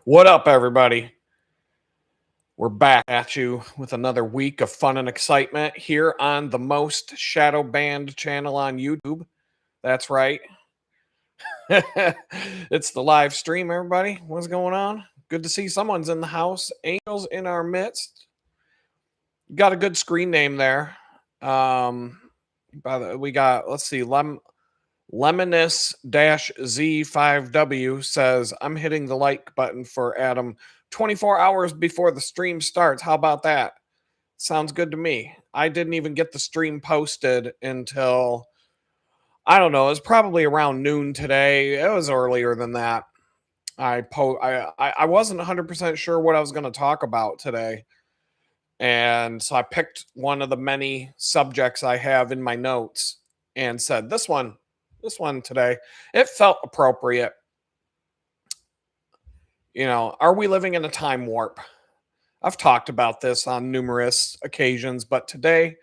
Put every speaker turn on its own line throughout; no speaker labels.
What up, everybody? We're back at you with another week of fun and excitement here on the most shadow banned channel on YouTube. That's right. It's the live stream, everybody. What's going on? Good to see someone's in the house. Angels in our midst. Got a good screen name there. We got, let's see, Lemonis Z5W says, I'm hitting the like button for Adam 24 hours before the stream starts. How about that? Sounds good to me. I didn't even get the stream posted until, I don't know, it was probably around noon today. It was earlier than that. I wasn't 100% sure what I was going to talk about today. And so I picked one of the many subjects I have in my notes and said, this one today, it felt appropriate. Are we living in a time warp? I've talked about this on numerous occasions, but today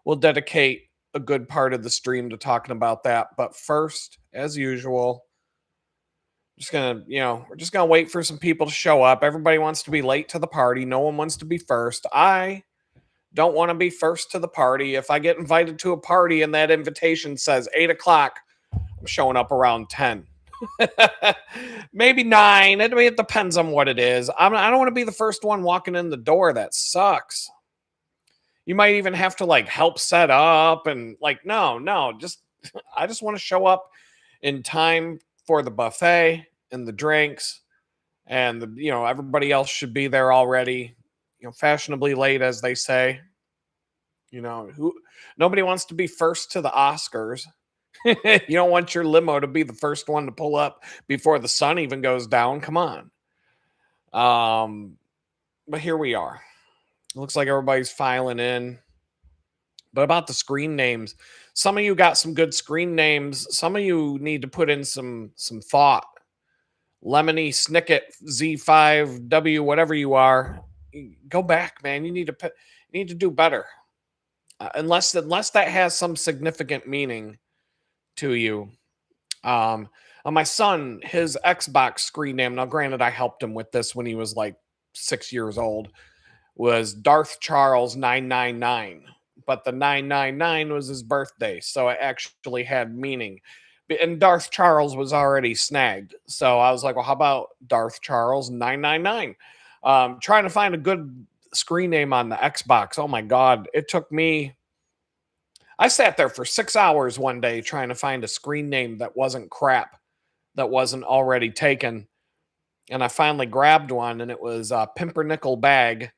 we'll dedicate a good part of the stream to talking about that. But first, as usual, we're just gonna wait for some people to show up. Everybody wants to be late to the party. No one wants to be first. I don't want to be first to the party. If I get invited to a party and that invitation says 8 o'clock, I'm showing up around 10. Maybe 9. It depends on what it is. I don't want to be the first one walking in the door. That sucks. You might even have to help set up and no, just I just want to show up in time for the buffet and the drinks and everybody else should be there already. Fashionably late, as they say. Nobody wants to be first to the Oscars. You don't want your limo to be the first one to pull up before the sun even goes down. Come on. But here we are. It looks like everybody's filing in. But about the screen names, some of you got some good screen names. Some of you need to put in some thought. Lemony Snicket Z5W, whatever you are, go back, man. You need to do better. Unless that has some significant meaning to you. My son, his Xbox screen name, now granted I helped him with this when he was 6 years old, was Darth Charles 999, but the 999 was his birthday, so it actually had meaning. And Darth Charles was already snagged, so I was like, well, how about Darth Charles 999? Trying to find a good screen name on the Xbox. Oh my god, it took me, I sat there for 6 hours one day trying to find a screen name that wasn't crap, that wasn't already taken. And I finally grabbed one, and it was Pimpernickel Bag.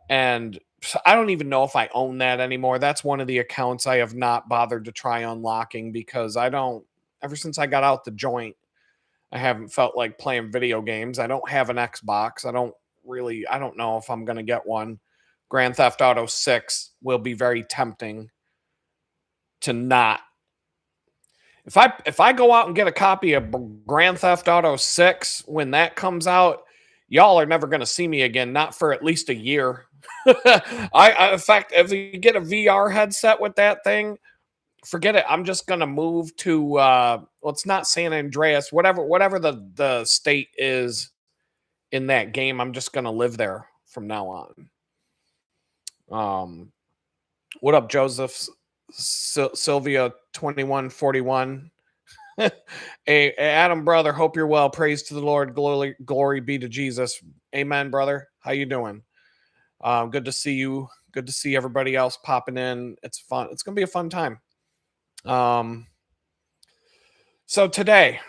And I don't even know if I own that anymore. That's one of the accounts I have not bothered to try unlocking because ever since I got out the joint, I haven't felt like playing video games. I don't have an Xbox. I don't know if I'm going to get one. Grand Theft Auto 6 will be very tempting to not. If I go out and get a copy of Grand Theft Auto 6 when that comes out, y'all are never going to see me again, not for at least a year. In fact, if you get a VR headset with that thing, forget it. I'm just going to move to well, it's not San Andreas, whatever the state is in that game. I'm just going to live there from now on. What up, Joseph? Sylvia 2141. Hey, Adam, brother, hope you're well. Praise to the Lord. Glory be to Jesus. Amen, brother. How you doing? Good to see you. Good to see everybody else popping in. It's fun. It's gonna be a fun time. So today,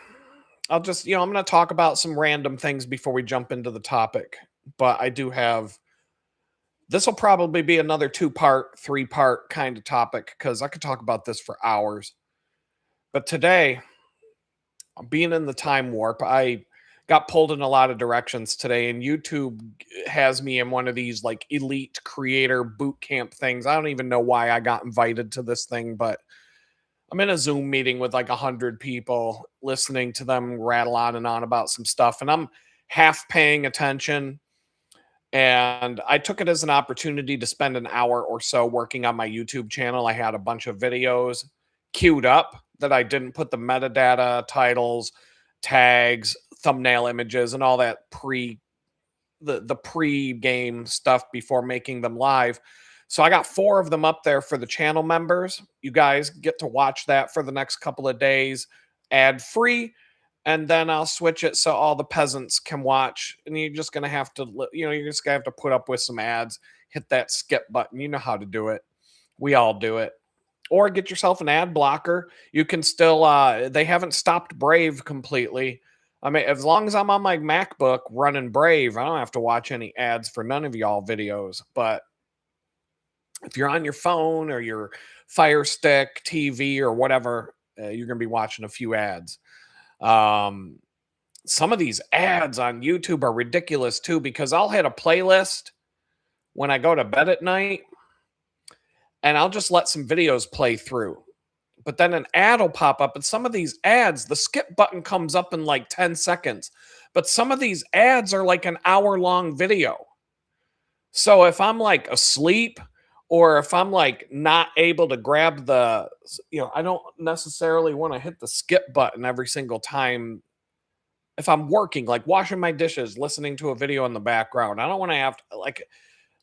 I'll just I'm gonna talk about some random things before we jump into the topic. But I do have. This will probably be another 2-part, 3-part kind of topic because I could talk about this for hours. But today, being in the time warp, I got pulled in a lot of directions today, and YouTube has me in one of these elite creator boot camp things. I don't even know why I got invited to this thing, but I'm in a Zoom meeting with 100 people listening to them rattle on and on about some stuff, and I'm half paying attention. And I took it as an opportunity to spend an hour or so working on my YouTube channel. I had a bunch of videos queued up that I didn't put the metadata, titles, tags, thumbnail images, and all that the pre-game stuff before making them live. So I got 4 of them up there for the channel members. You guys get to watch that for the next couple of days ad free, and then I'll switch it so all the peasants can watch. And you're just gonna have to, you're just gonna have to put up with some ads. Hit that skip button. You know how to do it. We all do it. Or get yourself an ad blocker. You can still. They haven't stopped Brave completely. I mean, as long as I'm on my MacBook running Brave, I don't have to watch any ads for none of y'all videos. But if you're on your phone or your Fire Stick, TV, or whatever, you're gonna be watching a few ads. Um, some of these ads on YouTube are ridiculous too, because I'll hit a playlist when I go to bed at night and I'll just let some videos play through. But then an ad will pop up, and some of these ads, the skip button comes up in like 10 seconds. But some of these ads are like an hour-long video. So if I'm like asleep, or if I'm like not able to grab I don't necessarily want to hit the skip button every single time. If I'm working, like washing my dishes, listening to a video in the background, I don't want to have to like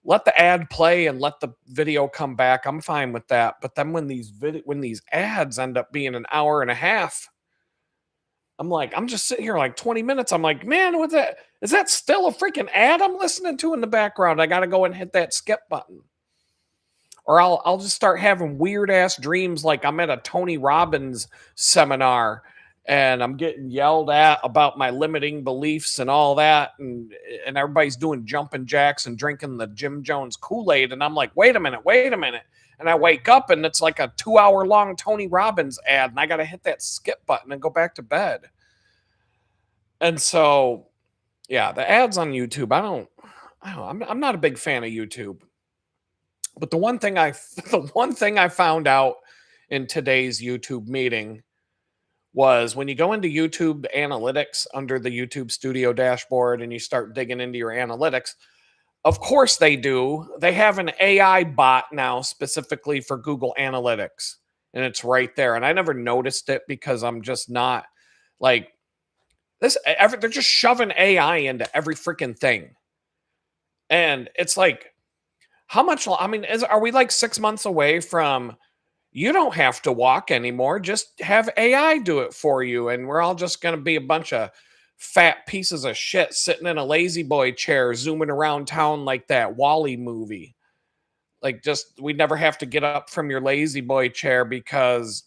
let the ad play and let the video come back. I'm fine with that. But then when these ads end up being an hour and a half, I'm like, I'm just sitting here like 20 minutes. I'm like, man, what's that? Is that still a freaking ad I'm listening to in the background? I got to go and hit that skip button. Or I'll just start having weird ass dreams like I'm at a Tony Robbins seminar and I'm getting yelled at about my limiting beliefs and all that, and everybody's doing jumping jacks and drinking the Jim Jones Kool-Aid, and I'm like, wait a minute. And I wake up and it's like a 2-hour long Tony Robbins ad, and I got to hit that skip button and go back to bed. And so, yeah, the ads on YouTube, I'm not a big fan of YouTube. But the one thing I found out in today's YouTube meeting was when you go into YouTube analytics under the YouTube Studio dashboard and you start digging into your analytics, of course they do. They have an AI bot now specifically for Google Analytics, and it's right there. And I never noticed it because I'm just not like this. They're just shoving AI into every freaking thing, and it's like, how much? I mean, are we like 6 months away from you don't have to walk anymore? Just have AI do it for you, and we're all just going to be a bunch of fat pieces of shit sitting in a lazy boy chair, zooming around town like that Wall-E movie. Like, just we'd never have to get up from your lazy boy chair because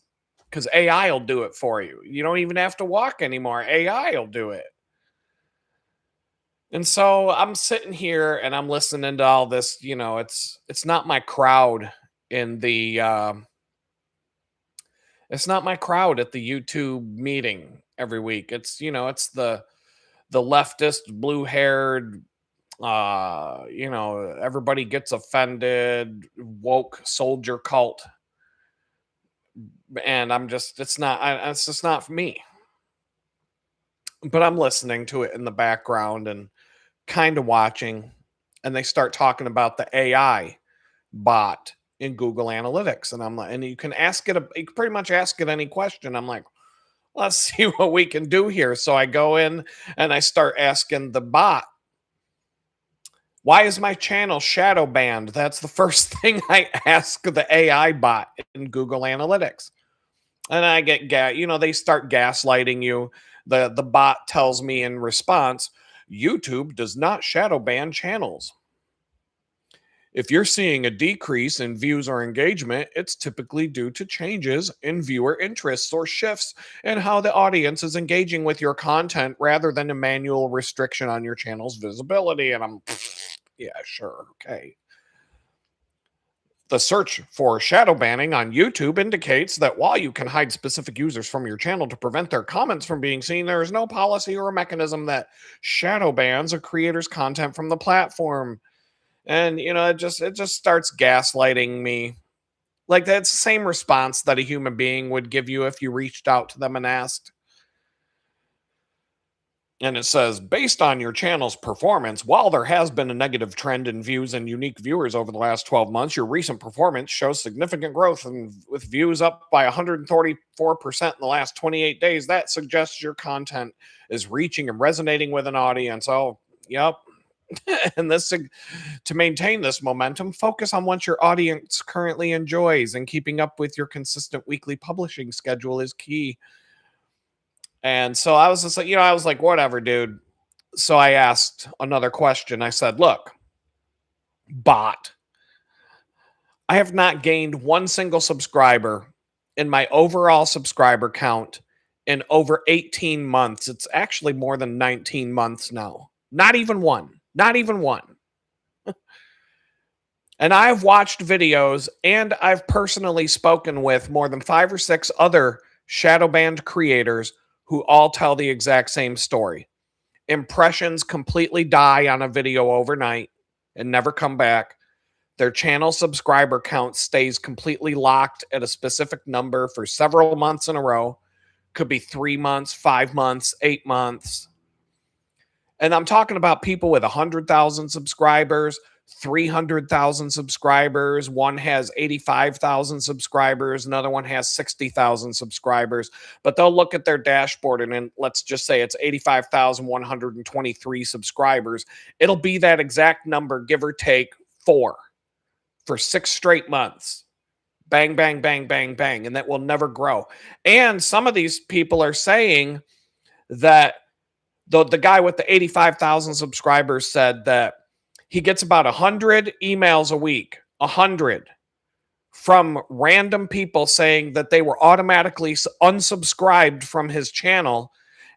AI will do it for you. You don't even have to walk anymore. AI will do it. And so I'm sitting here and I'm listening to all this, it's not my crowd in the it's not my crowd at the YouTube meeting every week. It's the leftist blue-haired everybody gets offended woke soldier cult, and it's just not for me. But I'm listening to it in the background and kind of watching, and they start talking about the AI bot in Google Analytics, and I'm like, and you can pretty much ask it any question. I'm like, let's see what we can do here. So I go in and I start asking the bot, why is my channel shadow banned? That's the first thing I ask the AI bot in Google Analytics. And I get they start gaslighting you. The bot tells me in response, YouTube does not shadow ban channels. If you're seeing a decrease in views or engagement, it's typically due to changes in viewer interests or shifts in how the audience is engaging with your content rather than a manual restriction on your channel's visibility. And I'm, yeah, sure, okay. The search for shadow banning on YouTube indicates that while you can hide specific users from your channel to prevent their comments from being seen, there is no policy or mechanism that shadow bans a creator's content from the platform. And it just starts gaslighting me. Like, that's the same response that a human being would give you if you reached out to them and asked. And it says, based on your channel's performance, while there has been a negative trend in views and unique viewers over the last 12 months, your recent performance shows significant growth, and with views up by 134% in the last 28 days, that suggests your content is reaching and resonating with an audience. Oh, yep. And this to maintain this momentum, focus on what your audience currently enjoys, and keeping up with your consistent weekly publishing schedule is key. And so I was just like, I was like, whatever, dude. So I asked another question. I said, look, bot, I have not gained one single subscriber in my overall subscriber count in over 18 months. It's actually more than 19 months now. Not even one. Not even one. And I've watched videos and I've personally spoken with more than 5 or 6 other shadow banned creators who all tell the exact same story. Impressions completely die on a video overnight and never come back. Their channel subscriber count stays completely locked at a specific number for several months in a row. Could be 3 months, 5 months, 8 months. And I'm talking about people with 100,000 subscribers, 300,000 subscribers. One has 85,000 subscribers. Another one has 60,000 subscribers. But they'll look at their dashboard and let's just say it's 85,123 subscribers. It'll be that exact number, give or take 4, for 6 straight months. Bang, bang, bang, bang, bang. And that will never grow. And some of these people are saying that the guy with the 85,000 subscribers said that he gets about 100 emails a week, 100, from random people saying that they were automatically unsubscribed from his channel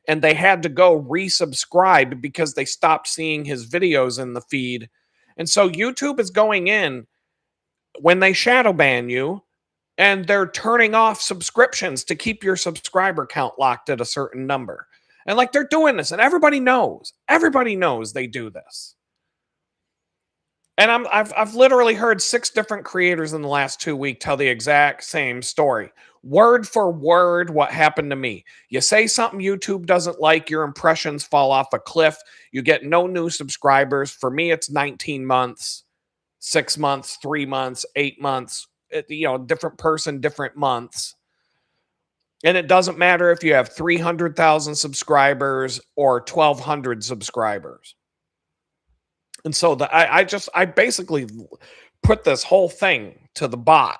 and they had to go resubscribe because they stopped seeing his videos in the feed. And so YouTube is going in when they shadow ban you and they're turning off subscriptions to keep your subscriber count locked at a certain number. And like they're doing this and everybody knows they do this. And I've literally heard 6 different creators in the last 2 weeks tell the exact same story. Word for word what happened to me. You say something YouTube doesn't like, your impressions fall off a cliff. You get no new subscribers. For me, it's 19 months, 6 months, 3 months, 8 months. Different person, different months. And it doesn't matter if you have 300,000 subscribers or 1,200 subscribers. And so I basically put this whole thing to the bot.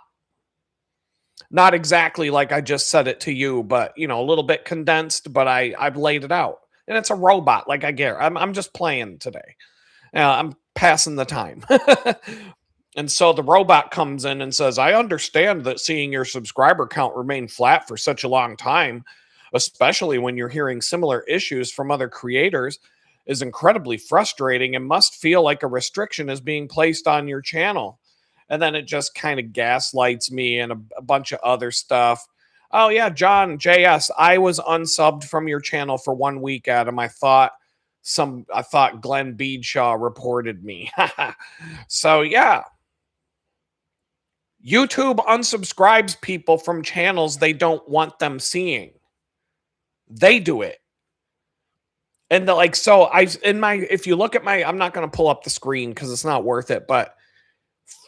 Not exactly like I just said it to you, but a little bit condensed, but I've laid it out. And it's a robot, like I get. I'm just playing today. I'm passing the time. And so the robot comes in and says, I understand that seeing your subscriber count remain flat for such a long time, especially when you're hearing similar issues from other creators, is incredibly frustrating and must feel like a restriction is being placed on your channel. And then it just kind of gaslights me and a bunch of other stuff. Oh yeah, John JS, I was unsubbed from your channel for 1 week, Adam. I thought Glenn Beedshaw reported me. So yeah. YouTube unsubscribes people from channels they don't want them seeing. They do it. And if you look at I'm not going to pull up the screen because it's not worth it, but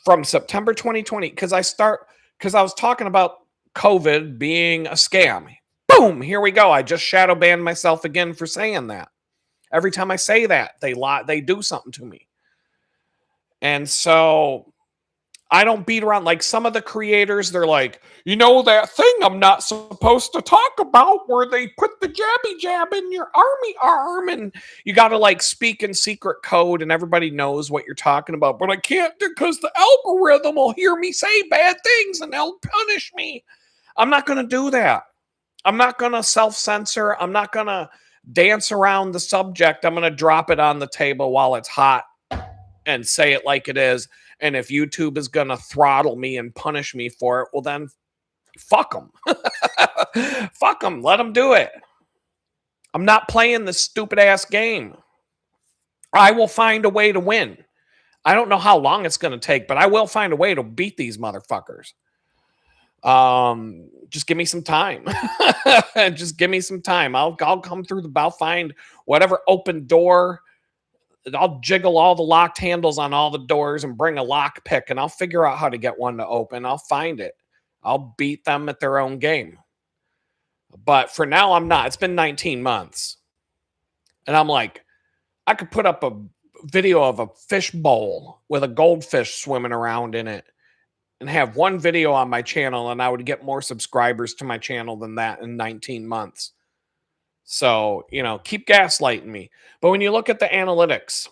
from September 2020, because I was talking about COVID being a scam. Boom, here we go. I just shadow banned myself again for saying that. Every time I say that, they do something to me. And so I don't beat around. Like some of the creators, they're like, that thing I'm not supposed to talk about where they put the jabby jab in your army arm and you got to speak in secret code and everybody knows what you're talking about. But I can't because the algorithm will hear me say bad things and they'll punish me. I'm not going to do that. I'm not going to self-censor. I'm not going to dance around the subject. I'm going to drop it on the table while it's hot and say it like it is. And if YouTube is going to throttle me and punish me for it, well, then fuck them. Fuck them. Let them do it. I'm not playing this stupid ass game. I will find a way to win. I don't know how long it's going to take, but I will find a way to beat these motherfuckers. Just give me some time. Just give me some time. I'll come through I'll find whatever open door. I'll jiggle all the locked handles on all the doors and bring a lock pick and I'll figure out how to get one to open. I'll find it. I'll beat them at their own game. But for now, I'm not. It's been 19 months. And I'm like, I could put up a video of a fish bowl with a goldfish swimming around in it and have one video on my channel, and I would get more subscribers to my channel than that in 19 months. So, keep gaslighting me. But when you look at the analytics,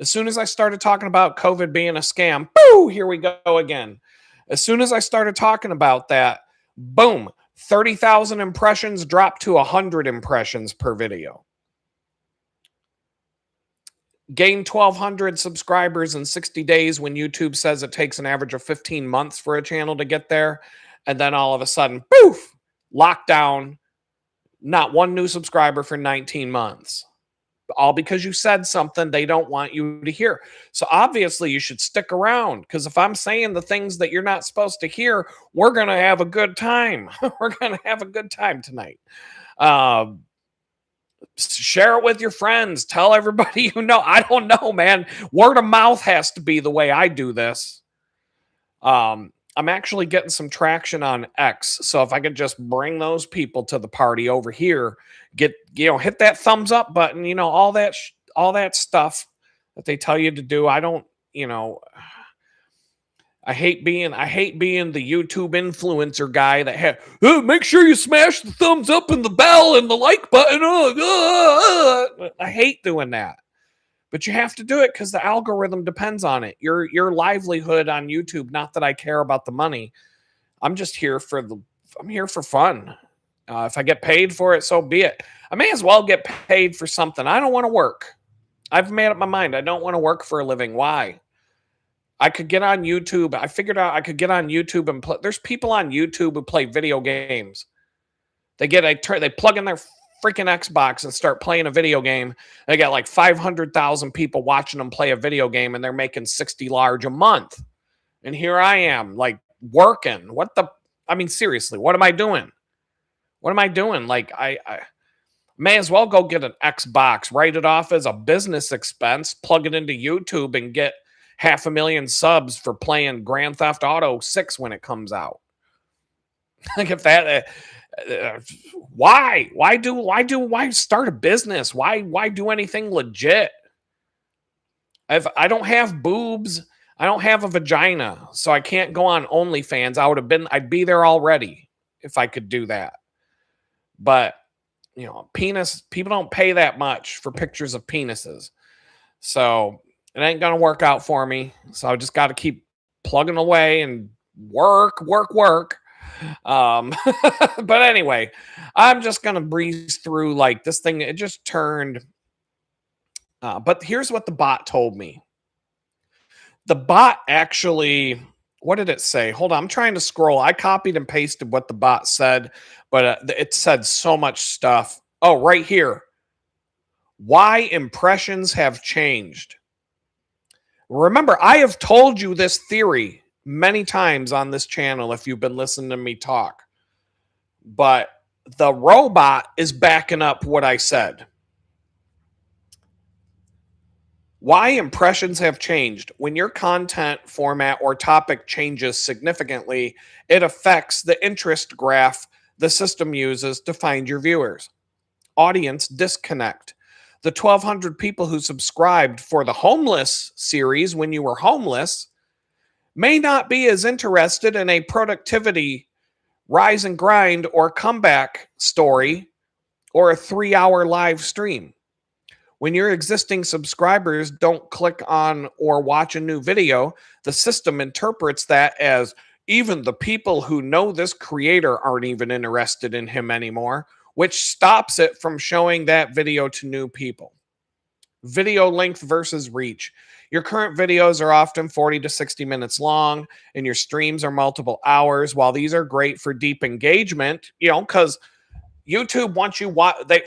as soon as I started talking about COVID being a scam, boo, here we go again. As soon as I started talking about that, boom, 30,000 impressions dropped to 100 impressions per video. Gain 1,200 subscribers in 60 days when YouTube says it takes an average of 15 months for a channel to get there. And then all of a sudden, poof, lockdown, not one new subscriber for 19 months. All because you said something they don't want you to hear. So obviously you should stick around, because if I'm saying the things that you're not supposed to hear, we're going to have a good time. We're going to have a good time tonight. Share it with your friends. Tell everybody you know. I don't know, man. Word of mouth has to be the way I do this. I'm actually getting some traction on X. So if I could just bring those people to the party over here, hit that thumbs up button, all that stuff that they tell you to do. I don't, I hate being the YouTube influencer guy that make sure you smash the thumbs up and the bell and the like button. I hate doing that. But you have to do it because the algorithm depends on it. Your livelihood on YouTube. Not that I care about the money. I'm just here for fun. If I get paid for it, so be it. I may as well get paid for something. I don't want to work. I've made up my mind. I don't want to work for a living. Why? I could get on YouTube. I figured out I could get on YouTube and play. There's people on YouTube who play video games. They plug in their freaking Xbox and start playing a video game. They got like 500,000 people watching them play a video game, and they're making 60 large a month. And here I am, like, working. Seriously, what am I doing? What am I doing? Like, I may as well go get an Xbox, write it off as a business expense, plug it into YouTube, and get 500,000 subs for playing Grand Theft Auto 6 when it comes out. Like, if that... why start a business? Why do anything legit? I don't have boobs. I don't have a vagina, so I can't go on OnlyFans. I'd be there already if I could do that. But, penis, people don't pay that much for pictures of penises. So it ain't going to work out for me. So I just got to keep plugging away and work. But anyway, I'm just gonna breeze through like this thing. It just turned. But here's what the bot told me. The bot actually, what did it say? Hold on, I'm trying to scroll. I copied and pasted what the bot said, but it said so much stuff. Oh, right here. Why impressions have changed. Remember, I have told you this theory many times on this channel if you've been listening to me talk. But the robot is backing up what I said. Why impressions have changed. When your content format or topic changes significantly, it affects the interest graph the system uses to find your viewers. Audience disconnect. The 1,200 people who subscribed for the homeless series when you were homeless may not be as interested in a productivity, rise and grind, or comeback story, or a 3-hour live stream. When your existing subscribers don't click on or watch a new video, the system interprets that as even the people who know this creator aren't even interested in him anymore, which stops it from showing that video to new people. Video length versus reach. Your current videos are often 40 to 60 minutes long, and your streams are multiple hours. While these are great for deep engagement, because YouTube wants you,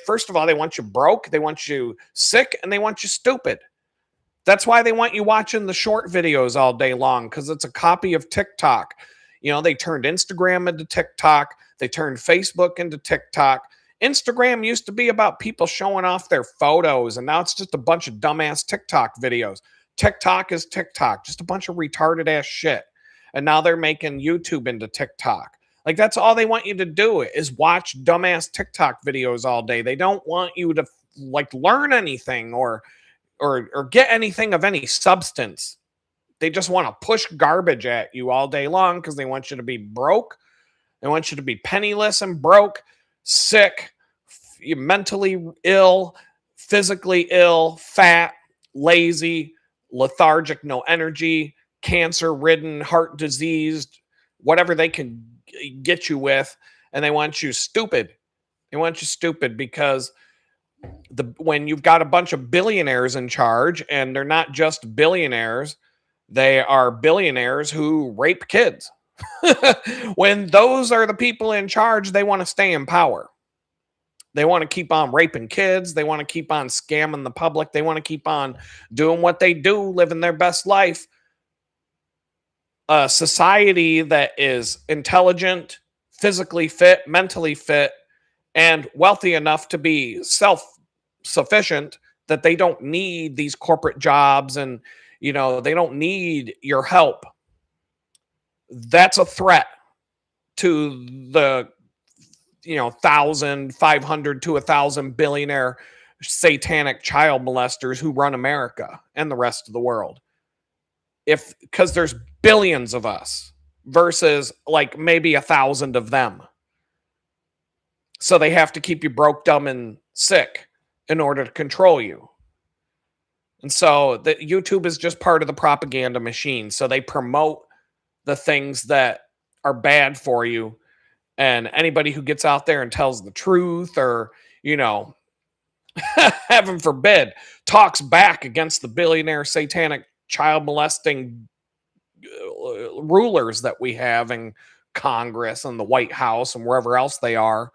first of all, they want you broke, they want you sick, and they want you stupid. That's why they want you watching the short videos all day long, because it's a copy of TikTok. They turned Instagram into TikTok. They turned Facebook into TikTok. Instagram used to be about people showing off their photos, and now it's just a bunch of dumbass TikTok videos. TikTok is TikTok, just a bunch of retarded ass shit. And now they're making YouTube into TikTok. Like, that's all they want you to do is watch dumbass TikTok videos all day. They don't want you to learn anything or or get anything of any substance. They just want to push garbage at you all day long because they want you to be broke. They want you to be penniless and broke, sick, mentally ill, physically ill, fat, lazy, lethargic, no energy, cancer ridden, heart diseased, whatever they can get you with. And they want you stupid. They want you stupid because when you've got a bunch of billionaires in charge, and they're not just billionaires, they are billionaires who rape kids. When those are the people in charge, they want to stay in power. They want to keep on raping kids. They want to keep on scamming the public. They want to keep on doing what they do, living their best life. A society that is intelligent, physically fit, mentally fit, and wealthy enough to be self-sufficient, that they don't need these corporate jobs, and they don't need your help. That's a threat to the 1,500 to 1,000 billionaire satanic child molesters who run America and the rest of the world. Because there's billions of us versus like maybe 1,000 of them. So they have to keep you broke, dumb, and sick in order to control you. And so the YouTube is just part of the propaganda machine. So they promote the things that are bad for you. And anybody who gets out there and tells the truth, or, heaven forbid, talks back against the billionaire satanic child molesting rulers that we have in Congress and the White House and wherever else they are.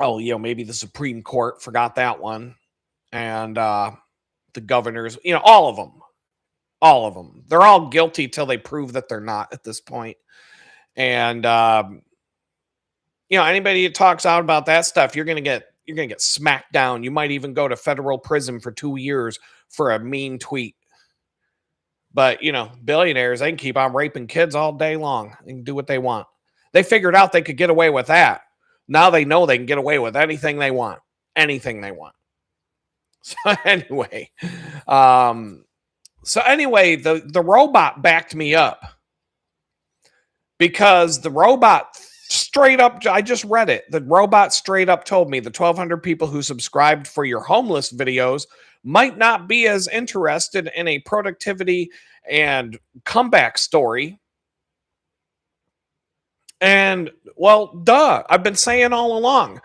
Maybe the Supreme Court, forgot that one. And the governors, all of them. They're all guilty till they prove that they're not at this point. And anybody that talks out about that stuff, you're gonna get smacked down. You might even go to federal prison for 2 years for a mean tweet. But billionaires, they can keep on raping kids all day long. They can do what they want. They figured out they could get away with that. Now they know they can get away with anything they want. Anything they want. So anyway, the robot backed me up. Because the robot straight up, I just read it. The robot straight up told me the 1,200 people who subscribed for your homeless videos might not be as interested in a productivity and comeback story. And, well, duh. I've been saying all along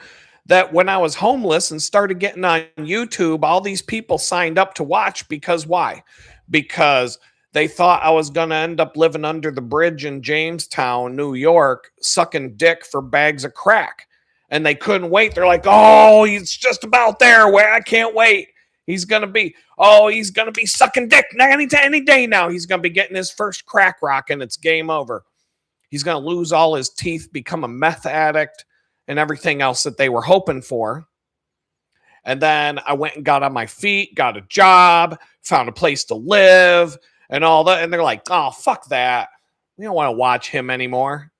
that when I was homeless and started getting on YouTube, all these people signed up to watch because why? Because they thought I was going to end up living under the bridge in Jamestown, New York, sucking dick for bags of crack. And they couldn't wait. They're like, oh, he's just about there. Where I can't wait. He's going to be sucking dick any day now. He's going to be getting his first crack rock, and it's game over. He's going to lose all his teeth, become a meth addict, and everything else that they were hoping for. And then I went and got on my feet, got a job, found a place to live, and all that. And they're like, oh, fuck that. We don't want to watch him anymore.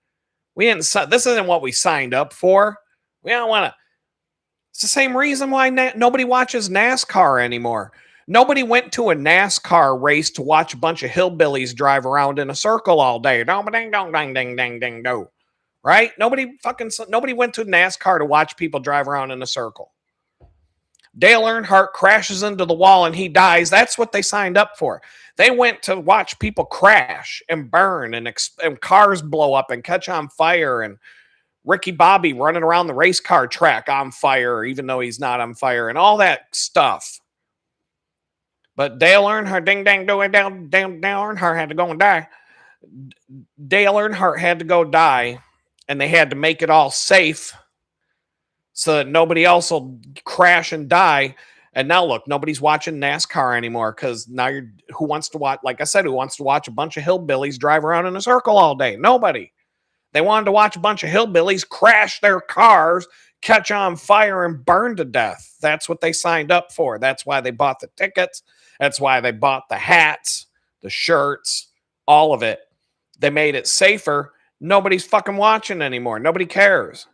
This isn't what we signed up for. We don't want to. It's the same reason why nobody watches NASCAR anymore. Nobody went to a NASCAR race to watch a bunch of hillbillies drive around in a circle all day. Right? Nobody went to NASCAR to watch people drive around in a circle. Dale Earnhardt crashes into the wall and he dies. That's what they signed up for. They went to watch people crash and burn and cars blow up and catch on fire, and Ricky Bobby running around the race car track on fire, even though he's not on fire, and all that stuff. But Dale Earnhardt, Dale Earnhardt had to go and die. Dale Earnhardt had to go die, and they had to make it all safe so that nobody else will crash and die. And now look, nobody's watching NASCAR anymore because now who wants to watch, like I said, who wants to watch a bunch of hillbillies drive around in a circle all day? Nobody. They wanted to watch a bunch of hillbillies crash their cars, catch on fire, and burn to death. That's what they signed up for. That's why they bought the tickets. That's why they bought the hats, the shirts, all of it. They made it safer. Nobody's fucking watching anymore. Nobody cares.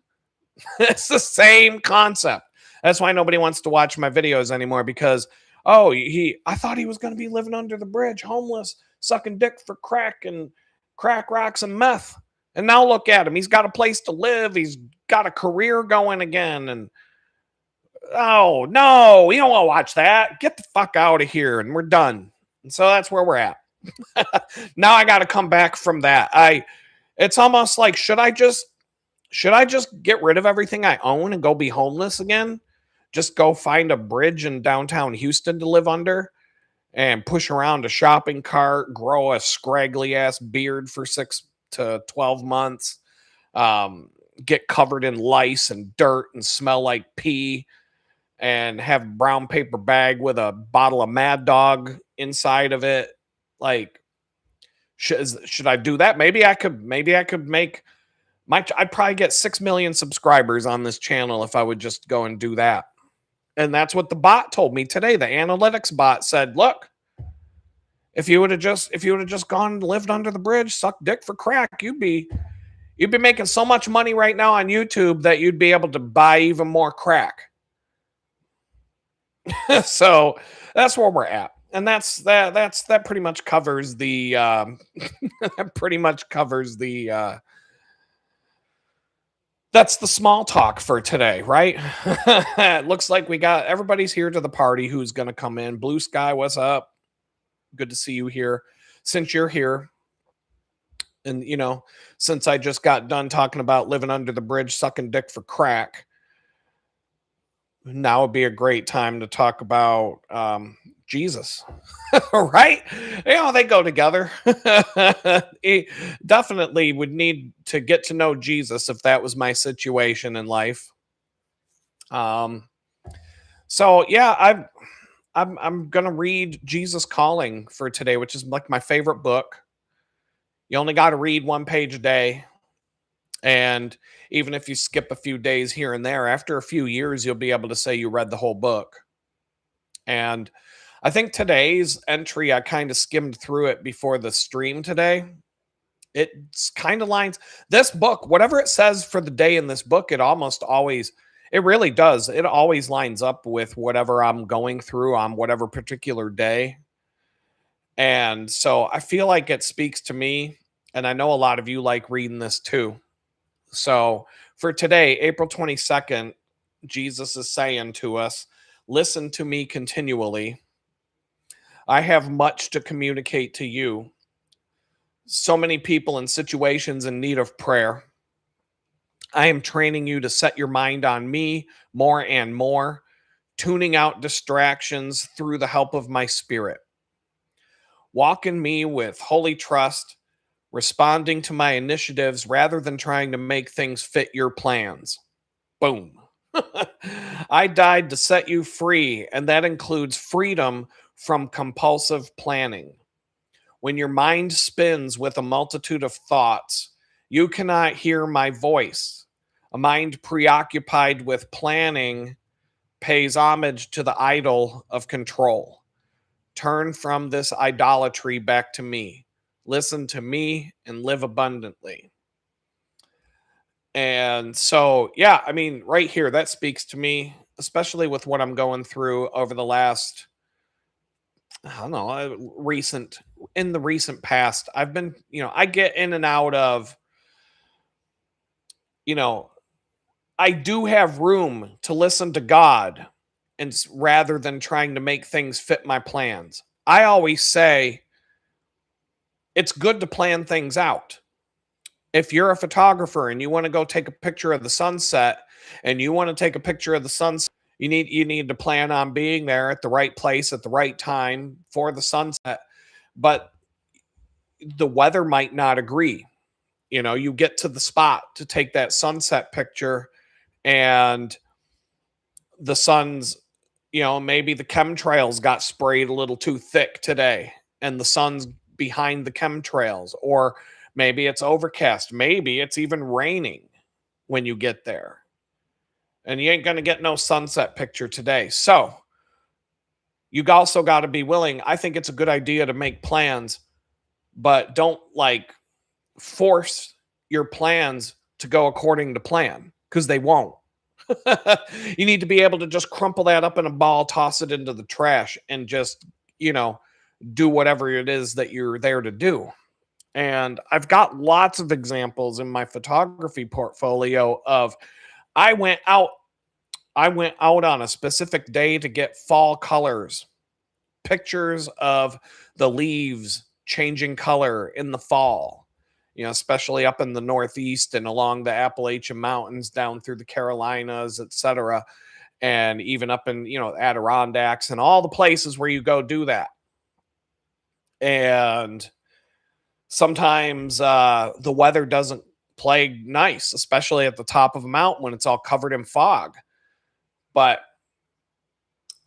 It's the same concept. That's why nobody wants to watch my videos anymore because, oh, I thought he was going to be living under the bridge, homeless, sucking dick for crack and crack rocks and meth. And now look at him. He's got a place to live. He's got a career going again. And oh, no, we don't want to watch that. Get the fuck out of here. And we're done. And so that's where we're at. Now I got to come back from that. It's almost like, should I just get rid of everything I own and go be homeless again? Just go find a bridge in downtown Houston to live under and push around a shopping cart, grow a scraggly ass beard for 6 to 12 months, get covered in lice and dirt and smell like pee, and have brown paper bag with a bottle of Mad Dog inside of it. Like, should I do that? Maybe I could make I'd probably get 6 million subscribers on this channel if I would just go and do that. And that's what the bot told me today. The analytics bot said, look, if you would have just gone and lived under the bridge, sucked dick for crack, you'd be making so much money right now on YouTube that you'd be able to buy even more crack. So that's where we're at. And that pretty much covers the that pretty much covers the that's the small talk for today, right? It looks like we got everybody's here to the party who's going to come in. Blue Sky, what's up? Good to see you here. Since you're here, and since I just got done talking about living under the bridge, sucking dick for crack, now would be a great time to talk about Jesus, right? They go together. He definitely would need to get to know Jesus if that was my situation in life. So yeah, I'm gonna read Jesus Calling for today, which is like my favorite book. You only got to read one page a day. And even if you skip a few days here and there, after a few years, you'll be able to say you read the whole book. And I think today's entry, I kind of skimmed through it before the stream today. It's kind of lines this book, whatever it says for the day in this book, it really does. It always lines up with whatever I'm going through on whatever particular day. And so I feel like it speaks to me. And I know a lot of you like reading this too. So for today, April 22nd, Jesus is saying to us, listen to me continually. I have much to communicate to you. So many people in situations in need of prayer. I am training you to set your mind on me more and more, tuning out distractions through the help of my spirit. Walk in me with holy trust, responding to my initiatives rather than trying to make things fit your plans. Boom. I died to set you free, and that includes freedom from compulsive planning. When your mind spins with a multitude of thoughts, you cannot hear my voice. A mind preoccupied with planning pays homage to the idol of control. Turn from this idolatry back to me. Listen to me and live abundantly. And so, yeah, I mean, right here, that speaks to me, especially with what I'm going through over the last, I don't know, in the recent past. I've been, I get in and out of, you know, I do have room to listen to God rather than trying to make things fit my plans. I always say it's good to plan things out. If you're a photographer and you want to go take a picture of the sunset and you want to take a picture of the sunset, you need to plan on being there at the right place at the right time for the sunset. But the weather might not agree. You get to the spot to take that sunset picture and the sun's, maybe the chemtrails got sprayed a little too thick today and the sun's behind the chemtrails, or maybe it's overcast. Maybe it's even raining when you get there. And you ain't going to get no sunset picture today. So you also got to be willing. I think it's a good idea to make plans, but don't force your plans to go according to plan, because they won't. You need to be able to just crumple that up in a ball, toss it into the trash, and just, you know, do whatever it is that you're there to do. And I've got lots of examples in my photography portfolio of I went out I went out on a specific day to get fall colors, pictures of the leaves changing color in the fall, especially up in the Northeast and along the Appalachian Mountains down through the Carolinas, etc. And even up in, Adirondacks and all the places where you go do that. And sometimes the weather doesn't play nice, especially at the top of a mountain when it's all covered in fog. But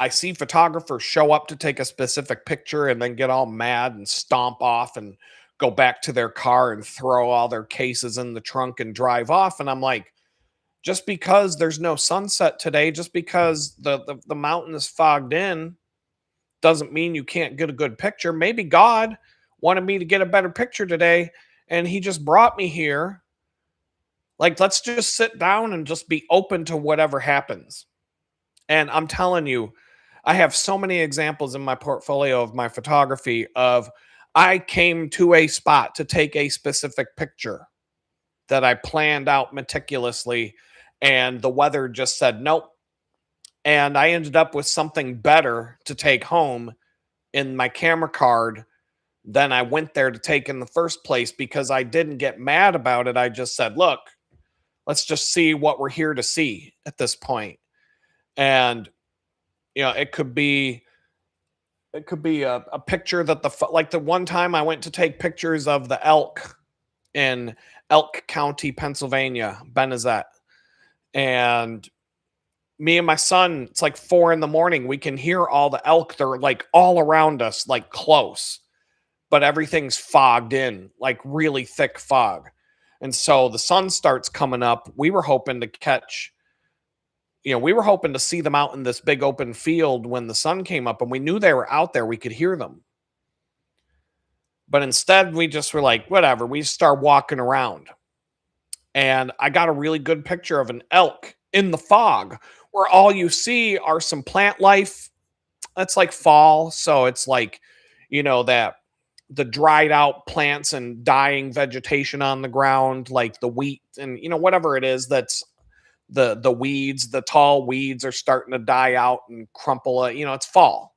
I see photographers show up to take a specific picture and then get all mad and stomp off and go back to their car and throw all their cases in the trunk and drive off. And I'm like, just because there's no sunset today, just because the mountain is fogged in, doesn't mean you can't get a good picture. Maybe God wanted me to get a better picture today and he just brought me here. Like, let's just sit down and just be open to whatever happens. And I'm telling you, I have so many examples in my portfolio of my photography of I came to a spot to take a specific picture that I planned out meticulously, and the weather just said nope. And I ended up with something better to take home in my camera card than I went there to take in the first place, because I didn't get mad about it. I just said, look, let's just see what we're here to see at this point. And it could be a picture that like the one time I went to take pictures of the elk in Elk County, Pennsylvania, Benezet. And me and my son, it's like 4 a.m. We can hear all the elk. They're like all around us, like close, but everything's fogged in, like really thick fog. And so the sun starts coming up. We were hoping to see them out in this big open field when the sun came up, and we knew they were out there. We could hear them. But instead, we just were like, whatever. We start walking around. And I got a really good picture of an elk in the fog where all you see are some plant life. That's like fall. So it's like, that the dried out plants and dying vegetation on the ground, like the wheat and, whatever it is that's the weeds, the tall weeds are starting to die out and crumple. It's fall.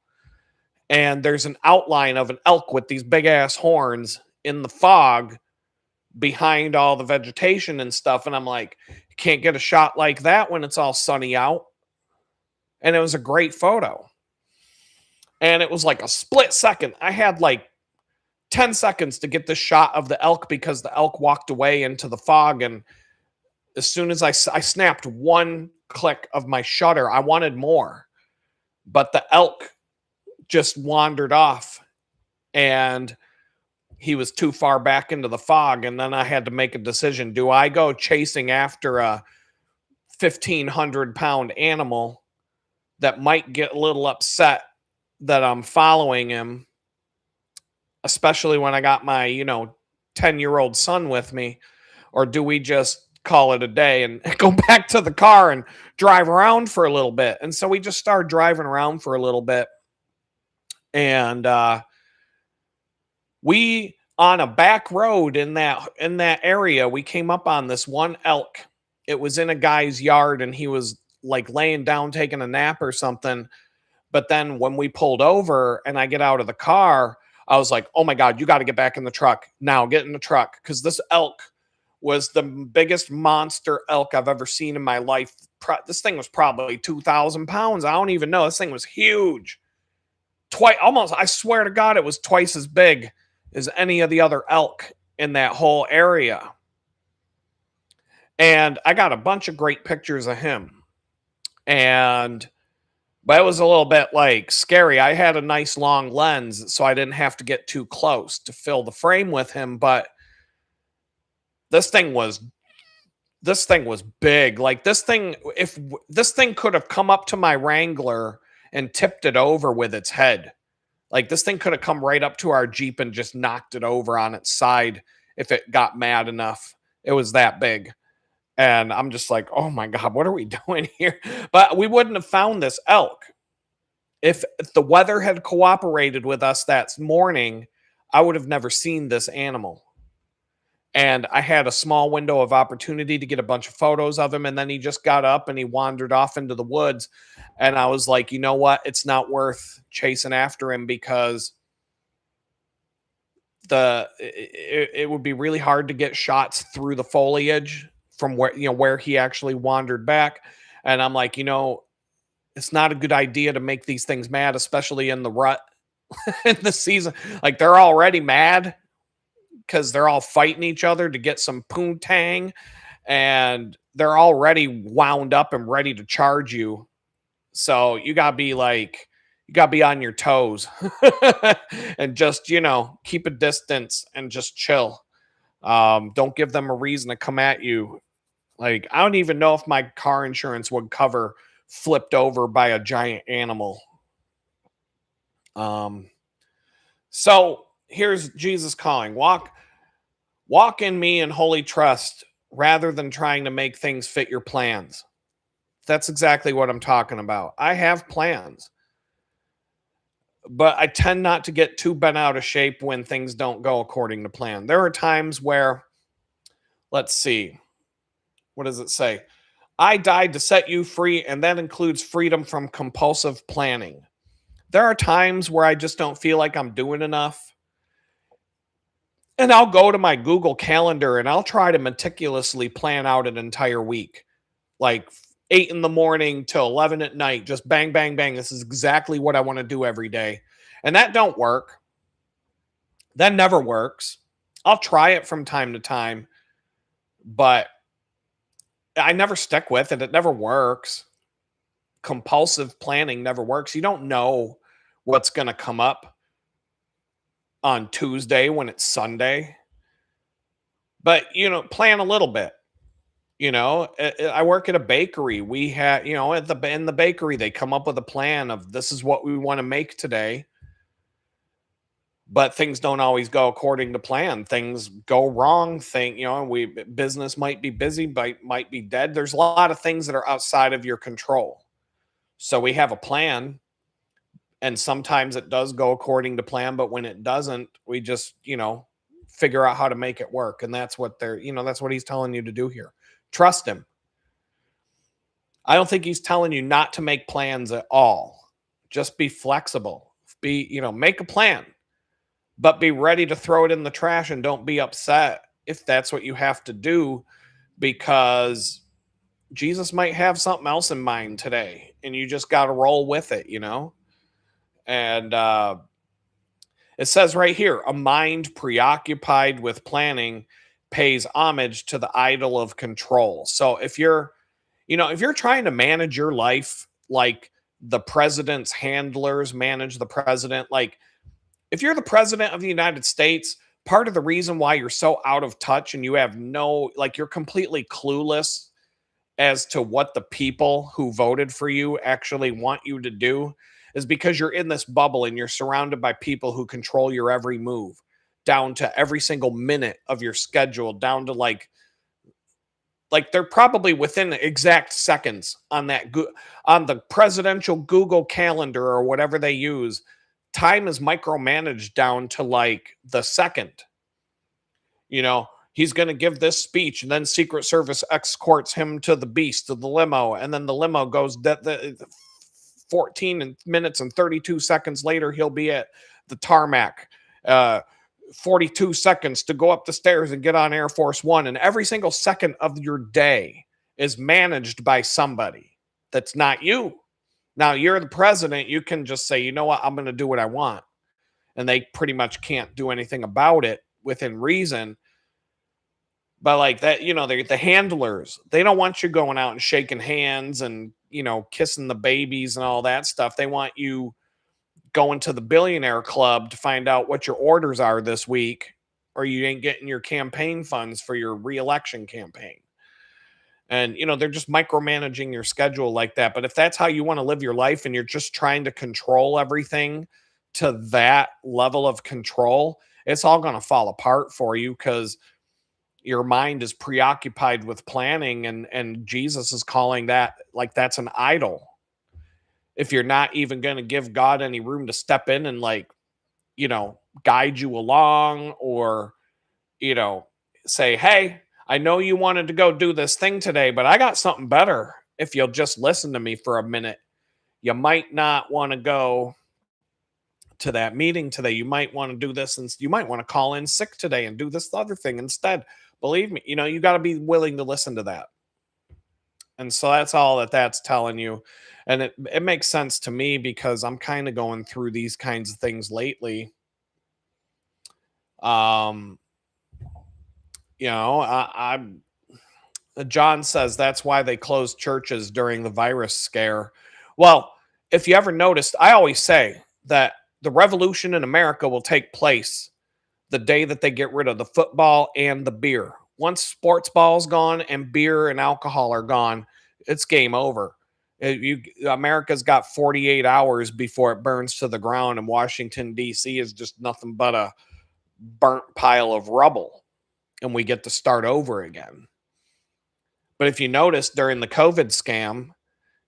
And there's an outline of an elk with these big ass horns in the fog behind all the vegetation and stuff. And I'm like, you can't get a shot like that when it's all sunny out. And it was a great photo. And it was like a split second. I had like 10 seconds to get the shot of the elk because the elk walked away into the fog. And as soon as I snapped one click of my shutter, I wanted more. But the elk just wandered off and he was too far back into the fog. And then I had to make a decision. Do I go chasing after a 1,500-pound animal that might get a little upset that I'm following him, especially when I got my, 10-year-old son with me? Or do we just call it a day and go back to the car and drive around for a little bit? And so we just started driving around for a little bit. And we, on a back road in that area, we came up on this one elk. It was in a guy's yard and he was like laying down taking a nap or something. But then when we pulled over and I get out of the car, I was like, oh my God, you got to get back in the truck now. Get in the truck, because this elk was the biggest monster elk I've ever seen in my life. This thing was probably 2,000 pounds. I don't even know. This thing was huge. Almost, I swear to God, it was twice as big as any of the other elk in that whole area. And I got a bunch of great pictures of him. But it was a little bit like scary. I had a nice long lens, so I didn't have to get too close to fill the frame with him. But this thing was big. Like if this thing could have come up to my Wrangler and tipped it over with its head. Like this thing could have come right up to our Jeep and just knocked it over on its side if it got mad enough. It was that big. And I'm just like, oh my God, what are we doing here? But we wouldn't have found this elk if the weather had cooperated with us that morning. I would have never seen this animal. And I had a small window of opportunity to get a bunch of photos of him. And then he just got up and he wandered off into the woods. And I was like, you know what? It's not worth chasing after him because it would be really hard to get shots through the foliage from where he actually wandered back. And I'm like, it's not a good idea to make these things mad, especially in the rut in the season. Like they're already mad because they're all fighting each other to get some poontang, and they're already wound up and ready to charge you. So you gotta be on your toes and just, keep a distance and just chill. Don't give them a reason to come at you. Like, I don't even know if my car insurance would cover flipped over by a giant animal. Um, so here's Jesus calling. Walk in me in holy trust rather than trying to make things fit your plans. That's exactly what I'm talking about. I have plans, but I tend not to get too bent out of shape when things don't go according to plan. There are times where, let's see, what does it say? I died to set you free, and that includes freedom from compulsive planning. There are times where I just don't feel like I'm doing enough. And I'll go to my Google Calendar and I'll try to meticulously plan out an entire week, like 8 in the morning till 11 at night, just bang, bang, bang. This is exactly what I want to do every day. And that don't work. That never works. I'll try it from time to time, but I never stick with it. It never works. Compulsive planning never works. You don't know what's going to come up on Tuesday when it's Sunday. But, plan a little bit. I work at a bakery. We had, in the bakery, they come up with a plan of this is what we want to make today. But things don't always go according to plan. Things go wrong. Business might be busy, might be dead. There's a lot of things that are outside of your control. So we have a plan, and sometimes it does go according to plan, but when it doesn't, we just, figure out how to make it work. And that's what that's what he's telling you to do here. Trust him. I don't think he's telling you not to make plans at all. Just be flexible. Make a plan, but be ready to throw it in the trash, and don't be upset if that's what you have to do, because Jesus might have something else in mind today, and you just got to roll with it, And it says right here, a mind preoccupied with planning pays homage to the idol of control. So if you're trying to manage your life like the president's handlers manage the president, like if you're the president of the United States, part of the reason why you're so out of touch and you have you're completely clueless as to what the people who voted for you actually want you to do is because you're in this bubble and you're surrounded by people who control your every move, down to every single minute of your schedule, down to like they're probably within exact seconds on on the presidential Google Calendar or whatever they use. Time is micromanaged down to like the second. He's going to give this speech, and then Secret Service escorts him to the beast, to the limo, and then the limo goes 14 minutes and 32 seconds later, he'll be at the tarmac. 42 seconds to go up the stairs and get on Air Force One. And every single second of your day is managed by somebody that's not you. Now, you're the president. You can just say, you know what, I'm going to do what I want. And they pretty much can't do anything about it within reason. But like that, the handlers, they don't want you going out and shaking hands and, kissing the babies and all that stuff. They want you going to the billionaire club to find out what your orders are this week, or you ain't getting your campaign funds for your reelection campaign. And, they're just micromanaging your schedule like that. But if that's how you want to live your life and you're just trying to control everything to that level of control, it's all going to fall apart for you, because Your mind is preoccupied with planning, and Jesus is calling that like that's an idol. If you're not even going to give God any room to step in and like, guide you along, or, you know, say, "Hey, I know you wanted to go do this thing today, but I got something better. If you'll just listen to me for a minute, you might not want to go to that meeting today. You might want to do this, and you might want to call in sick today and do this other thing instead." Believe me, you got to be willing to listen to that. And so that's all that's telling you. And it makes sense to me because I'm kind of going through these kinds of things lately. Um, I'm John says that's why they closed churches during the virus scare. Well, if you ever noticed, I always say that the revolution in America will take place the day that they get rid of the football and the beer. Once sports ball's gone and beer and alcohol are gone, it's game over. America's got 48 hours before it burns to the ground, and Washington, D.C. is just nothing but a burnt pile of rubble, and we get to start over again. But if you notice during the COVID scam,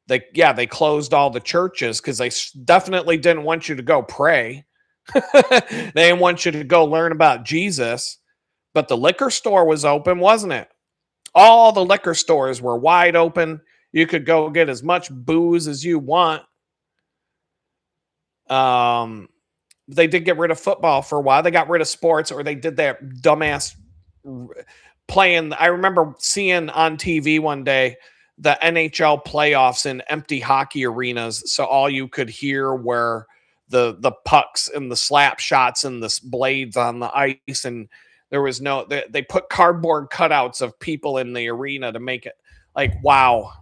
they closed all the churches because they definitely didn't want you to go pray. They didn't want you to go learn about Jesus. But the liquor store was open, wasn't it? All the liquor stores were wide open. You could go get as much booze as you want. They did get rid of football for a while. They got rid of sports, or they did that dumbass playing. I remember seeing on TV one day the NHL playoffs in empty hockey arenas, so all you could hear were the pucks and the slap shots and the blades on the ice, and there was they put cardboard cutouts of people in the arena to make it like, wow,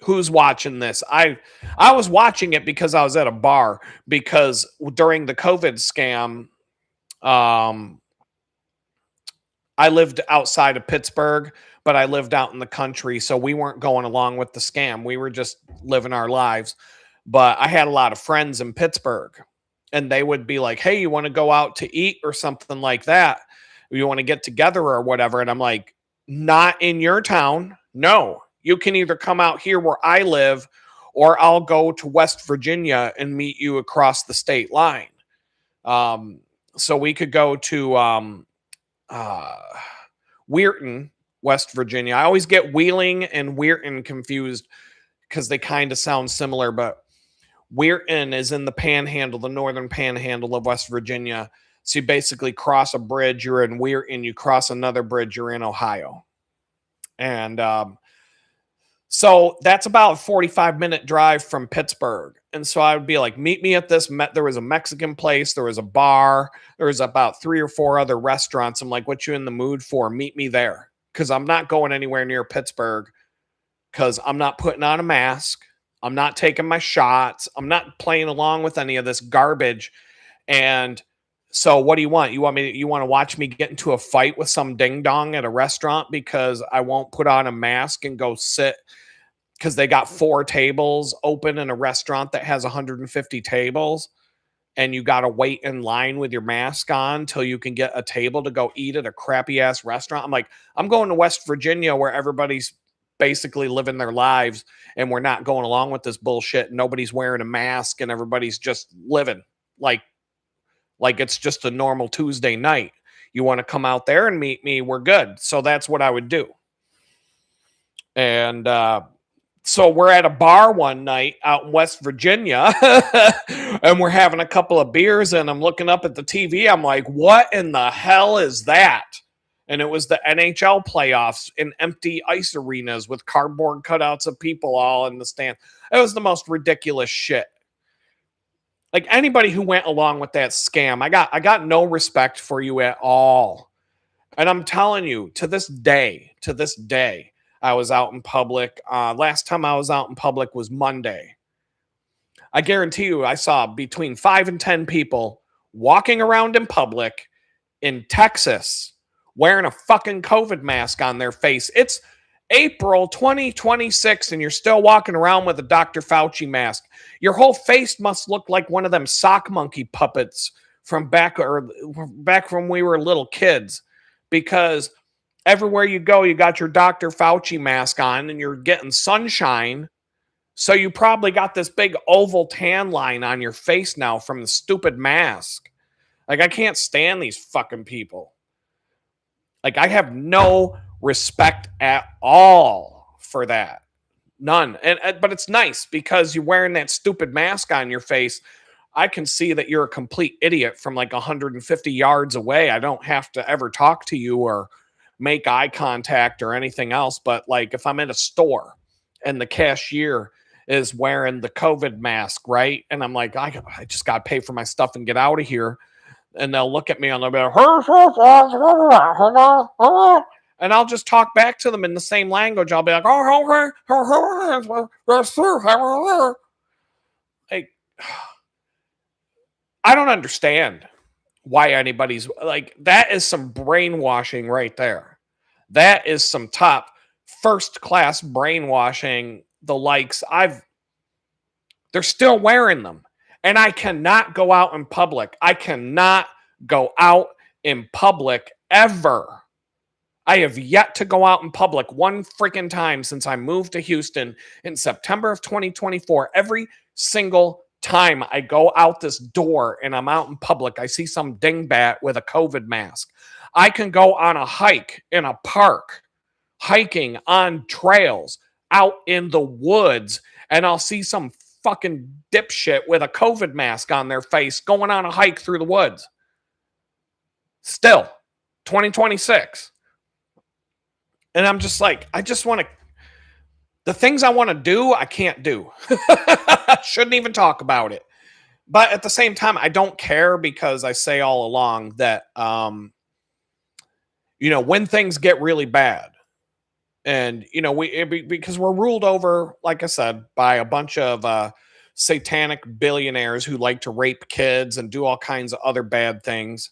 who's watching this? I was watching it because I was at a bar, because during the COVID scam, I lived outside of Pittsburgh, but I lived out in the country, so we weren't going along with the scam. We were just living our lives. But I had a lot of friends in Pittsburgh, and they would be like, "Hey, you want to go out to eat or something like that? You want to get together or whatever?" And I'm like, "Not in your town. No, you can either come out here where I live, or I'll go to West Virginia and meet you across the state line." So we could go to Weirton, West Virginia. I always get Wheeling and Weirton confused because they kind of sound similar, but Weirton is in the panhandle, the northern panhandle of West Virginia. So you basically cross a bridge, you're in Weirton, you cross another bridge, you're in Ohio. And so that's about a 45-minute drive from Pittsburgh. And so I would be like, meet me at this. There was a Mexican place. There was a bar. There was about 3 or 4 other restaurants. I'm like, what you in the mood for? Meet me there. Because I'm not going anywhere near Pittsburgh, because I'm not putting on a mask. I'm not taking my shots. I'm not playing along with any of this garbage. And so what do you want? You want to watch me get into a fight with some ding dong at a restaurant because I won't put on a mask and go sit, because they got 4 tables open in a restaurant that has 150 tables, and you got to wait in line with your mask on till you can get a table to go eat at a crappy ass restaurant. I'm like, I'm going to West Virginia where everybody's basically living their lives, and we're not going along with this bullshit. Nobody's wearing a mask, and everybody's just living like it's just a normal Tuesday night. You want to come out there and meet me, we're good. So that's what I would do. And so we're at a bar one night out in West Virginia, and we're having a couple of beers, and I'm looking up at the TV. I'm like, what in the hell is that? And it was the NHL playoffs in empty ice arenas with cardboard cutouts of people all in the stand. It was the most ridiculous shit. Like, anybody who went along with that scam, I got no respect for you at all. And I'm telling you, to this day, I was out in public. Last time I was out in public was Monday. I guarantee you, I saw between 5 and 10 people walking around in public in Texas wearing a fucking COVID mask on their face. It's April 2026, and you're still walking around with a Dr. Fauci mask. Your whole face must look like one of them sock monkey puppets from back when we were little kids, because Everywhere you go, you got your Dr. Fauci mask on and you're getting sunshine. So you probably got this big oval tan line on your face now from the stupid mask. Like, I can't stand these fucking people. Like, I have no respect at all for that. None. But it's nice because you're wearing that stupid mask on your face. I can see that you're a complete idiot from like 150 yards away. I don't have to ever talk to you or make eye contact or anything else. But like if I'm in a store and the cashier is wearing the COVID mask, right? And I'm like, I just got to pay for my stuff and get out of here. And they'll look at me and they'll be like, and I'll just talk back to them in the same language. I'll be like, like, I don't understand why anybody's like, that is some brainwashing right there. That is some top first class brainwashing. The likes they're still wearing them. And I cannot go out in public. I cannot go out in public ever. I have yet to go out in public one freaking time since I moved to Houston in September of 2024. Every single time I go out this door and I'm out in public, I see some dingbat with a COVID mask. I can go on a hike in a park, hiking on trails out in the woods, and I'll see some fucking dipshit with a COVID mask on their face going on a hike through the woods. Still, 2026. And I'm just like, I just want to, the things I want to do, I can't do. Shouldn't even talk about it. But at the same time, I don't care because I say all along that, when things get really bad, and, because we're ruled over, like I said, by a bunch of satanic billionaires who like to rape kids and do all kinds of other bad things.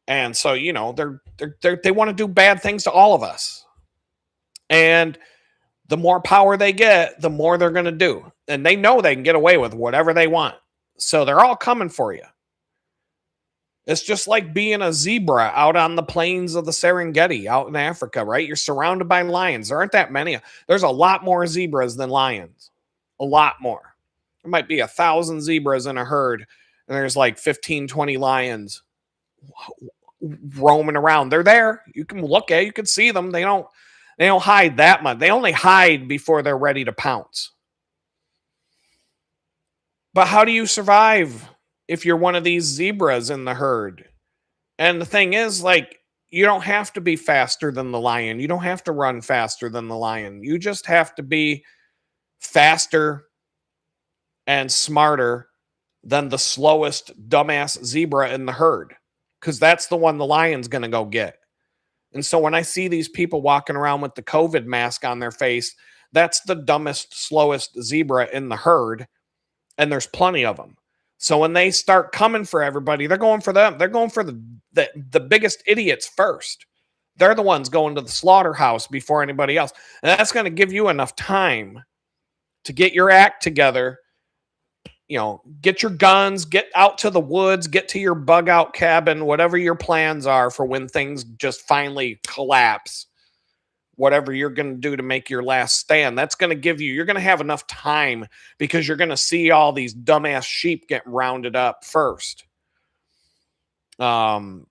And so, they want to do bad things to all of us. And the more power they get, the more they're going to do. And they know they can get away with whatever they want. So they're all coming for you. It's just like being a zebra out on the plains of the Serengeti out in Africa, right? You're surrounded by lions. There aren't that many. There's a lot more zebras than lions. A lot more. There might be 1,000 zebras in a herd, and there's like 15, 20 lions roaming around. They're there. You can look at, you can see them. They don't hide that much. They only hide before they're ready to pounce. But how do you survive if you're one of these zebras in the herd? And the thing is, like, you don't have to be faster than the lion. You don't have to run faster than the lion. You just have to be faster and smarter than the slowest dumbass zebra in the herd, because that's the one the lion's going to go get. And so when I see these people walking around with the COVID mask on their face, that's the dumbest, slowest zebra in the herd. And there's plenty of them. So when they start coming for everybody, they're going for them. They're going for the biggest idiots first. They're the ones going to the slaughterhouse before anybody else. And that's going to give you enough time to get your act together. Get your guns, get out to the woods, get to your bug out cabin, whatever your plans are for when things just finally collapse. Whatever you're going to do to make your last stand, that's going to give you're going to have enough time because you're going to see all these dumbass sheep get rounded up first. So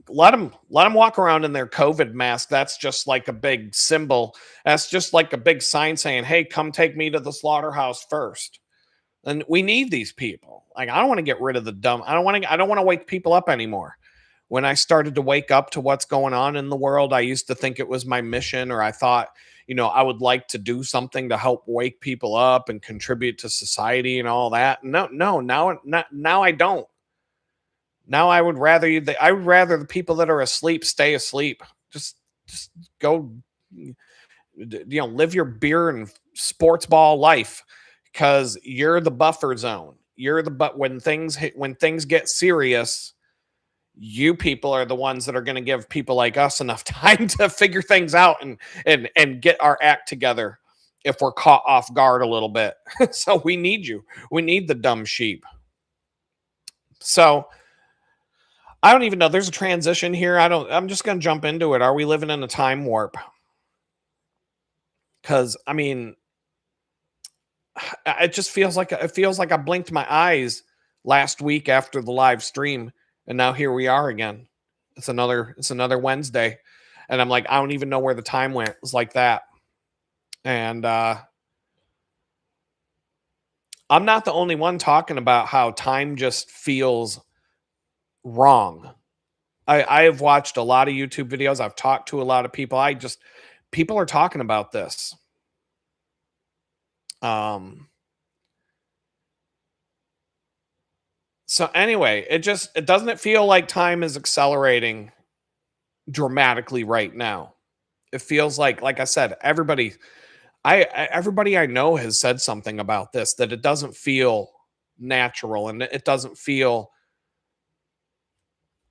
let them walk around in their COVID mask. That's just like a big symbol. That's just like a big sign saying, hey, come take me to the slaughterhouse first. And we need these people. Like, I don't want to get rid of the dumb. I don't want to wake people up anymore. When I started to wake up to what's going on in the world, I used to think it was my mission, or I thought, I would like to do something to help wake people up and contribute to society and all that. No, now I don't. Now I would rather the people that are asleep stay asleep. Just go, live your beer and sports ball life, because you're the buffer zone. But when things get serious, you people are the ones that are going to give people like us enough time to figure things out and get our act together if we're caught off guard a little bit. So we need you. We need the dumb sheep. So I don't even know. There's a transition here. I'm just gonna jump into it. Are we living in a time warp? Because I mean, it just feels like I blinked my eyes last week after the live stream, and now here we are again. It's another Wednesday, and I'm like, I don't even know where the time went. It's like that, and I'm not the only one talking about how time just feels wrong. I have watched a lot of YouTube videos. I've talked to a lot of people. People are talking about this. Um, so anyway, it doesn't it feel like time is accelerating dramatically right now. It feels like I said, everybody I know has said something about this, that it doesn't feel natural, and it doesn't feel.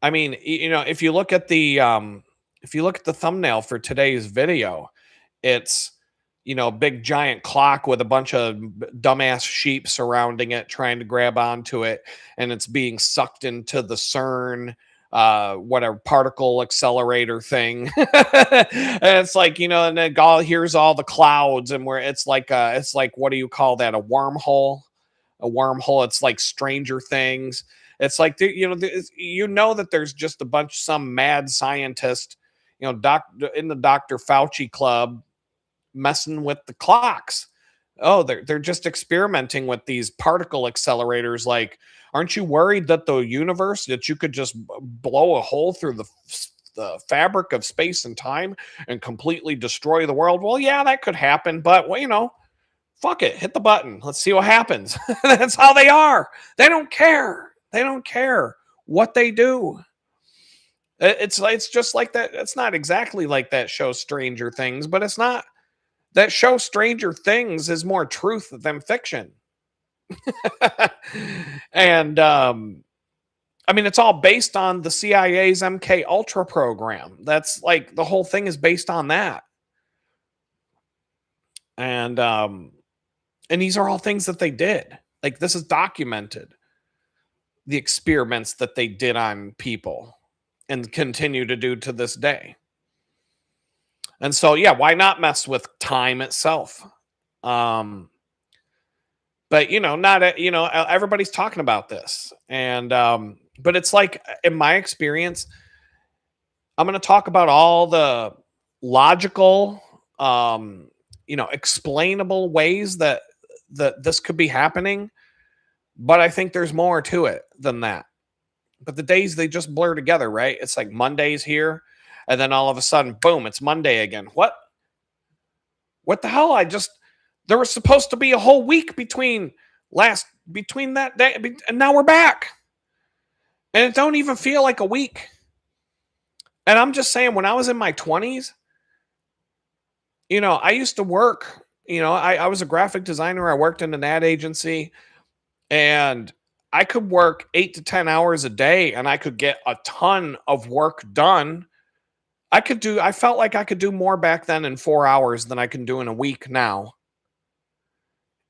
I mean, if you look at the thumbnail for today's video, it's big giant clock with a bunch of dumbass sheep surrounding it trying to grab onto it, and it's being sucked into the CERN whatever particle accelerator thing. And it's like, and then here's all the clouds, and where it's like, what do you call that, a wormhole. It's like Stranger Things. It's like, that there's just a bunch, some mad scientist, in the Dr. Fauci club, messing with the clocks. Oh, they're just experimenting with these particle accelerators. Like, aren't you worried that the universe, that you could just blow a hole through the fabric of space and time and completely destroy the world? Well, yeah, that could happen, but well, fuck it, hit the button. Let's see what happens. That's how they are. They don't care. They don't care what they do. It's just like that. It's not exactly like that show Stranger Things, but it's not. That show Stranger Things is more truth than fiction. And I mean, it's all based on the CIA's MK Ultra program. That's like, the whole thing is based on that. And these are all things that they did. Like, this is documented. The experiments that they did on people and continue to do to this day. And so, yeah, why not mess with time itself? But everybody's talking about this, and but it's like, in my experience, I'm going to talk about all the logical, explainable ways that this could be happening, but I think there's more to it than that. But the days, they just blur together, right? It's like Monday's here, and then all of a sudden, boom, it's Monday again. What the hell? There was supposed to be a whole week between that day, and now we're back. And it don't even feel like a week. And I'm just saying, when I was in my 20s, I used to work, I was a graphic designer. I worked in an ad agency, and I could work 8 to 10 hours a day, and I could get a ton of work done. I felt like I could do more back then in 4 hours than I can do in a week now.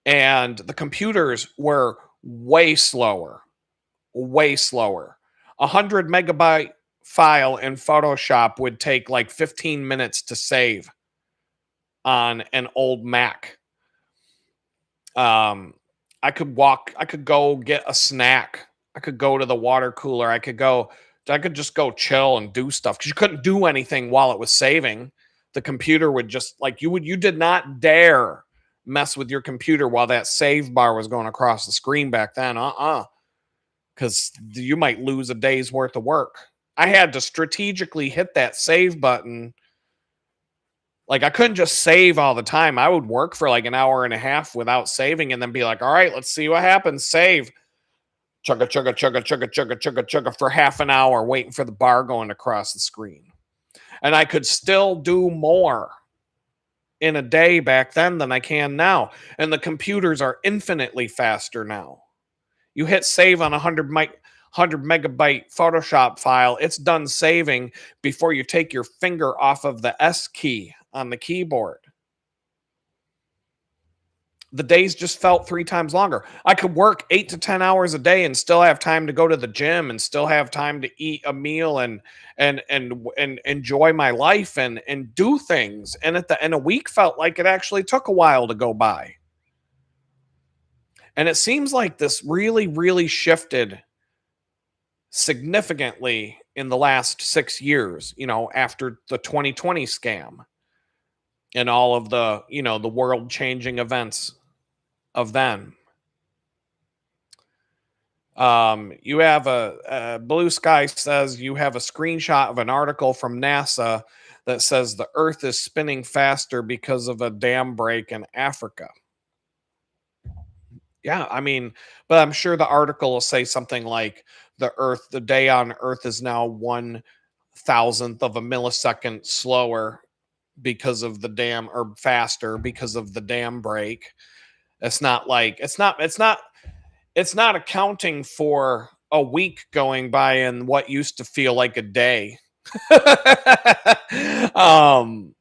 And the computers were way slower, way slower. 100 megabyte file in Photoshop would take like 15 minutes to save on an old Mac. I could go get a snack. I could go to the water cooler. I could just go chill and do stuff, because you couldn't do anything while it was saving. The computer would just, like, you did not dare mess with your computer while that save bar was going across the screen back then. Because you might lose a day's worth of work. I had to strategically hit that save button. Like, I couldn't just save all the time. I would work for like an hour and a half without saving, and then be like, all right, let's see what happens. Save. Chugga, chugga, chugga, chugga, chugga, chugga, chugga for half an hour, waiting for the bar going across the screen. And I could still do more in a day back then than I can now. And the computers are infinitely faster now. You hit save on 100 megabyte Photoshop file, it's done saving before you take your finger off of the S key on the keyboard. The days just felt 3 times longer. I could work 8 to 10 hours a day and still have time to go to the gym and still have time to eat a meal and enjoy my life and do things. And at the end, a week felt like it actually took a while to go by. And it seems like this really, really shifted significantly in the last 6 years, after the 2020 scam and all of the, the world changing events of then. You have a Blue Sky says you have a screenshot of an article from NASA that says the Earth is spinning faster because of a dam break in Africa. Yeah, I mean, but I'm sure the article will say something like the day on Earth is now 1,000th of a millisecond slower because of the dam, or faster because of the dam break. It's not like it's not accounting for a week going by in what used to feel like a day. um,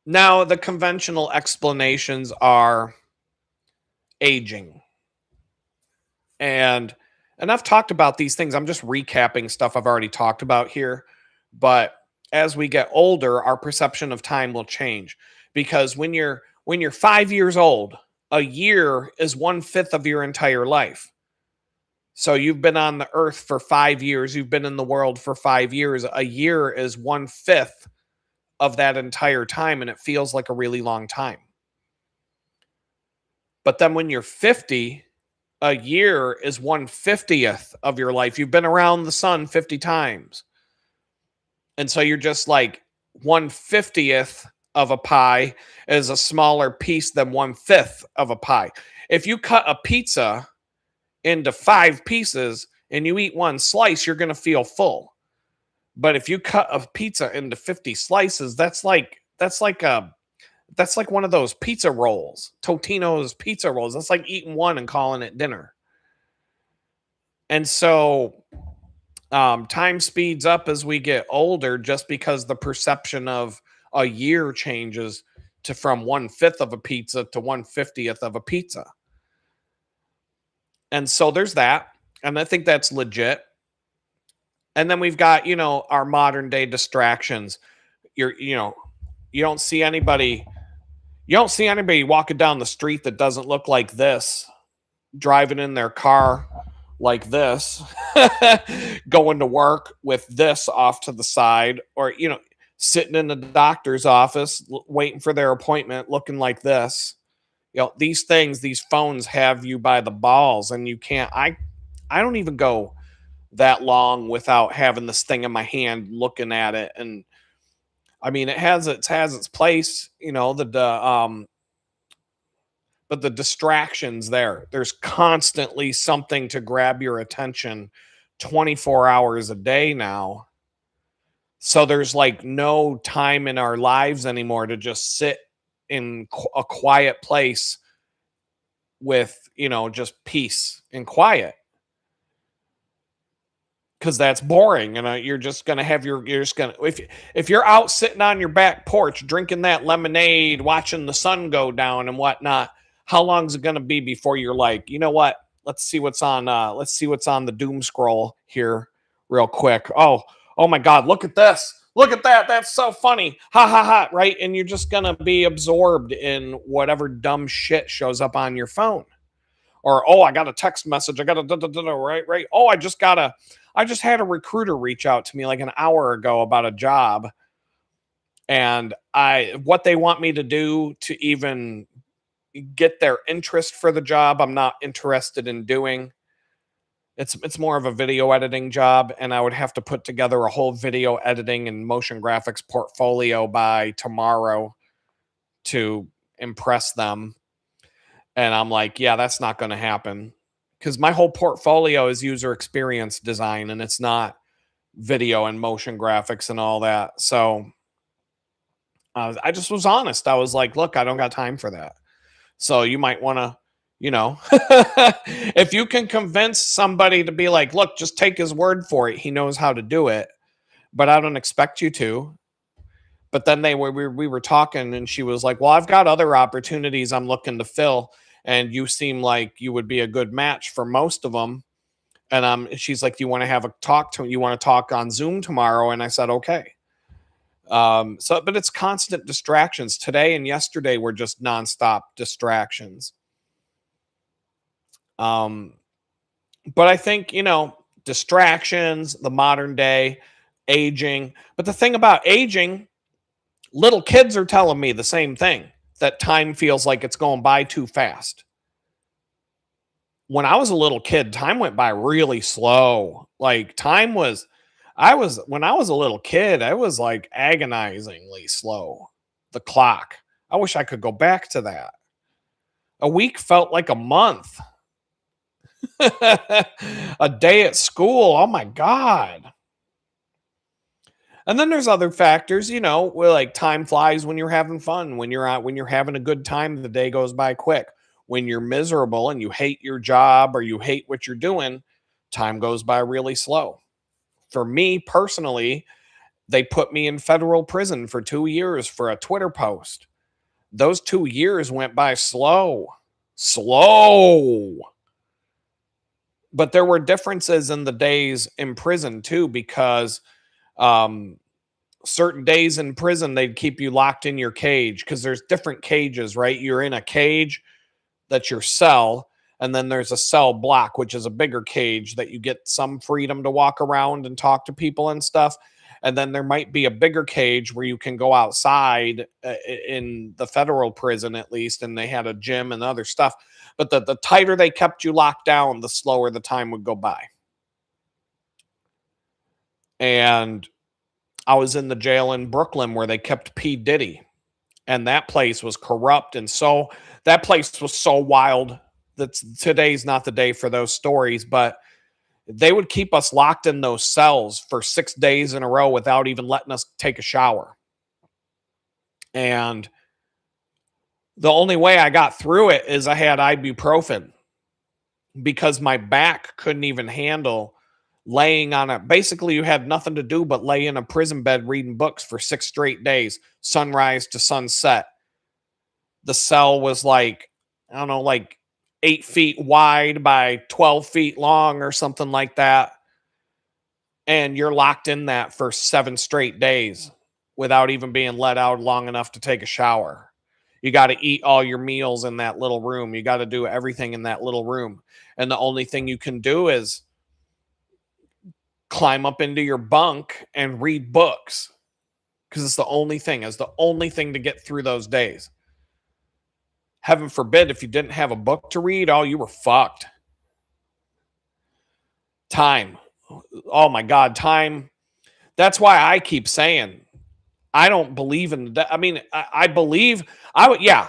Now the conventional explanations are aging. And I've talked about these things. I'm just recapping stuff I've already talked about here. But as we get older, our perception of time will change, because when you're 5 years old, a year is 1/5 of your entire life. So you've been on the earth for 5 years, you've been in the world for 5 years. A year is 1/5 of that entire time, and it feels like a really long time. But then when you're 50, a year is 1/50th of your life. You've been around the sun 50 times. And so you're just like 1/50th of a pie is a smaller piece than 1/5 of a pie. If you cut a pizza into 5 pieces and you eat one slice, you're going to feel full. But if you cut a pizza into 50 slices, that's like one of those pizza rolls, Totino's pizza rolls. That's like eating one and calling it dinner. And so time speeds up as we get older, just because the perception of a year changes to from 1/5 of a pizza to 1/50th of a pizza. And so there's that. And I think that's legit. And then we've got, our modern day distractions. You're, you know, you don't see anybody walking down the street that doesn't look like this, driving in their car like this, going to work with this off to the side, or, sitting in the doctor's office waiting for their appointment looking like this. These phones have you by the balls, and you can't. I don't even go that long without having this thing in my hand looking at it. And I mean, it has its place, but the distractions there's constantly something to grab your attention 24 hours a day now. So there's like no time in our lives anymore to just sit in a quiet place with, just peace and quiet, because that's boring. And you're just gonna have you're just gonna, if you're out sitting on your back porch drinking that lemonade, watching the sun go down and whatnot, how long is it gonna be before you're like, you know what? Let's see what's on the doom scroll here real quick. Oh my God, look at this. Look at that. That's so funny. Ha ha ha. Right. And you're just gonna be absorbed in whatever dumb shit shows up on your phone. Or, oh, I got a text message. I got a right. Oh, I just had a recruiter reach out to me like an hour ago about a job. And what they want me to do to even get their interest for the job, I'm not interested in doing. It's more of a video editing job, and I would have to put together a whole video editing and motion graphics portfolio by tomorrow to impress them. And I'm like, yeah, that's not going to happen, because my whole portfolio is user experience design, and it's not video and motion graphics and all that. So I just was honest. I was like, look, I don't got time for that. So you might want to, if you can convince somebody to be like, look, just take his word for it. He knows how to do it, but I don't expect you to. But then we were talking, and she was like, "Well, I've got other opportunities I'm looking to fill, and you seem like you would be a good match for most of them." And she's like, "You want to have a talk to? You want to talk on Zoom tomorrow?" And I said, "Okay." So, but it's constant distractions. Today and yesterday were just nonstop distractions. Um, but I think, distractions, the modern day, aging. But the thing about aging, little kids are telling me the same thing, that time feels like it's going by too fast. When I was a little kid, time went by really slow. Like when I was a little kid, I was like agonizingly slow. The clock. I wish I could go back to that. A week felt like a month. A day at school. Oh my God. And then there's other factors, where like time flies when you're having fun, when you're out, when you're having a good time, the day goes by quick. When you're miserable and you hate your job or you hate what you're doing, time goes by really slow. For me personally, they put me in federal prison for 2 years for a Twitter post. Those 2 years went by slow, slow. But there were differences in the days in prison too, because um, certain days in prison, they'd keep you locked in your cage because there's different cages, right? You're in a cage, that's your cell. And then there's a cell block, which is a bigger cage that you get some freedom to walk around and talk to people and stuff. And then there might be a bigger cage where you can go outside in the federal prison, at least. And they had a gym and other stuff. But the tighter they kept you locked down, the slower the time would go by. And I was in the jail in Brooklyn where they kept P. Diddy. And that place was corrupt. And so that place was so wild that today's not the day for those stories. But they would keep us locked in those cells for 6 days in a row without even letting us take a shower. And the only way I got through it is I had ibuprofen because my back couldn't even handle laying on it. Basically, you had nothing to do but lay in a prison bed reading books for 6 straight days, sunrise to sunset. The cell was like, I don't know, like 8 feet wide by 12 feet long or something like that. And you're locked in that for 7 straight days without even being let out long enough to take a shower. You got to eat all your meals in that little room. You got to do everything in that little room. And the only thing you can do is climb up into your bunk and read books because it's the only thing, to get through those days. Heaven forbid if you didn't have a book to read, oh, you were fucked. Time. Oh my God, time. That's why I keep saying I don't believe in that. I mean, I believe I would, yeah.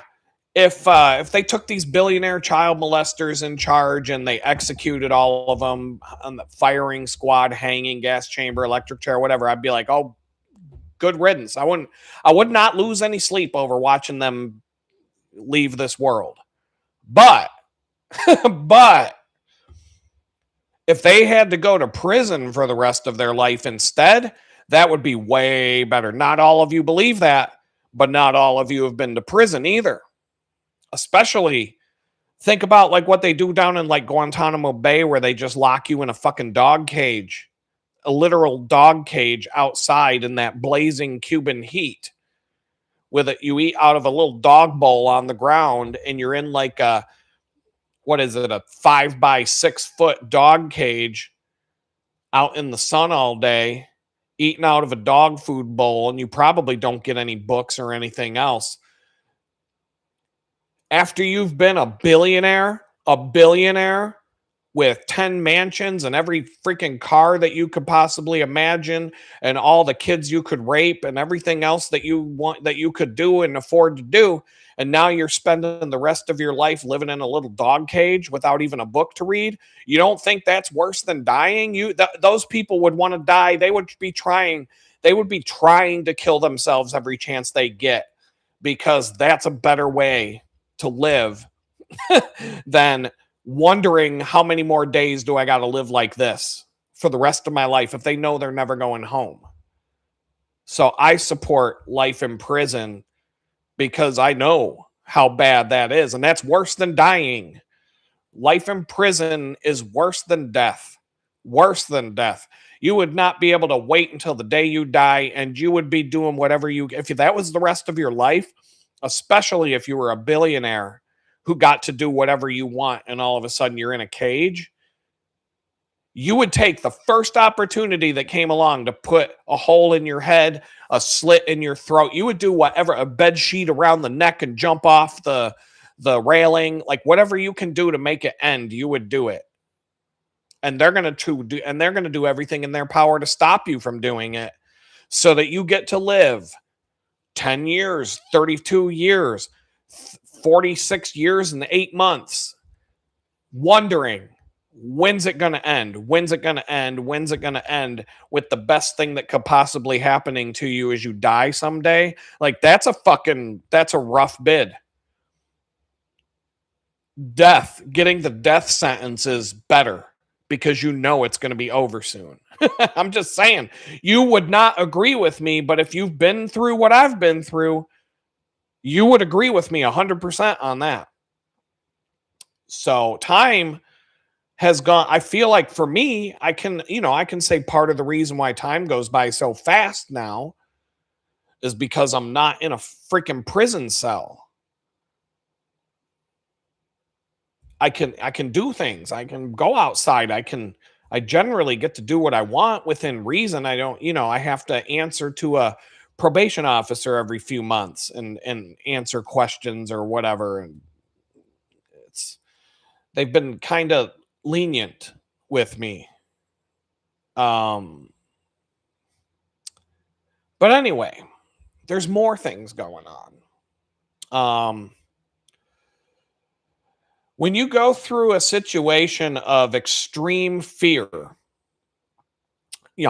If they took these billionaire child molesters in charge and they executed all of them on the firing squad, hanging, gas chamber, electric chair, whatever, I'd be like, oh, good riddance. I would not lose any sleep over watching them leave this world. But, but if they had to go to prison for the rest of their life instead, that would be way better. Not all of you believe that, but not all of you have been to prison either. Especially think about like what they do down in like Guantanamo Bay, where they just lock you in a fucking dog cage, a literal dog cage outside in that blazing Cuban heat. With it, you eat out of a little dog bowl on the ground, and you're in like a, what is it, a 5 by 6 foot dog cage out in the sun all day, eating out of a dog food bowl, and you probably don't get any books or anything else. After you've been a billionaire with 10 mansions and every freaking car that you could possibly imagine, and all the kids you could rape and everything else that you want, that you could do and afford to do, and now you're spending the rest of your life living in a little dog cage without even a book to read. You don't think that's worse than dying? Those people would want to die. They would be trying to kill themselves every chance they get, because that's a better way to live than wondering how many more days do I got to live like this for the rest of my life if they know they're never going home. So I support life in prison because I know how bad that is. And that's worse than dying. Life in prison is worse than death. Worse than death. You would not be able to wait until the day you die, and you would be doing whatever you, if that was the rest of your life, especially if you were a billionaire who got to do whatever you want, and all of a sudden you're in a cage, you would take the first opportunity that came along to put a hole in your head, a slit in your throat. You would do whatever, a bed sheet around the neck and jump off the railing, like whatever you can do to make it end, you would do it. And they're going to do, and they're going to do everything in their power to stop you from doing it so that you get to live 10 years, 32 years, 46 years and 8 months wondering, when's it going to end? When's it going to end? When's it going to end? With the best thing that could possibly happening to you is you die someday. Like that's a rough bid. Death, getting the death sentence is better because you know it's going to be over soon. I'm just saying, you would not agree with me, but if you've been through what I've been through, you would agree with me 100% on that. So time has gone, I feel like for me, I can say part of the reason why time goes by so fast now is because I'm not in a freaking prison cell. I can do things. I can go outside. I generally get to do what I want within reason. I don't, I have to answer to a probation officer every few months and answer questions or whatever. And they've been kind of lenient with me. But anyway, there's more things going on. When you go through a situation of extreme fear,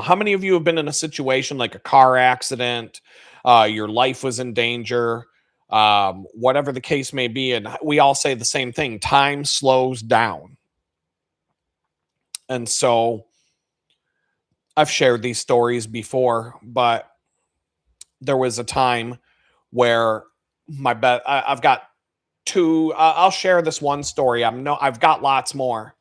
how many of you have been in a situation like a car accident, your life was in danger, whatever the case may be, and we all say the same thing: time slows down. And so I've shared these stories before, but there was a time where I've got two. I'll share this one story. I've got lots more,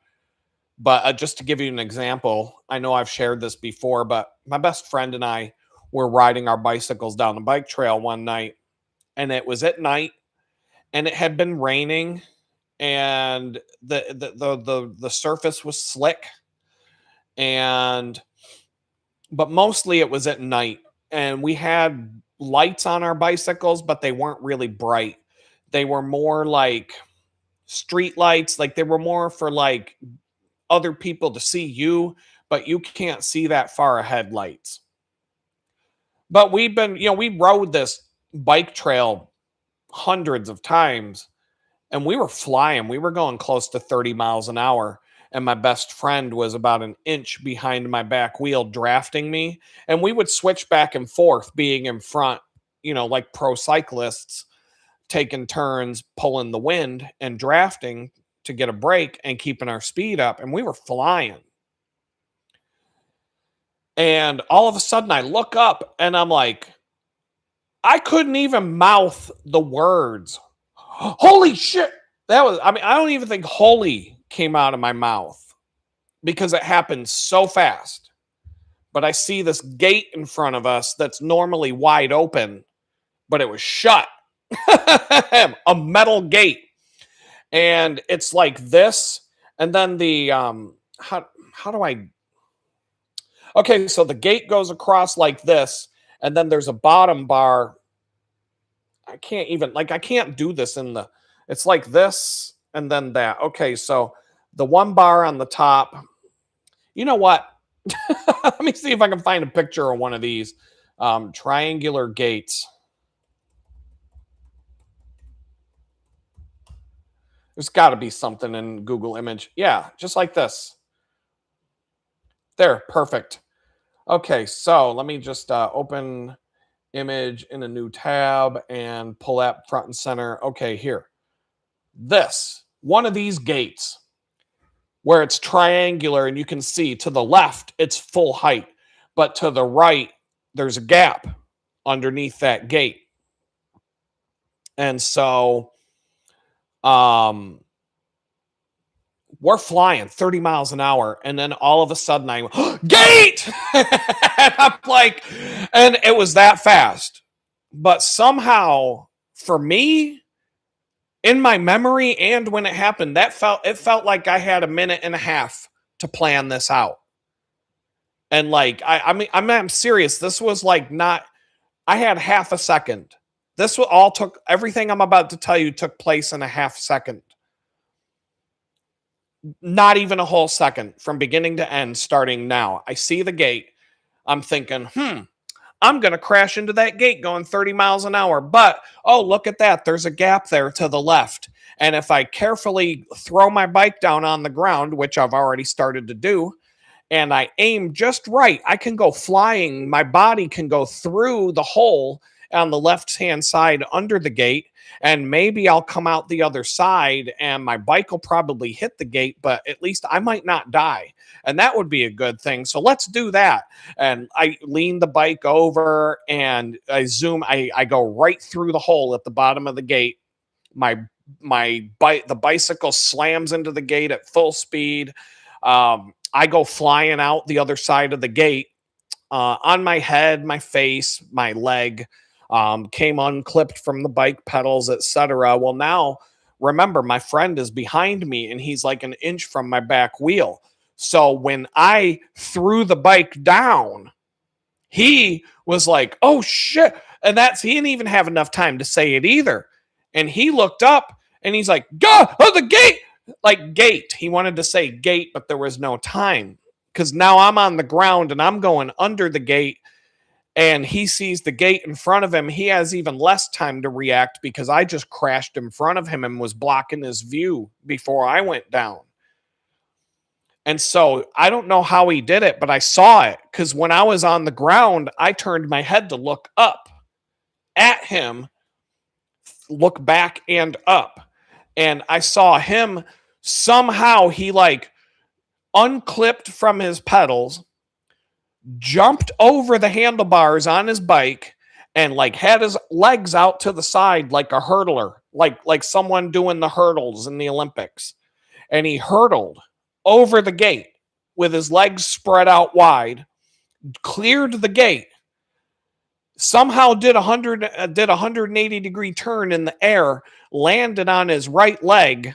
but just to give you an example, I know I've shared this before, but my best friend and I were riding our bicycles down the bike trail one night, and it was at night, and it had been raining, and the surface was slick, but mostly it was at night, and we had lights on our bicycles, but they weren't really bright. They were more like street lights, like they were more for like other people to see you, but you can't see that far ahead lights. But we rode this bike trail hundreds of times, and we were flying. We were going close to 30 miles an hour. And my best friend was about an inch behind my back wheel drafting me. And we would switch back and forth being in front, like pro cyclists, taking turns pulling the wind and drafting to get a break and keeping our speed up. And we were flying. And all of a sudden I look up and I'm like, I couldn't even mouth the words. Holy shit. I don't even think holy came out of my mouth because it happened so fast. But I see this gate in front of us that's normally wide open, but it was shut. A metal gate. And it's like this. And then how do I? Okay, so the gate goes across like this. And then there's a bottom bar. I can't do this it's like this and then that. Okay, so the one bar on the top. You know what? Let me see if I can find a picture of one of these triangular gates. There's got to be something in Google image. Yeah, just like this. There, perfect. Okay, so let me just open image in a new tab and pull that front and center. Okay, here. One of these gates where it's triangular and you can see to the left, it's full height, but to the right, there's a gap. underneath that gate. And so um we're flying 30 miles an hour, and then all of a sudden I went, gate! And I'm like, and it was that fast. But somehow, for me, in my memory and when it happened, it felt like I had a minute and a half to plan this out. And like, I'm serious. This was like not, I had half a second. This all took, everything I'm about to tell you took place in a half second. Not even a whole second from beginning to end, starting now. I see the gate. I'm thinking, I'm going to crash into that gate going 30 miles an hour. But, oh, look at that. There's a gap there to the left. And if I carefully throw my bike down on the ground, which I've already started to do, and I aim just right, I can go flying. My body can go through the hole on the left hand side under the gate, and maybe I'll come out the other side and my bike will probably hit the gate, but at least I might not die. And that would be a good thing. So let's do that. And I lean the bike over and I zoom, I go right through the hole at the bottom of the gate. The bicycle slams into the gate at full speed. I go flying out the other side of the gate. On my head, my face, my leg came unclipped from the bike pedals, etc. Well, now remember, my friend is behind me and he's like an inch from my back wheel. So when I threw the bike down, he was like, oh shit. And he didn't even have enough time to say it either. And he looked up and he's like, go, oh, the gate, like gate. He wanted to say gate, but there was no time because now I'm on the ground and I'm going under the gate. And he sees the gate in front of him. He has even less time to react because I just crashed in front of him and was blocking his view before I went down. And so I don't know how he did it, but I saw it because when I was on the ground, I turned my head to look up at him, look back and up. And I saw him somehow, he like unclipped from his pedals, jumped over the handlebars on his bike, and like had his legs out to the side like a hurdler, like someone doing the hurdles in the Olympics. And he hurdled over the gate with his legs spread out wide, cleared the gate, somehow did 180-degree turn in the air, landed on his right leg,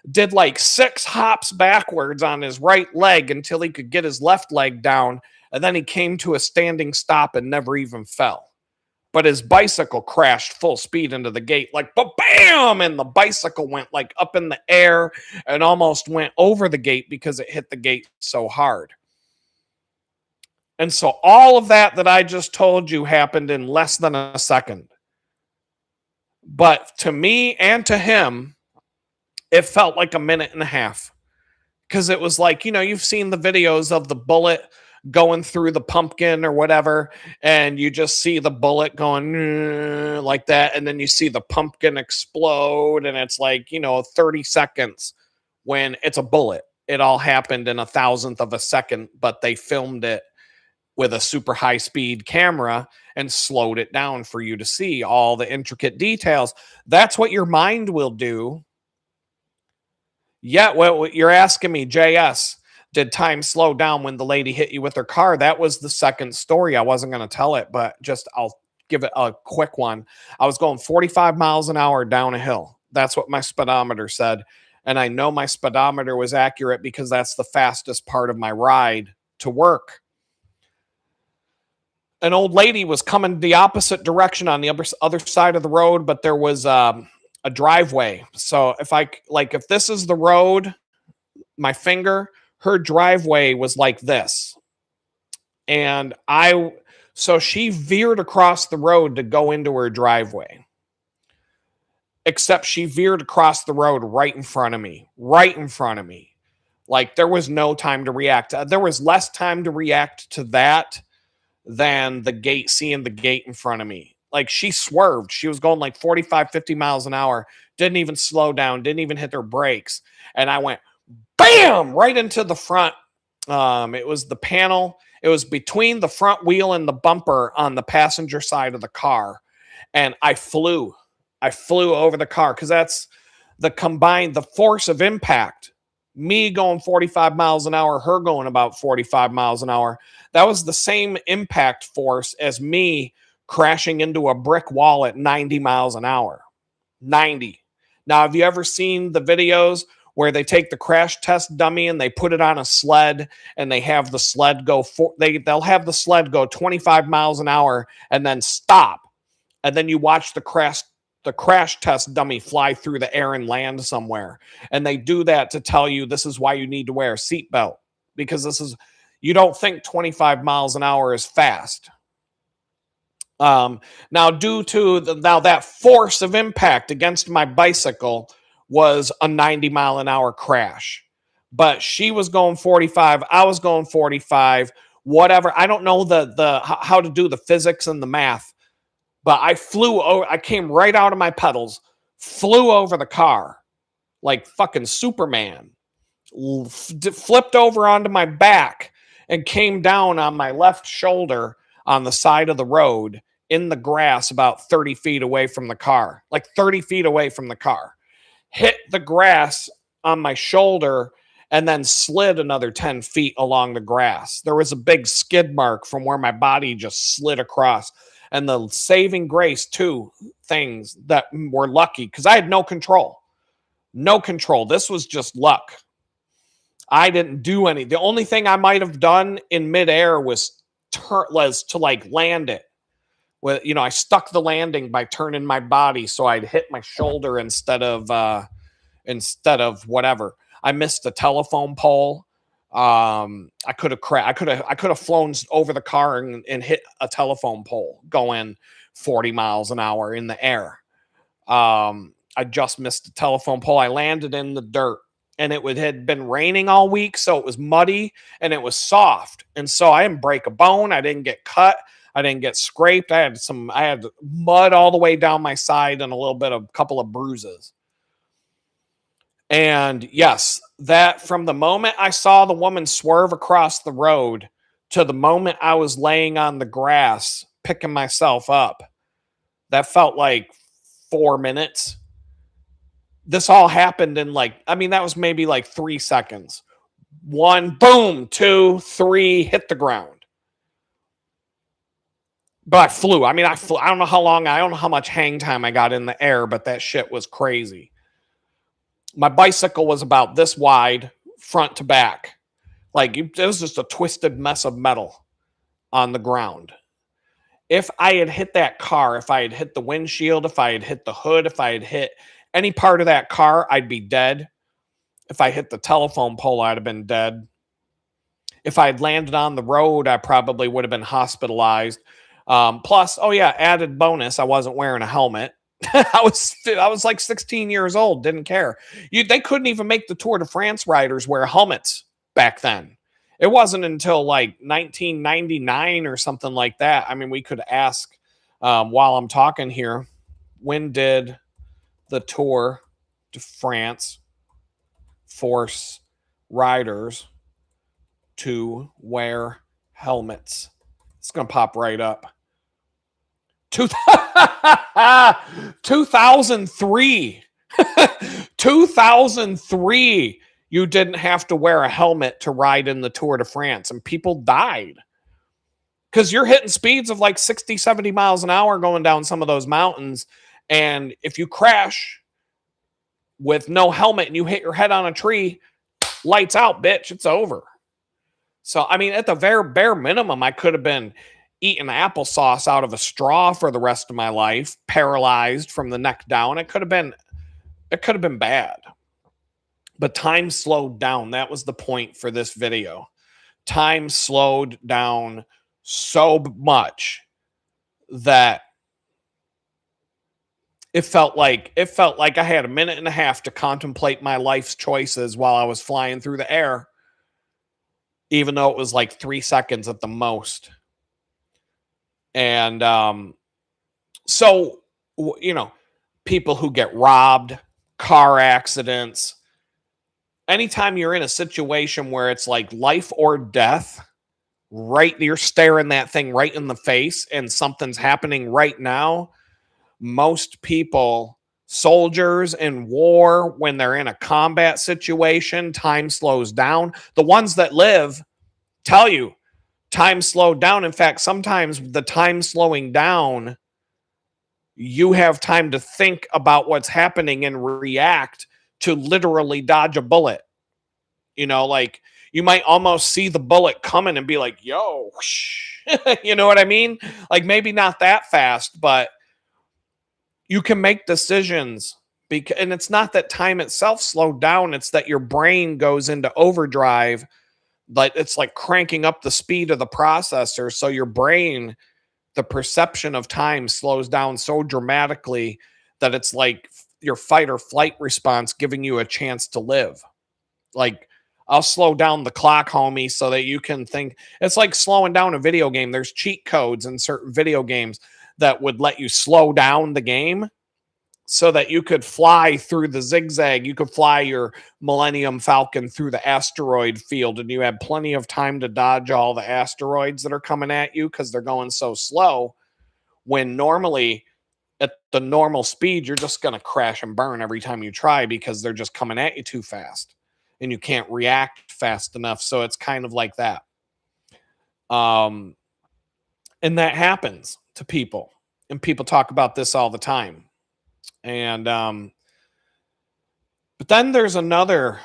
did like 6 hops backwards on his right leg until he could get his left leg down, and then he came to a standing stop and never even fell. But his bicycle crashed full speed into the gate, like bam, and the bicycle went like up in the air and almost went over the gate because it hit the gate so hard. And so all of that I just told you happened in less than a second. But to me and to him, it felt like a minute and a half. Because it was like, you've seen the videos of the bullet going through the pumpkin or whatever, and you just see the bullet going like that, and then you see the pumpkin explode, and it's like 30 seconds when it's a bullet. It all happened in 1,000th of a second, but they filmed it with a super high speed camera and slowed it down for you to see all the intricate details. That's what your mind will do. Yeah, well, you're asking me, JS, did time slow down when the lady hit you with her car? That was the second story. I wasn't going to tell it, but I'll give it a quick one. I was going 45 miles an hour down a hill. That's what my speedometer said. And I know my speedometer was accurate because that's the fastest part of my ride to work. An old lady was coming the opposite direction on the other side of the road, but there was a driveway. So if this is the road, my finger, her driveway was like this. And so she veered across the road to go into her driveway. Except she veered across the road right in front of me. Like there was no time to react. There was less time to react to that than seeing the gate in front of me. Like she swerved. She was going like 45, 50 miles an hour. Didn't even slow down. Didn't even hit her brakes. And I went bam right into the front. It was the panel It was between the front wheel and the bumper on the passenger side of the car. And I flew. I flew over the car because that's the force of impact. Me going 45 miles an hour, her going about 45 miles an hour. That was the same impact force as me crashing into a brick wall at 90 miles an hour. 90. Now, have you ever seen the videos where they take the crash test dummy and they put it on a sled and they have the sled they'll have the sled go 25 miles an hour and then stop. And then you watch the crash test dummy fly through the air and land somewhere. And they do that to tell you this is why you need to wear a seatbelt, because you don't think 25 miles an hour is fast. Now, due to that force of impact against my bicycle was a 90 mile an hour crash. But she was going 45, I was going 45, whatever. I don't know how to do the physics and the math, but I came right out of my pedals, flew over the car like fucking Superman, flipped over onto my back and came down on my left shoulder on the side of the road in the grass about 30 feet away from the car, like 30 feet away from the car, hit the grass on my shoulder and then slid another 10 feet along the grass. There was a big skid mark from where my body just slid across. And the saving grace, two things that were lucky, because I had no control. No control. This was just luck. I didn't do any. The only thing I might have done in midair was to like land it. Well, I stuck the landing by turning my body so I'd hit my shoulder instead of whatever. I missed the telephone pole. I could have flown over the car and hit a telephone pole going 40 miles an hour in the air. I just missed the telephone pole. I landed in the dirt, and it had been raining all week, so it was muddy and it was soft. And so I didn't break a bone. I didn't get cut. I didn't get scraped. I had mud all the way down my side and a couple of bruises. And yes, that from the moment I saw the woman swerve across the road to the moment I was laying on the grass, picking myself up, that felt like 4 minutes. This all happened in that was maybe like 3 seconds. 1, boom, 2, 3, hit the ground. But I flew. I don't know I don't know how much hang time I got in the air, but that shit was crazy. My bicycle was about this wide, front to back. It was just a twisted mess of metal on the ground. If I had hit that car, if I had hit the windshield, if I had hit the hood, if I had hit any part of that car, I'd be dead. If I hit the telephone pole, I'd have been dead. If I had landed on the road, I probably would have been hospitalized. Plus, added bonus, I wasn't wearing a helmet. I was like 16 years old, didn't care. They couldn't even make the Tour de France riders wear helmets back then. It wasn't until like 1999 or something like that. I mean, we could ask while I'm talking here, when did the Tour de France force riders to wear helmets? It's going to pop right up. 2003. 2003. You didn't have to wear a helmet to ride in the Tour de France, and people died. Because you're hitting speeds of like 60, 70 miles an hour going down some of those mountains. And if you crash with no helmet and you hit your head on a tree, lights out, bitch. It's over. So, I mean, at the very bare minimum, I could have been eating applesauce out of a straw for the rest of my life, paralyzed from the neck down. It could have been bad. But time slowed down. That was the point for this video. Time slowed down so much that it felt like I had a minute and a half to contemplate my life's choices while I was flying through the air, even though it was like 3 seconds at the most. And so, people who get robbed, car accidents, anytime you're in a situation where it's like life or death, right, you're staring that thing right in the face and something's happening right now, most people, soldiers in war, when they're in a combat situation, time slows down. The ones that live tell you time slowed down. In fact, sometimes the time slowing down, you have time to think about what's happening and react to literally dodge a bullet. Like you might almost see the bullet coming and be like, yo, whoosh. You know what I mean? Like maybe not that fast, but you can make decisions and it's not that time itself slowed down, it's that your brain goes into overdrive. Like it's like cranking up the speed of the processor, so your brain, the perception of time slows down so dramatically that it's like your fight or flight response giving you a chance to live. Like, I'll slow down the clock, homie, so that you can think. It's like slowing down a video game. There's cheat codes in certain video games that would let you slow down the game so that you could fly through the zigzag. You could fly your Millennium Falcon through the asteroid field and you had plenty of time to dodge all the asteroids that are coming at you because they're going so slow. When normally at the normal speed, you're just going to crash and burn every time you try because they're just coming at you too fast and you can't react fast enough. So it's kind of like that. And that happens to people, and people talk about this all the time. And but then there's another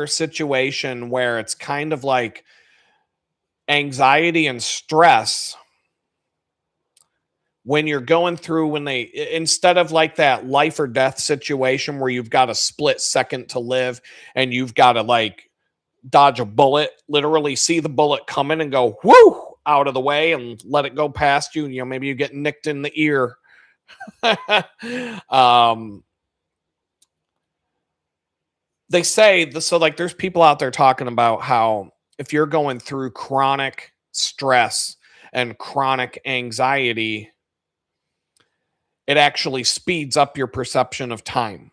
situation where it's kind of like anxiety and stress when you're going through, when they, instead of like that life or death situation where you've got a split second to live and you've got to like dodge a bullet, literally see the bullet coming and go whoo out of the way and let it go past you. Maybe you get nicked in the ear. They say, so like there's people out there talking about how if you're going through chronic stress and chronic anxiety, it actually speeds up your perception of time.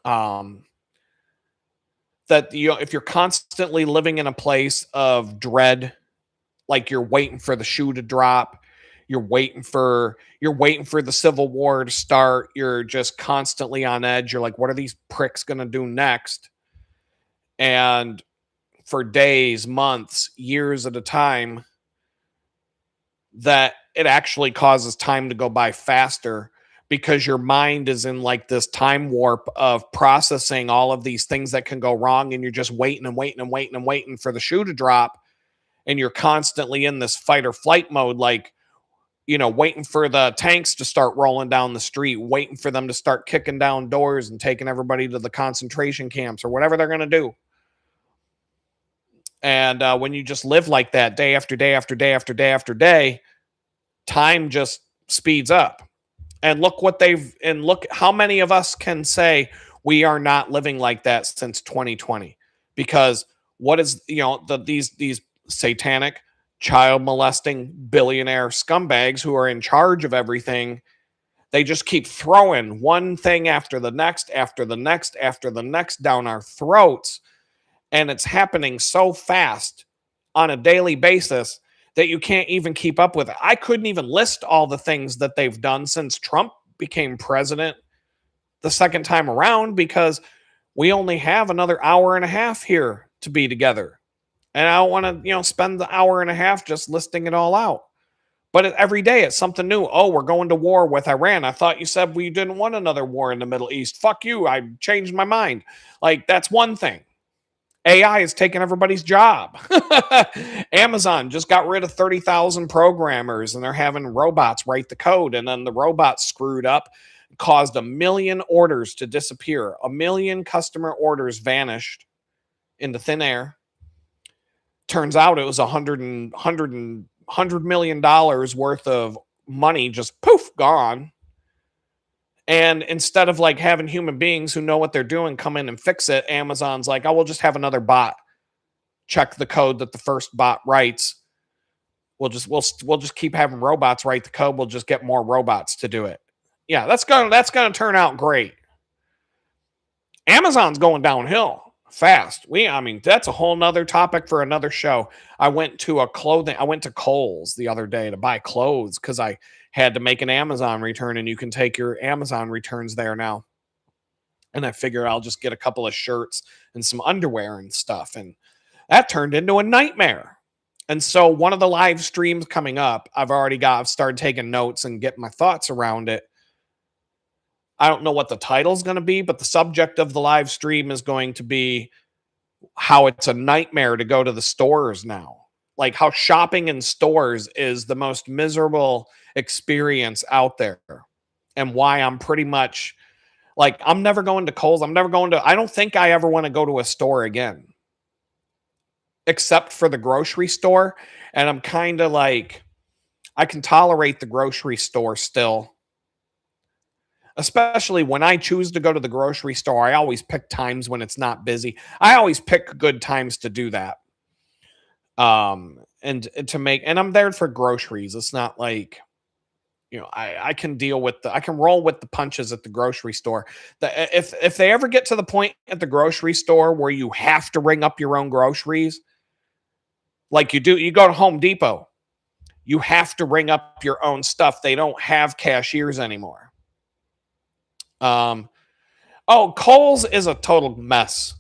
That if you're constantly living in a place of dread, like you're waiting for the shoe to drop, you're waiting for the Civil War to start, you're just constantly on edge. You're like, what are these pricks going to do next? And for days, months, years at a time, that it actually causes time to go by faster because your mind is in like this time warp of processing all of these things that can go wrong. And you're just waiting and waiting and waiting and waiting for the shoe to drop. And you're constantly in this fight or flight mode, like, waiting for the tanks to start rolling down the street, waiting for them to start kicking down doors and taking everybody to the concentration camps or whatever they're going to do. And when you just live like that day after day after day after day after day, time just speeds up. And look how many of us can say we are not living like that since 2020. Because what is, these satanic, child molesting, billionaire scumbags who are in charge of everything, they just keep throwing one thing after the next, after the next, after the next down our throats. And it's happening so fast on a daily basis that you can't even keep up with it. I couldn't even list all the things that they've done since Trump became president the second time around because we only have another hour and a half here to be together. And I don't want to, spend the hour and a half just listing it all out. But every day it's something new. Oh, we're going to war with Iran. I thought you said we didn't want another war in the Middle East. Fuck you. I changed my mind. Like, that's one thing. AI is taking everybody's job. Amazon just got rid of 30,000 programmers and they're having robots write the code. And then the robots screwed up, caused 1 million orders to disappear. 1 million customer orders vanished into thin air. Turns out it was $100 million worth of money just poof, gone. And instead of like having human beings who know what they're doing come in and fix it, Amazon's like, oh, we'll just have another bot check the code that the first bot writes. We'll just keep having robots write the code. We'll just get more robots to do it. Yeah, that's gonna turn out great. Amazon's going downhill. Fast. I mean, that's a whole nother topic for another show. I went to Kohl's the other day to buy clothes because I had to make an Amazon return, and you can take your Amazon returns there now. And I figured I'll just get a couple of shirts and some underwear and stuff. And that turned into a nightmare. And so one of the live streams coming up, I've started taking notes and getting my thoughts around it. I don't know what the title's going to be, but the subject of the live stream is going to be how it's a nightmare to go to the stores now. Like how shopping in stores is the most miserable experience out there. And why I'm pretty much like, I'm never going to Kohl's. I don't think I ever want to go to a store again, except for the grocery store. And I'm kind of like, I can tolerate the grocery store still, especially when I choose to go to the grocery store. I always pick times when it's not busy. I always pick good times to do that. And I'm there for groceries. It's not like, I can I can roll with the punches at the grocery store. If they ever get to the point at the grocery store where you have to ring up your own groceries, like you go to Home Depot, you have to ring up your own stuff. They don't have cashiers anymore. Kohl's is a total mess.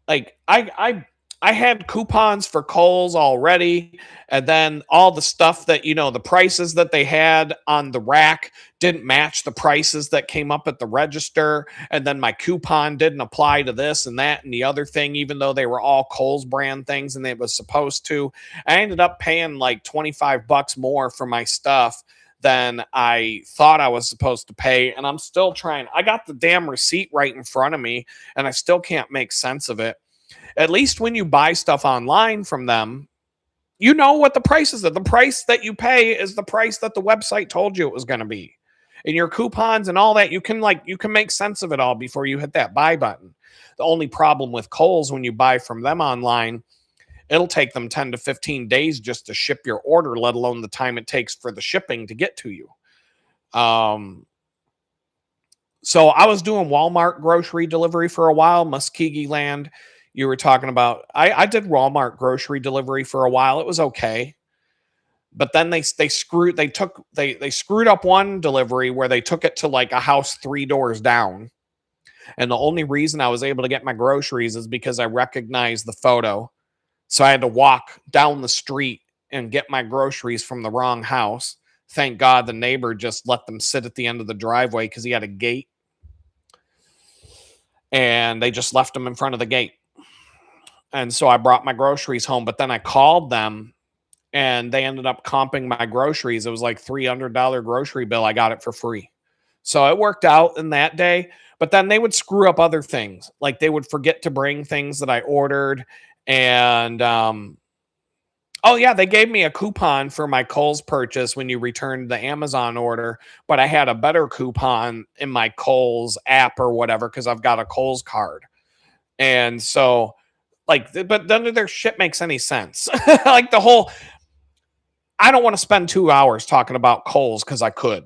Like I had coupons for Kohl's already, and then all the stuff that the prices that they had on the rack didn't match the prices that came up at the register, and then my coupon didn't apply to this and that and the other thing, even though they were all Kohl's brand things and it was supposed to. I ended up paying like $25 more for my stuff than I thought I was supposed to pay, and I'm still trying. I got the damn receipt right in front of me, and I still can't make sense of it. At least when you buy stuff online from them, you know what the price is. The price that you pay is the price that the website told you it was going to be. And your coupons and all that, you can make sense of it all before you hit that buy button. The only problem with Kohl's, when you buy from them online, it'll take them 10 to 15 days just to ship your order, let alone the time it takes for the shipping to get to you. So I was doing Walmart grocery delivery for a while, Muskegee Land. You were talking about, I did Walmart grocery delivery for a while. It was okay. But then they screwed up one delivery where they took it to like a house 3 doors down. And the only reason I was able to get my groceries is because I recognized the photo. So I had to walk down the street and get my groceries from the wrong house. Thank God the neighbor just let them sit at the end of the driveway because he had a gate. And they just left them in front of the gate. And so I brought my groceries home, but then I called them and they ended up comping my groceries. It was like $300 grocery bill. I got it for free. So it worked out in that day, but then they would screw up other things. Like they would forget to bring things that I ordered. And, oh yeah, they gave me a coupon for my Kohl's purchase when you returned the Amazon order, but I had a better coupon in my Kohl's app or whatever, cause I've got a Kohl's card. And so, but none of their shit makes any sense. Like I don't want to spend 2 hours talking about Kohl's because I could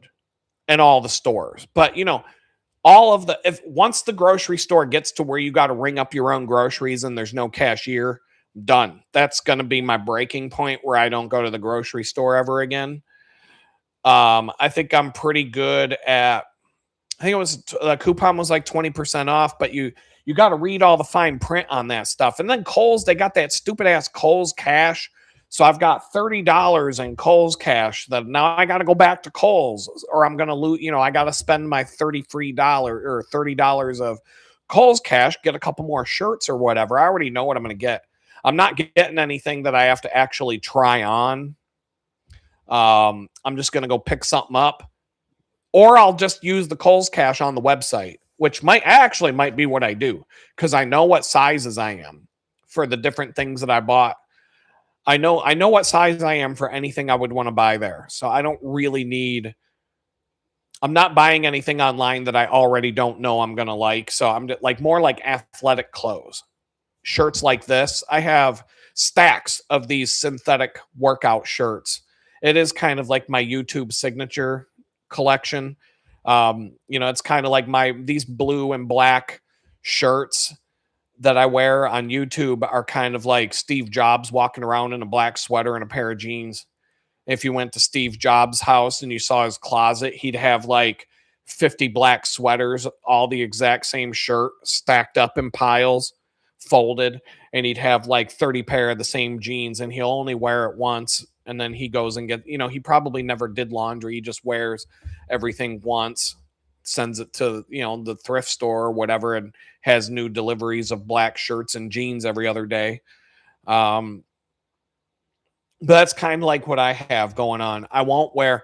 and all the stores. But if once the grocery store gets to where you got to ring up your own groceries and there's no cashier, done. That's going to be my breaking point where I don't go to the grocery store ever again. I think I'm pretty good at. I think the coupon was like 20% off, but you got to read all the fine print on that stuff. And then Kohl's, they got that stupid ass Kohl's cash. So I've got $30 in Kohl's cash that now I got to go back to Kohl's or I'm going to lose, I got to spend my $33 or $30 of Kohl's cash, get a couple more shirts or whatever. I already know what I'm going to get. I'm not getting anything that I have to actually try on. I'm just going to go pick something up. Or I'll just use the Kohl's cash on the website, which might be what I do because I know what sizes I am for the different things that I bought. I know what size I am for anything I would want to buy there. So I don't really I'm not buying anything online that I already don't know I'm going to like. So I'm like more like athletic clothes, shirts like this. I have stacks of these synthetic workout shirts. It is kind of like my YouTube signature collection. It's kind of like these blue and black shirts that I wear on YouTube are kind of like Steve Jobs walking around in a black sweater and a pair of jeans. If you went to Steve Jobs' house and you saw his closet, he'd have like 50 black sweaters, all the exact same shirt, stacked up in piles, folded, and he'd have like 30 pair of the same jeans, and he'll only wear it once, and then he goes and get, he probably never did laundry. He just wears everything once, sends it to, the thrift store or whatever, and has new deliveries of black shirts and jeans every other day. Um, but that's kind of like what I have going on. I won't wear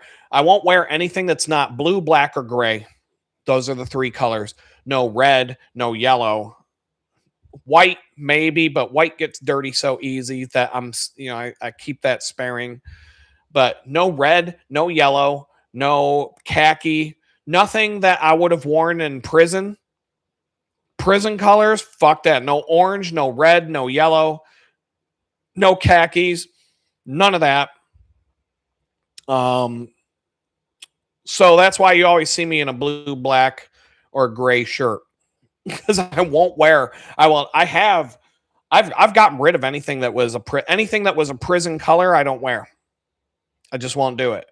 anything that's not blue, black, or gray. Those are the three colors. No red, no yellow. White maybe, but white gets dirty so easy that I keep that sparing. But no red, no yellow, no khaki, nothing that I would have worn in prison. Prison colors, fuck that. No orange, no red, no yellow, no khakis, none of that. Um, so that's why you always see me in a blue, black, or gray shirt because I won't wear. I will. I have. I've gotten rid of anything that was anything that was a prison color. I don't wear. I just won't do it.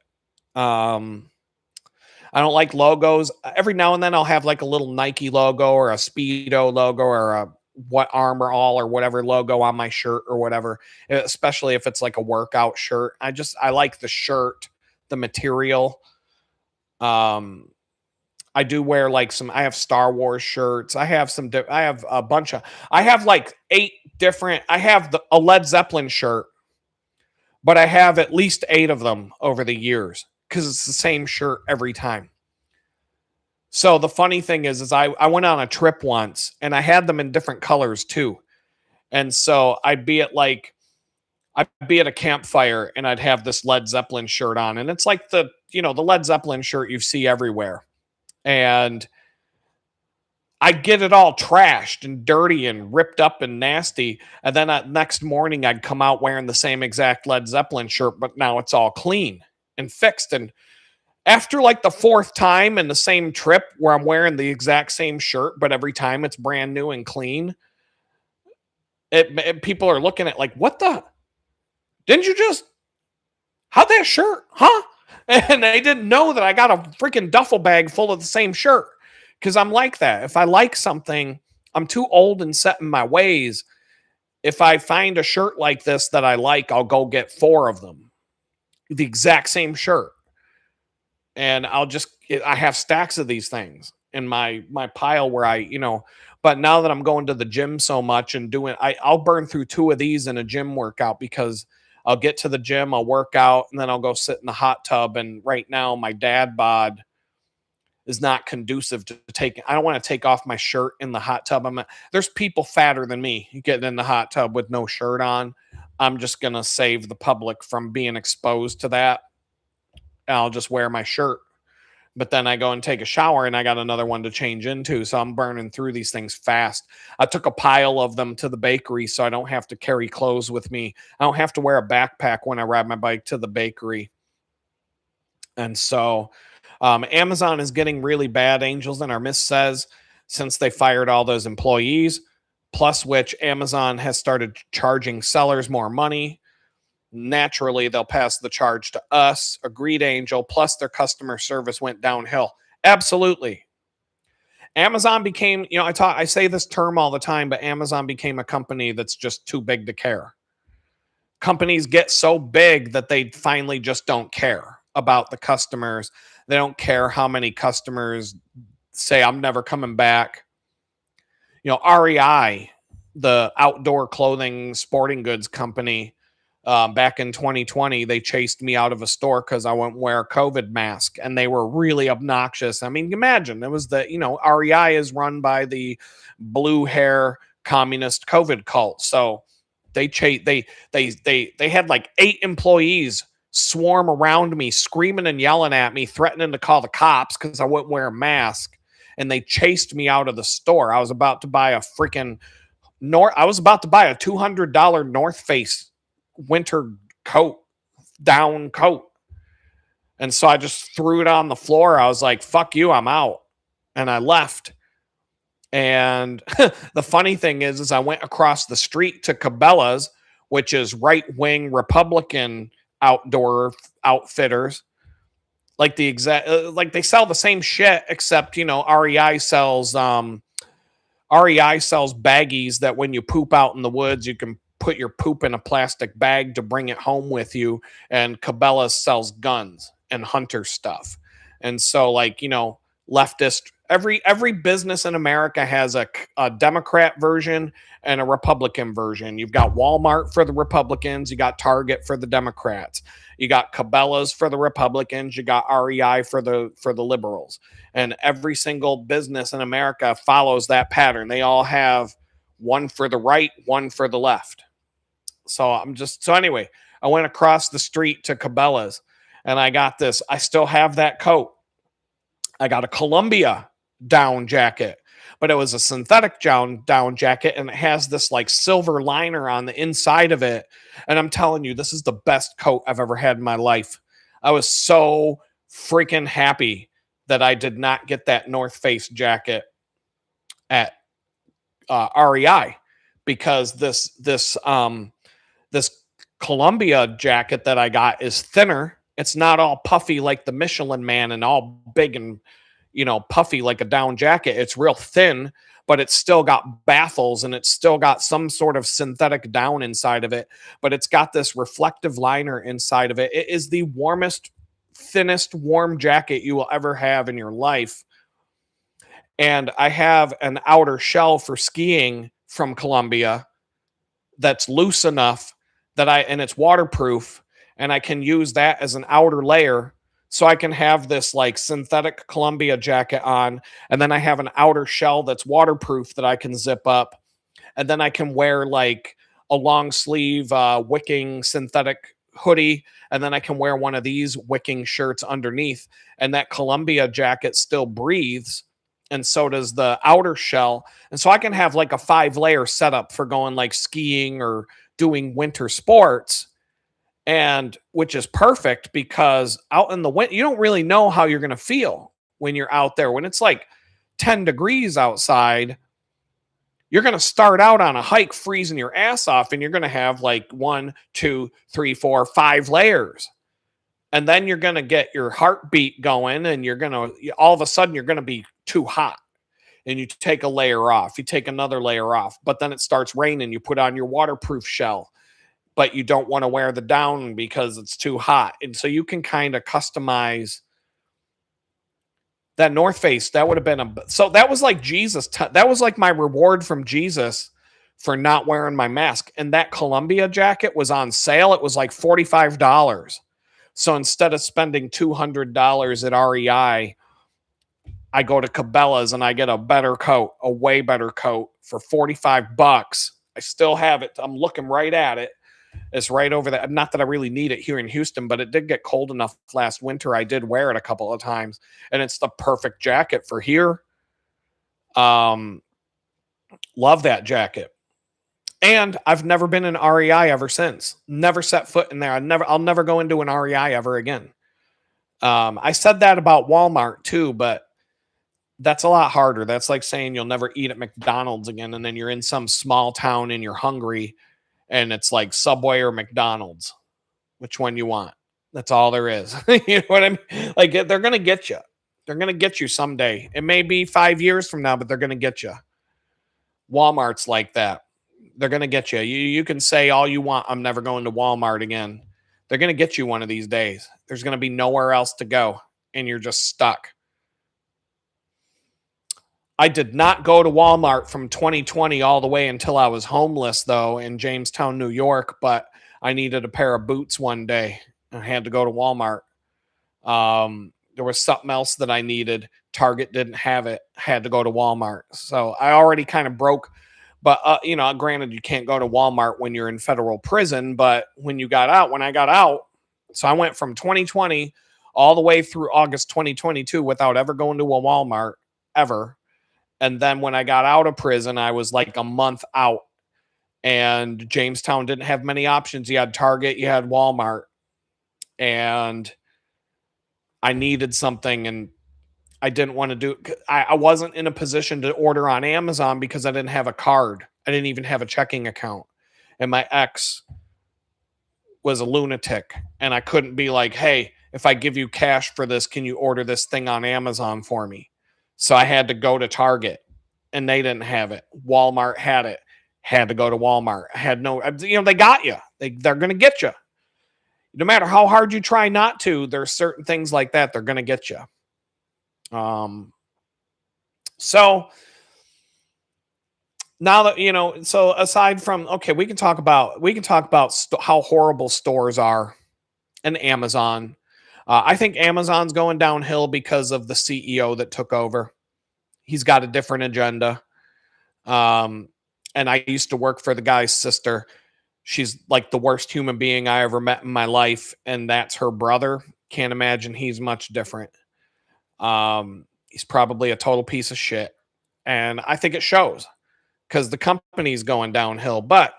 I don't like logos. Every now and then I'll have like a little Nike logo or a Speedo logo or a what Armor All or whatever logo on my shirt or whatever, especially if it's like a workout shirt. I like the shirt, the material. Um, I do wear like I have Star Wars shirts. I have I have a bunch of, I have like 8 different, I have a Led Zeppelin shirt, but I have at least 8 of them over the years because it's the same shirt every time. So the funny thing is I went on a trip once and I had them in different colors too. And so I'd be at a campfire and I'd have this Led Zeppelin shirt on. And it's like the Led Zeppelin shirt you see everywhere. And I'd get it all trashed and dirty and ripped up and nasty. And then next morning I'd come out wearing the same exact Led Zeppelin shirt, but now it's all clean and fixed. And after like the 4th time in the same trip where I'm wearing the exact same shirt, but every time it's brand new and clean, people are looking at like, what the? Didn't you just? How'd that shirt? Huh? And they didn't know that I got a freaking duffel bag full of the same shirt because I'm like that. If I like something, I'm too old and set in my ways. If I find a shirt like this that I like, I'll go get 4 of them, the exact same shirt. And I have stacks of these things in my pile where but now that I'm going to the gym so much and I'll burn through 2 of these in a gym workout because I'll get to the gym, I'll work out, and then I'll go sit in the hot tub. And right now my dad bod is not conducive to I don't want to take off my shirt in the hot tub. There's people fatter than me getting in the hot tub with no shirt on. I'm just going to save the public from being exposed to that. I'll just wear my shirt. But then I go and take a shower and I got another one to change into. So I'm burning through these things fast. I took a pile of them to the bakery so I don't have to carry clothes with me. I don't have to wear a backpack when I ride my bike to the bakery. And so Amazon is getting really bad, Angels and our Miss says, since they fired all those employees, plus which Amazon has started charging sellers more money. Naturally, they'll pass the charge to us. Agreed, Angel. Plus, their customer service went downhill. Absolutely. Amazon became, I say this term all the time, but Amazon became a company that's just too big to care. Companies get so big that they finally just don't care about the customers. They don't care how many customers say, I'm never coming back. REI, the outdoor clothing sporting goods company, back in 2020, they chased me out of a store because I wouldn't wear a COVID mask, and they were really obnoxious. I mean, imagine it was REI is run by the blue hair communist COVID cult, so they had like 8 employees swarm around me, screaming and yelling at me, threatening to call the cops because I wouldn't wear a mask, and they chased me out of the store. I was about to buy a $200 North Face winter down coat. And so I just threw it on the floor. I was like, fuck you, I'm out. And I left. And the funny thing is I went across the street to Cabela's, which is right wing Republican outdoor outfitters. Like the exact, like they sell the same shit, except REI sells baggies that when you poop out in the woods, you can put your poop in a plastic bag to bring it home with you. And Cabela's sells guns and hunter stuff. And so, like, leftist, every business in America has a Democrat version and a Republican version. You've got Walmart for the Republicans, you got Target for the Democrats, you got Cabela's for the Republicans, you got REI for the liberals. And every single business in America follows that pattern. They all have one for the right, one for the left. So anyway, I went across the street to Cabela's and I got this. I still have that coat. I got a Columbia down jacket, but it was a synthetic down jacket and it has this like silver liner on the inside of it. And I'm telling you, this is the best coat I've ever had in my life. I was so freaking happy that I did not get that North Face jacket at REI, because this Columbia jacket that I got is thinner. It's not all puffy like the Michelin Man and all big and puffy like a down jacket. It's real thin, but it's still got baffles and it's still got some sort of synthetic down inside of it, but it's got this reflective liner inside of it. It is the warmest, thinnest warm jacket you will ever have in your life. And I have an outer shell for skiing from Columbia that's loose enough and it's waterproof, and I can use that as an outer layer. So I can have this like synthetic Columbia jacket on, and then I have an outer shell that's waterproof that I can zip up. And then I can wear like a long sleeve wicking synthetic hoodie, and then I can wear one of these wicking shirts underneath, and that Columbia jacket still breathes, and so does the outer shell. And so I can have like a 5-layer setup for going like skiing or doing winter sports, and which is perfect because out in the winter you don't really know how you're going to feel when you're out there. When it's like 10 degrees outside, you're going to start out on a hike freezing your ass off, and you're going to have like 1, 2, 3, 4, 5 layers. And then you're going to get your heartbeat going, and you're going to, all of a sudden, you're going to be too hot. And you take a layer off, you take another layer off, but then it starts raining. You put on your waterproof shell, but you don't want to wear the down because it's too hot. And so you can kind of customize that North Face. That would have been so that was like Jesus. That was like my reward from Jesus for not wearing my mask. And that Columbia jacket was on sale. It was like $45. So instead of spending $200 at REI, I go to Cabela's and I get a better coat, a way better coat for $45. I still have it. I'm looking right at it. It's right over there. Not that I really need it here in Houston, but it did get cold enough last winter. I did wear it a couple of times, and it's the perfect jacket for here. Love that jacket. And I've never been in REI ever since. Never set foot in there. I'll never go into an REI ever again. I said that about Walmart too, but that's a lot harder. That's like saying you'll never eat at McDonald's again, and then you're in some small town and you're hungry, and it's like Subway or McDonald's. Which one you want? That's all there is. You know what I mean? Like, they're going to get you. They're going to get you someday. It may be 5 years from now, but they're going to get you. Walmart's like that. They're going to get you. You can say all you want, I'm never going to Walmart again. They're going to get you one of these days. There's going to be nowhere else to go, and you're just stuck. I did not go to Walmart from 2020 all the way until I was homeless, though, in Jamestown, New York. But I needed a pair of boots one day. I had to go to Walmart. There was something else that I needed. Target didn't have it. Had to go to Walmart. So I already kind of broke. But, granted, you can't go to Walmart when you're in federal prison. But when I got out, so I went from 2020 all the way through August 2022 without ever going to a Walmart ever. And then when I got out of prison, I was like a month out, and Jamestown didn't have many options. You had Target, you had Walmart, and I needed something. And I didn't want to do. I wasn't in a position to order on Amazon because I didn't have a card. I didn't even have a checking account, and my ex was a lunatic, and I couldn't be like, "Hey, if I give you cash for this, can you order this thing on Amazon for me?" So I had to go to Target, and they didn't have it. Walmart had it. Had to go to Walmart. I had no, they got you. They're going to get you. No matter how hard you try not to, there's certain things like that they're going to get you. So now that so aside from, okay, we can talk about how horrible stores are and Amazon. I think Amazon's going downhill because of the CEO that took over. He's got a different agenda. Um, and I used to work for the guy's sister. She's like the worst human being I ever met in my life, and that's her brother. Can't imagine he's much different. He's probably a total piece of shit, and I think it shows because the company's going downhill. But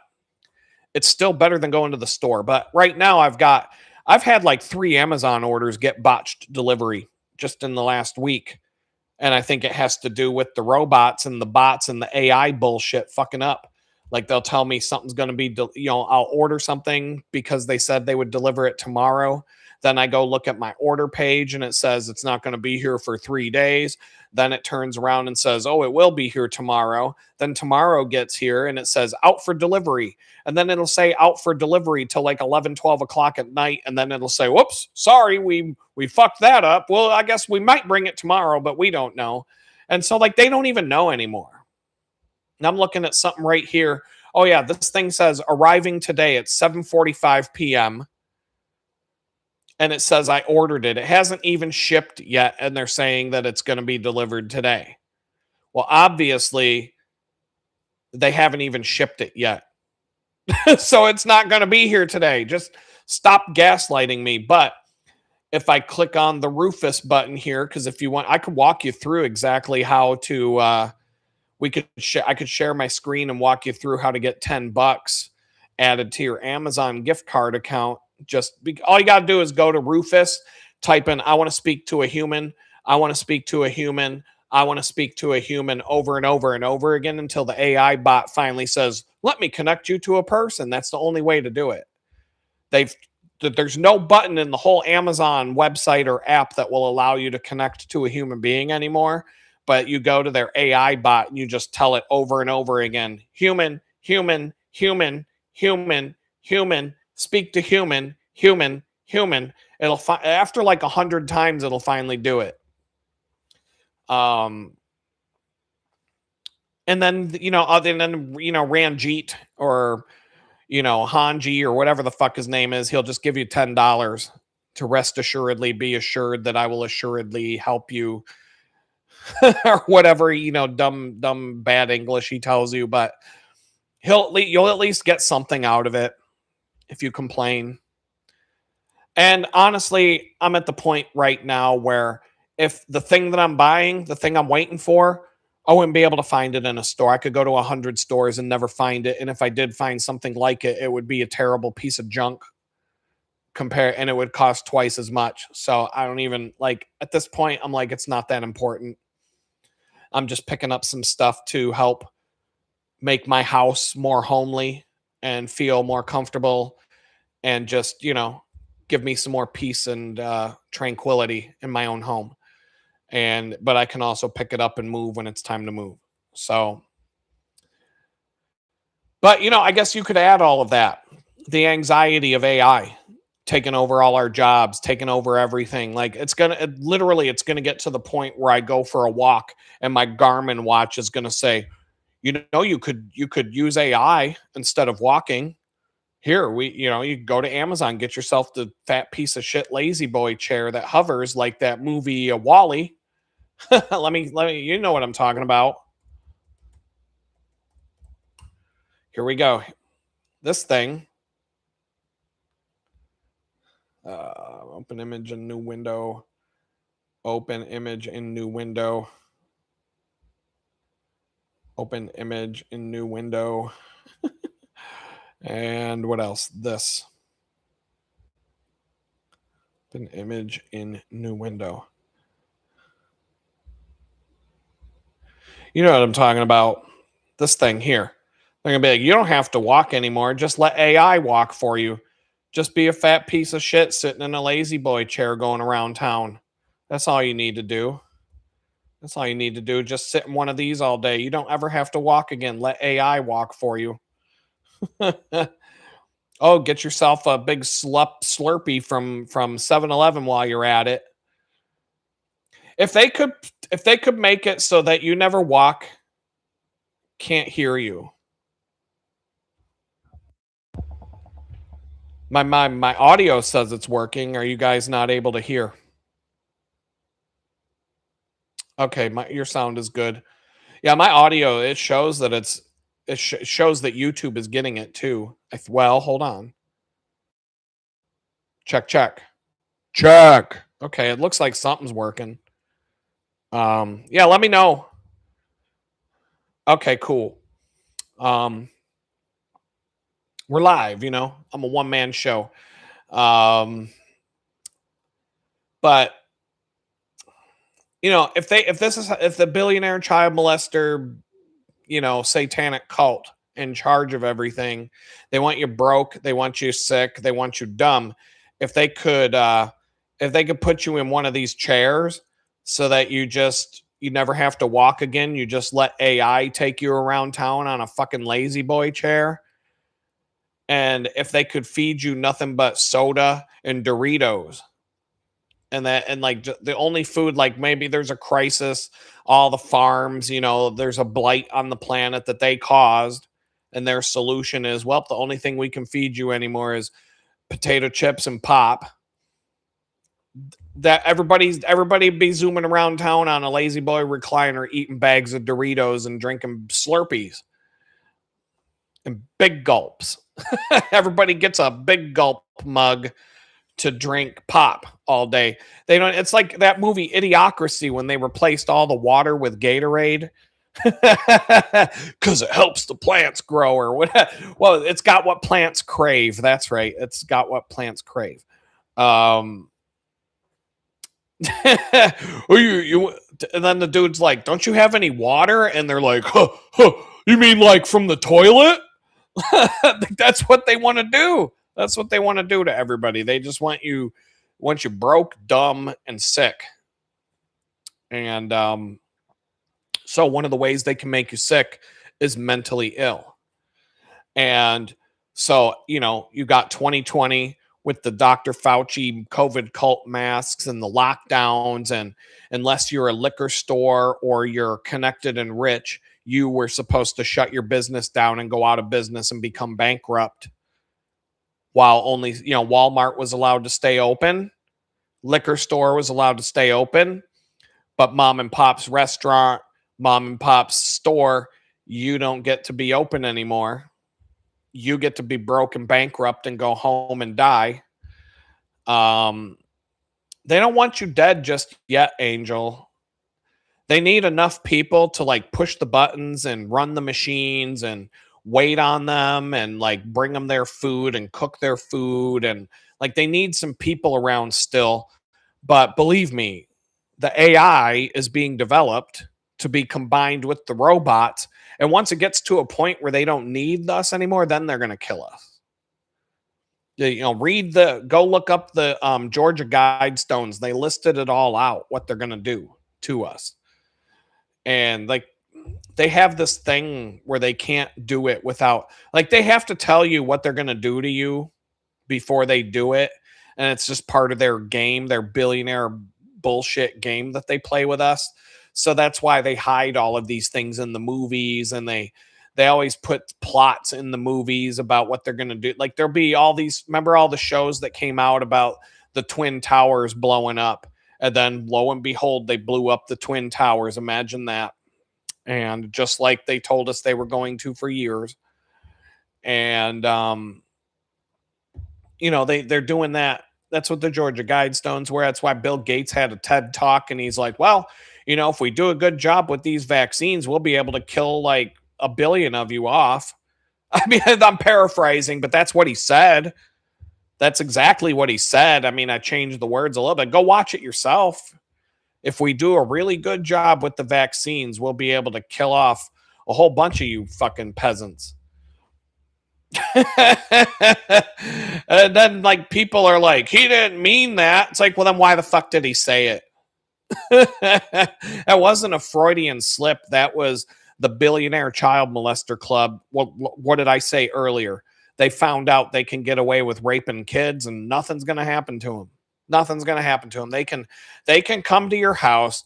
it's still better than going to the store. But right now, I've had like 3 Amazon orders get botched delivery just in the last week, and I think it has to do with the robots and the bots and the AI bullshit fucking up. Like they'll tell me something's going to be, I'll order something because they said they would deliver it tomorrow. Then I go look at my order page and it says it's not going to be here for 3 days. Then it turns around and says, oh, it will be here tomorrow. Then tomorrow gets here and it says out for delivery. And then it'll say out for delivery till like 11, 12 o'clock at night. And then it'll say, whoops, sorry, we fucked that up. Well, I guess we might bring it tomorrow, but we don't know. And so like they don't even know anymore. And I'm looking at something right here. Oh yeah, this thing says arriving today at 7:45 p.m. and it says I ordered it. It hasn't even shipped yet and they're saying that it's going to be delivered today. Well, obviously they haven't even shipped it yet. So it's not going to be here today. Just stop gaslighting me. But if I click on the Rufus button here, because if you want, I could walk you through exactly how to. I could share my screen and walk you through how to get $10 added to your Amazon gift card account. All you got to do is go to Rufus, type in, I want to speak to a human. I want to speak to a human. I want to speak to a human over and over and over again until the AI bot finally says, let me connect you to a person. That's the only way to do it. They've there's no button in the whole Amazon website or app that will allow you to connect to a human being anymore. But you go to their AI bot and you just tell it over and over again, human, human, human, human, human, speak to human, human, human. After like 100 times, it'll finally do it. And then Ranjit or Hanji or whatever the fuck his name is, he'll just give you $10 to rest assuredly be assured that I will assuredly help you or whatever, dumb bad English he tells you, but you'll at least get something out of it if you complain. And honestly, I'm at the point right now where if the thing that I'm buying, the thing I'm waiting for, I wouldn't be able to find it in a store. I could go to 100 stores and never find it. And if I did find something like it, it would be a terrible piece of junk and it would cost twice as much. So I don't even at this point, I'm like, it's not that important. I'm just picking up some stuff to help make my house more homely and feel more comfortable and just, give me some more peace and tranquility in my own home. But I can also pick it up and move when it's time to move. So, but I guess you could add all of that. The anxiety of AI taking over all our jobs, taking over everything. Like it's going to get to the point where I go for a walk and my Garmin watch is going to say, you could use AI instead of walking. Here, you go to Amazon, get yourself the fat piece of shit lazy boy chair that hovers like that movie Wally. let me you know what I'm talking about. Here we go. This thing. Open image in new window. Open image in new window. Open image in new window. And what else? This. Open image in new window. You know what I'm talking about? This thing here. They're gonna be like, you don't have to walk anymore. Just let AI walk for you. Just be a fat piece of shit sitting in a lazy boy chair going around town. That's all you need to do. That's all you need to do. Just sit in one of these all day. You don't ever have to walk again. Let AI walk for you. Oh, get yourself a big Slurpee from 7-Eleven while you're at it. If they could if they could make it so that you never walk, can't hear you. My audio says it's working. Are you guys not able to hear? Okay, your sound is good. Yeah, my audio, it shows that it shows that YouTube is getting it too. Well, hold on. Check, check. Check. Okay, it looks like something's working. Yeah, let me know. Okay, cool. Um we're live, you know. I'm a one-man show. Um but if the billionaire child molester, satanic cult in charge of everything, they want you broke, they want you sick, they want you dumb. If they could put you in one of these chairs so that you never have to walk again, you just let AI take you around town on a fucking lazy boy chair. And if they could feed you nothing but soda and Doritos, and like the only food, like maybe there's a crisis, all the farms, there's a blight on the planet that they caused, and their solution is, well, the only thing we can feed you anymore is potato chips and pop. That everybody be zooming around town on a lazy boy recliner, eating bags of Doritos and drinking Slurpees and big gulps. Everybody gets a big gulp mug to drink pop all day. They don't. It's like that movie Idiocracy when they replaced all the water with Gatorade because it helps the plants grow or what. Well, it's got what plants crave. That's right. It's got what plants crave. You and then the dude's like, "Don't you have any water?" And they're like, "You mean like from the toilet?" That's what they want to do. That's what they want to do to everybody. They just want you broke, dumb, and sick. And so one of the ways they can make you sick is mentally ill. And so, you got 2020 with the Dr. Fauci COVID cult masks and the lockdowns. And unless you're a liquor store or you're connected and rich, you were supposed to shut your business down and go out of business and become bankrupt. While only, Walmart was allowed to stay open, liquor store was allowed to stay open, but mom and pop's restaurant, mom and pop's store, you don't get to be open anymore. You get to be broke and bankrupt and go home and die. They don't want you dead just yet, Angel. They need enough people to like push the buttons and run the machines and wait on them and like bring them their food and cook their food, and like they need some people around still. But believe me, the AI is being developed to be combined with the robots, and once it gets to a point where they don't need us anymore, then they're going to kill us. Go look up the Georgia Guidestones. They listed it all out, what they're going to do to us. And like they have this thing where they can't do it without, like, they have to tell you what they're going to do to you before they do it. And it's just part of their game, their billionaire bullshit game that they play with us. So that's why they hide all of these things in the movies, and they always put plots in the movies about what they're going to do. Like there'll be all these, remember all the shows that came out about the Twin Towers blowing up, and then lo and behold, they blew up the Twin Towers. Imagine that. And just like they told us they were going to for years. And they're doing that. That's what the Georgia Guidestones were. That's why Bill Gates had a TED talk, and he's like, well, if we do a good job with these vaccines, we'll be able to kill like 1 billion of you off. I mean, I'm paraphrasing, but that's what he said. That's exactly what he said. I mean, I changed the words a little bit. Go watch it yourself. If we do a really good job with the vaccines, we'll be able to kill off a whole bunch of you fucking peasants. And then like people are like, he didn't mean that. It's like, well, then why the fuck did he say it? That wasn't a Freudian slip. That was the Billionaire Child Molester Club. What did I say earlier? They found out they can get away with raping kids and nothing's going to happen to them. Nothing's going to happen to them. They can come to your house,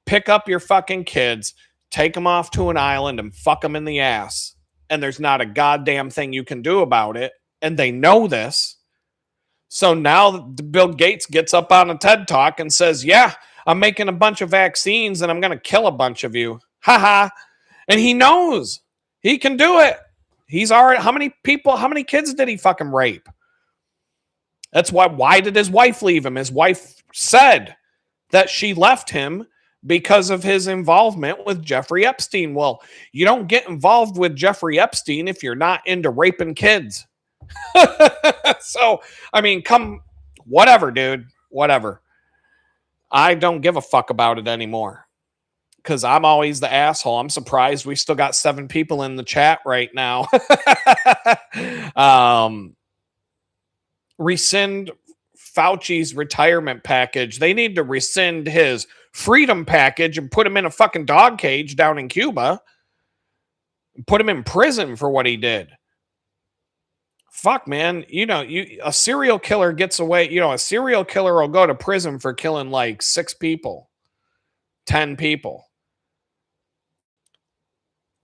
pick up your fucking kids, take them off to an island and fuck them in the ass. And there's not a goddamn thing you can do about it. And they know this. So now Bill Gates gets up on a TED Talk and says, yeah, I'm making a bunch of vaccines and I'm going to kill a bunch of you. Haha. And he knows he can do it. He's already, how many kids did he fucking rape? That's why did his wife leave him? His wife said that she left him because of his involvement with Jeffrey Epstein. Well, you don't get involved with Jeffrey Epstein if you're not into raping kids. So, I mean, whatever, dude, whatever. I don't give a fuck about it anymore because I'm always the asshole. I'm surprised we still got 7 people in the chat right now. Rescind Fauci's retirement package. They need to rescind his freedom package and put him in a fucking dog cage down in Cuba. Put him in prison for what he did. Fuck, man. A serial killer gets away. A serial killer will go to prison for killing like 6 people, 10 people.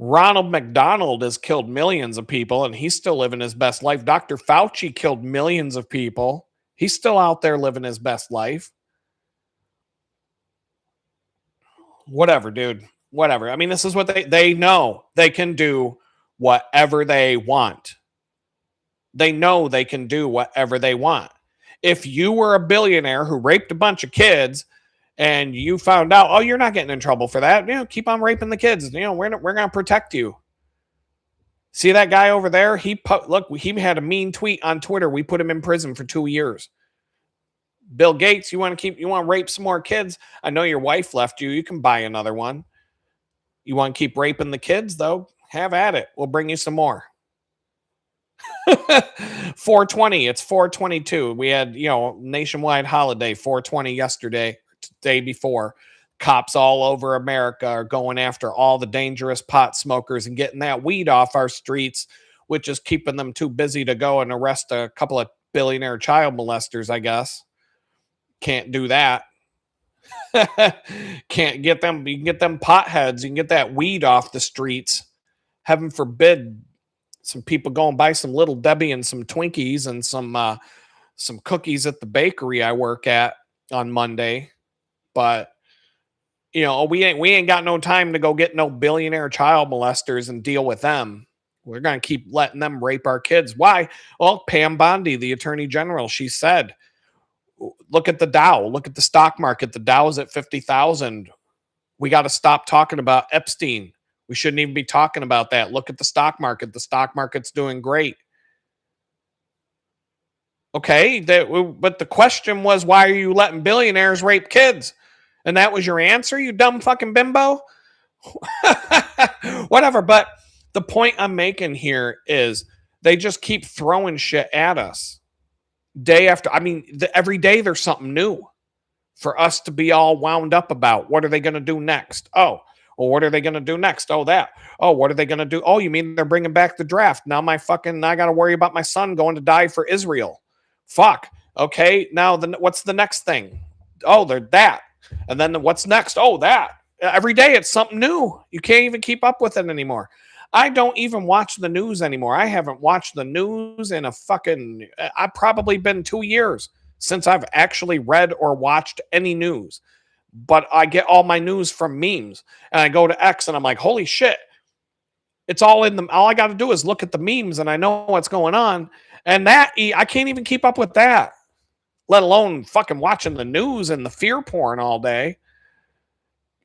Ronald McDonald has killed millions of people and he's still living his best life. Dr. Fauci killed millions of people. He's still out there living his best life. Whatever, dude. Whatever. I mean, this is what they know. They can do whatever they want. They know they can do whatever they want. If you were a billionaire who raped a bunch of kids and you found out, oh, you're not getting in trouble for that, keep on raping the kids. We're going to protect you. See that guy over there? He had a mean tweet on Twitter. We put him in prison for 2 years. Bill Gates, you want to rape some more kids? I know your wife left you. You can buy another one. You want to keep raping the kids, though? Have at it. We'll bring you some more. 420. It's 422. We had, nationwide holiday, 420 yesterday, day before. Cops all over America are going after all the dangerous pot smokers and getting that weed off our streets, which is keeping them too busy to go and arrest a couple of billionaire child molesters, I guess. Can't do that. Can't get them. You can get them potheads. You can get that weed off the streets. Heaven forbid some people go and buy some Little Debbie and some Twinkies and some cookies at the bakery I work at on Monday. But we ain't got no time to go get no billionaire child molesters and deal with them. We're going to keep letting them rape our kids. Why? Well, Pam Bondi, the attorney general, she said, look at the Dow, look at the stock market. The Dow is at 50,000. We got to stop talking about Epstein. We shouldn't even be talking about that. Look at the stock market. The stock market's doing great. Okay, but the question was, why are you letting billionaires rape kids? And that was your answer, you dumb fucking bimbo? Whatever, but the point I'm making here is they just keep throwing shit at us. Day after, every day there's something new for us to be all wound up about. What are they going to do next? Oh, well, what are they going to do next? Oh, that. Oh, what are they going to do? Oh, you mean they're bringing back the draft? Now I got to worry about my son going to die for Israel. Fuck. Okay, now what's the next thing? Oh, they're that. And then what's next? Oh, that. Every day it's something new. You can't even keep up with it anymore. I don't even watch the news anymore. I haven't watched the news in I've probably been 2 years since I've actually read or watched any news. But I get all my news from memes. And I go to X and I'm like, holy shit. It's all in all I got to do is look at the memes and I know what's going on. And I can't even keep up with that, let alone fucking watching the news and the fear porn all day.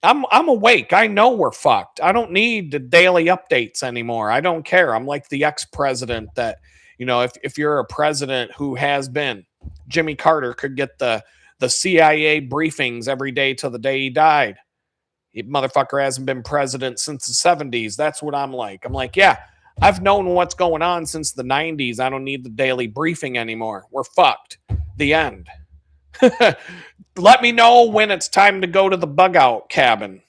I'm awake. I know we're fucked. I don't need the daily updates anymore. I don't care. I'm like the ex-president that, if you're a president who has been, Jimmy Carter could get the the CIA briefings every day till the day he died. Motherfucker hasn't been president since the 70s. That's what I'm like. I'm like, yeah, I've known what's going on since the 90s. I don't need the daily briefing anymore. We're fucked. The end. Let me know when it's time to go to the bug out cabin.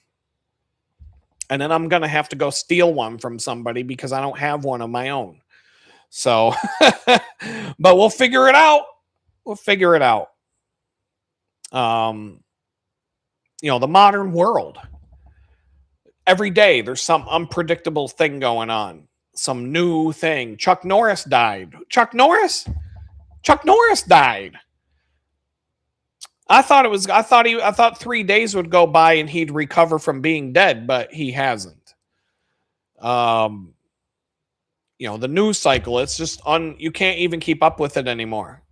And then I'm going to have to go steal one from somebody because I don't have one of my own. So, but we'll figure it out. We'll figure it out. The modern world. Every day there's some unpredictable thing going on. Some new thing. Chuck Norris died. Chuck Norris died. I thought 3 days would go by and he'd recover from being dead, but he hasn't. The news cycle, it's just you can't even keep up with it anymore.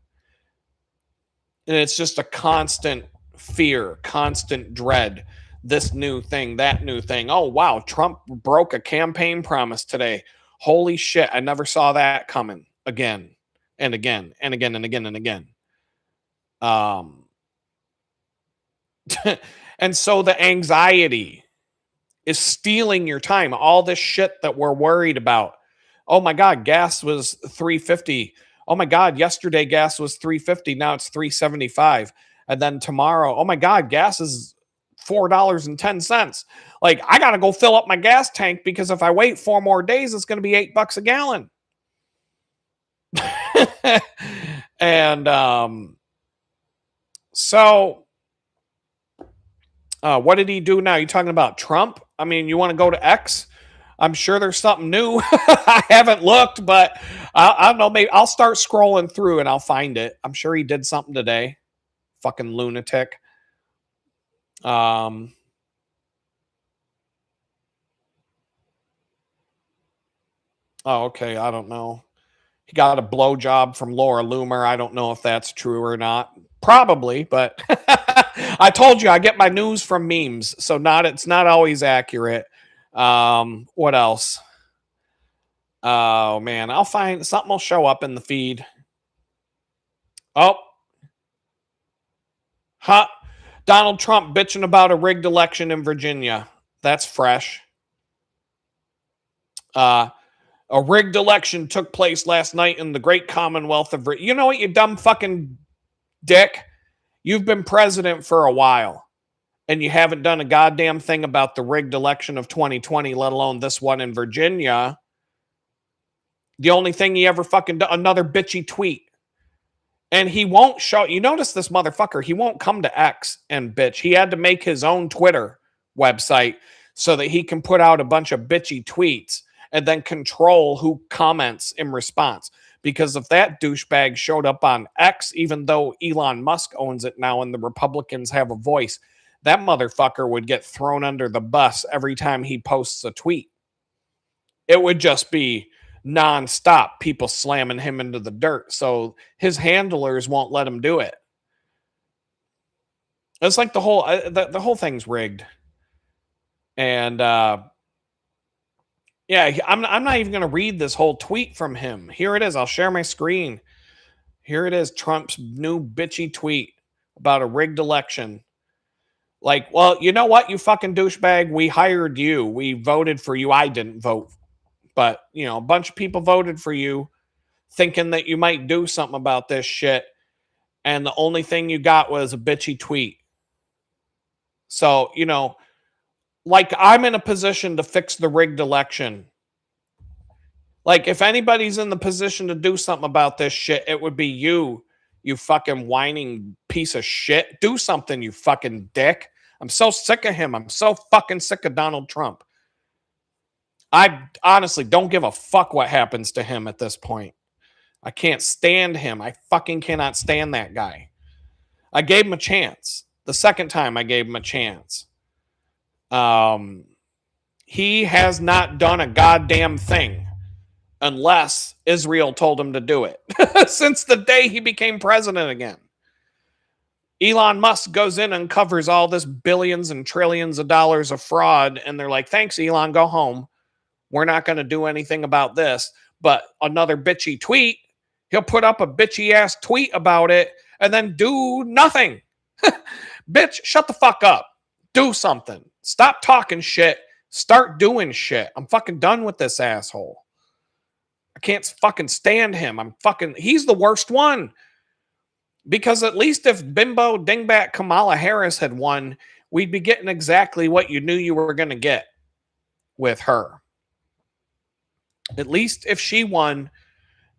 And it's just a constant fear, constant dread. This new thing, that new thing. Oh, wow. Trump broke a campaign promise today. Holy shit. I never saw that coming again and again and again and again and again. And so the anxiety is stealing your time. All this shit that we're worried about. Oh my God, gas was $3.50. Oh my God, yesterday gas was $3.50. Now it's $3.75. And then tomorrow, oh my God, gas is $4.10. Like, I got to go fill up my gas tank because if I wait 4 more days, it's going to be $8 a gallon. And so what did he do now? You talking about Trump? I mean, you want to go to X? I'm sure there's something new. I haven't looked, but I don't know. Maybe I'll start scrolling through and I'll find it. I'm sure he did something today. Fucking lunatic. Oh, okay. I don't know. He got a blowjob from Laura Loomer. I don't know if that's true or not. Probably, but I told you I get my news from memes, so it's not always accurate. What else? Oh man, I'll find something will show up in the feed. Oh. Donald Trump bitching about a rigged election in Virginia. That's fresh. A rigged election took place last night in the great Commonwealth of Virginia. You know what, you dumb fucking dick? You've been president for a while, and you haven't done a goddamn thing about the rigged election of 2020, let alone this one in Virginia. The only thing he ever fucking done, another bitchy tweet. And he won't show, you notice this motherfucker, he won't come to X and bitch. He had to make his own Twitter website so that he can put out a bunch of bitchy tweets and then control who comments in response. Because if that douchebag showed up on X, even though Elon Musk owns it now and the Republicans have a voice, that motherfucker would get thrown under the bus every time he posts a tweet. It would just be nonstop, people slamming him into the dirt. So his handlers won't let him do it. It's like the whole thing's rigged. And yeah, I'm not even going to read this whole tweet from him. Here it is. I'll share my screen. Here it is. Trump's new bitchy tweet about a rigged election. Like, well, you know what, you fucking douchebag? We hired you. We voted for you. I didn't vote. But, a bunch of people voted for you thinking that you might do something about this shit. And the only thing you got was a bitchy tweet. So, like, I'm in a position to fix the rigged election. Like, if anybody's in the position to do something about this shit, it would be you, you fucking whining piece of shit. Do something, you fucking dick. I'm so sick of him. I'm so fucking sick of Donald Trump. I honestly don't give a fuck what happens to him at this point. I can't stand him. I fucking cannot stand that guy. I gave him a chance. The second time I gave him a chance. He has not done a goddamn thing unless Israel told him to do it. Since the day he became president again. Elon Musk goes in and covers all this billions and trillions of dollars of fraud. And they're like, thanks, Elon, go home. We're not going to do anything about this. But another bitchy tweet, he'll put up a bitchy ass tweet about it and then do nothing. Bitch, shut the fuck up. Do something. Stop talking shit. Start doing shit. I'm fucking done with this asshole. I can't fucking stand him. He's the worst one. Because at least if Bimbo Dingbat Kamala Harris had won, we'd be getting exactly what you knew you were going to get with her. At least if she won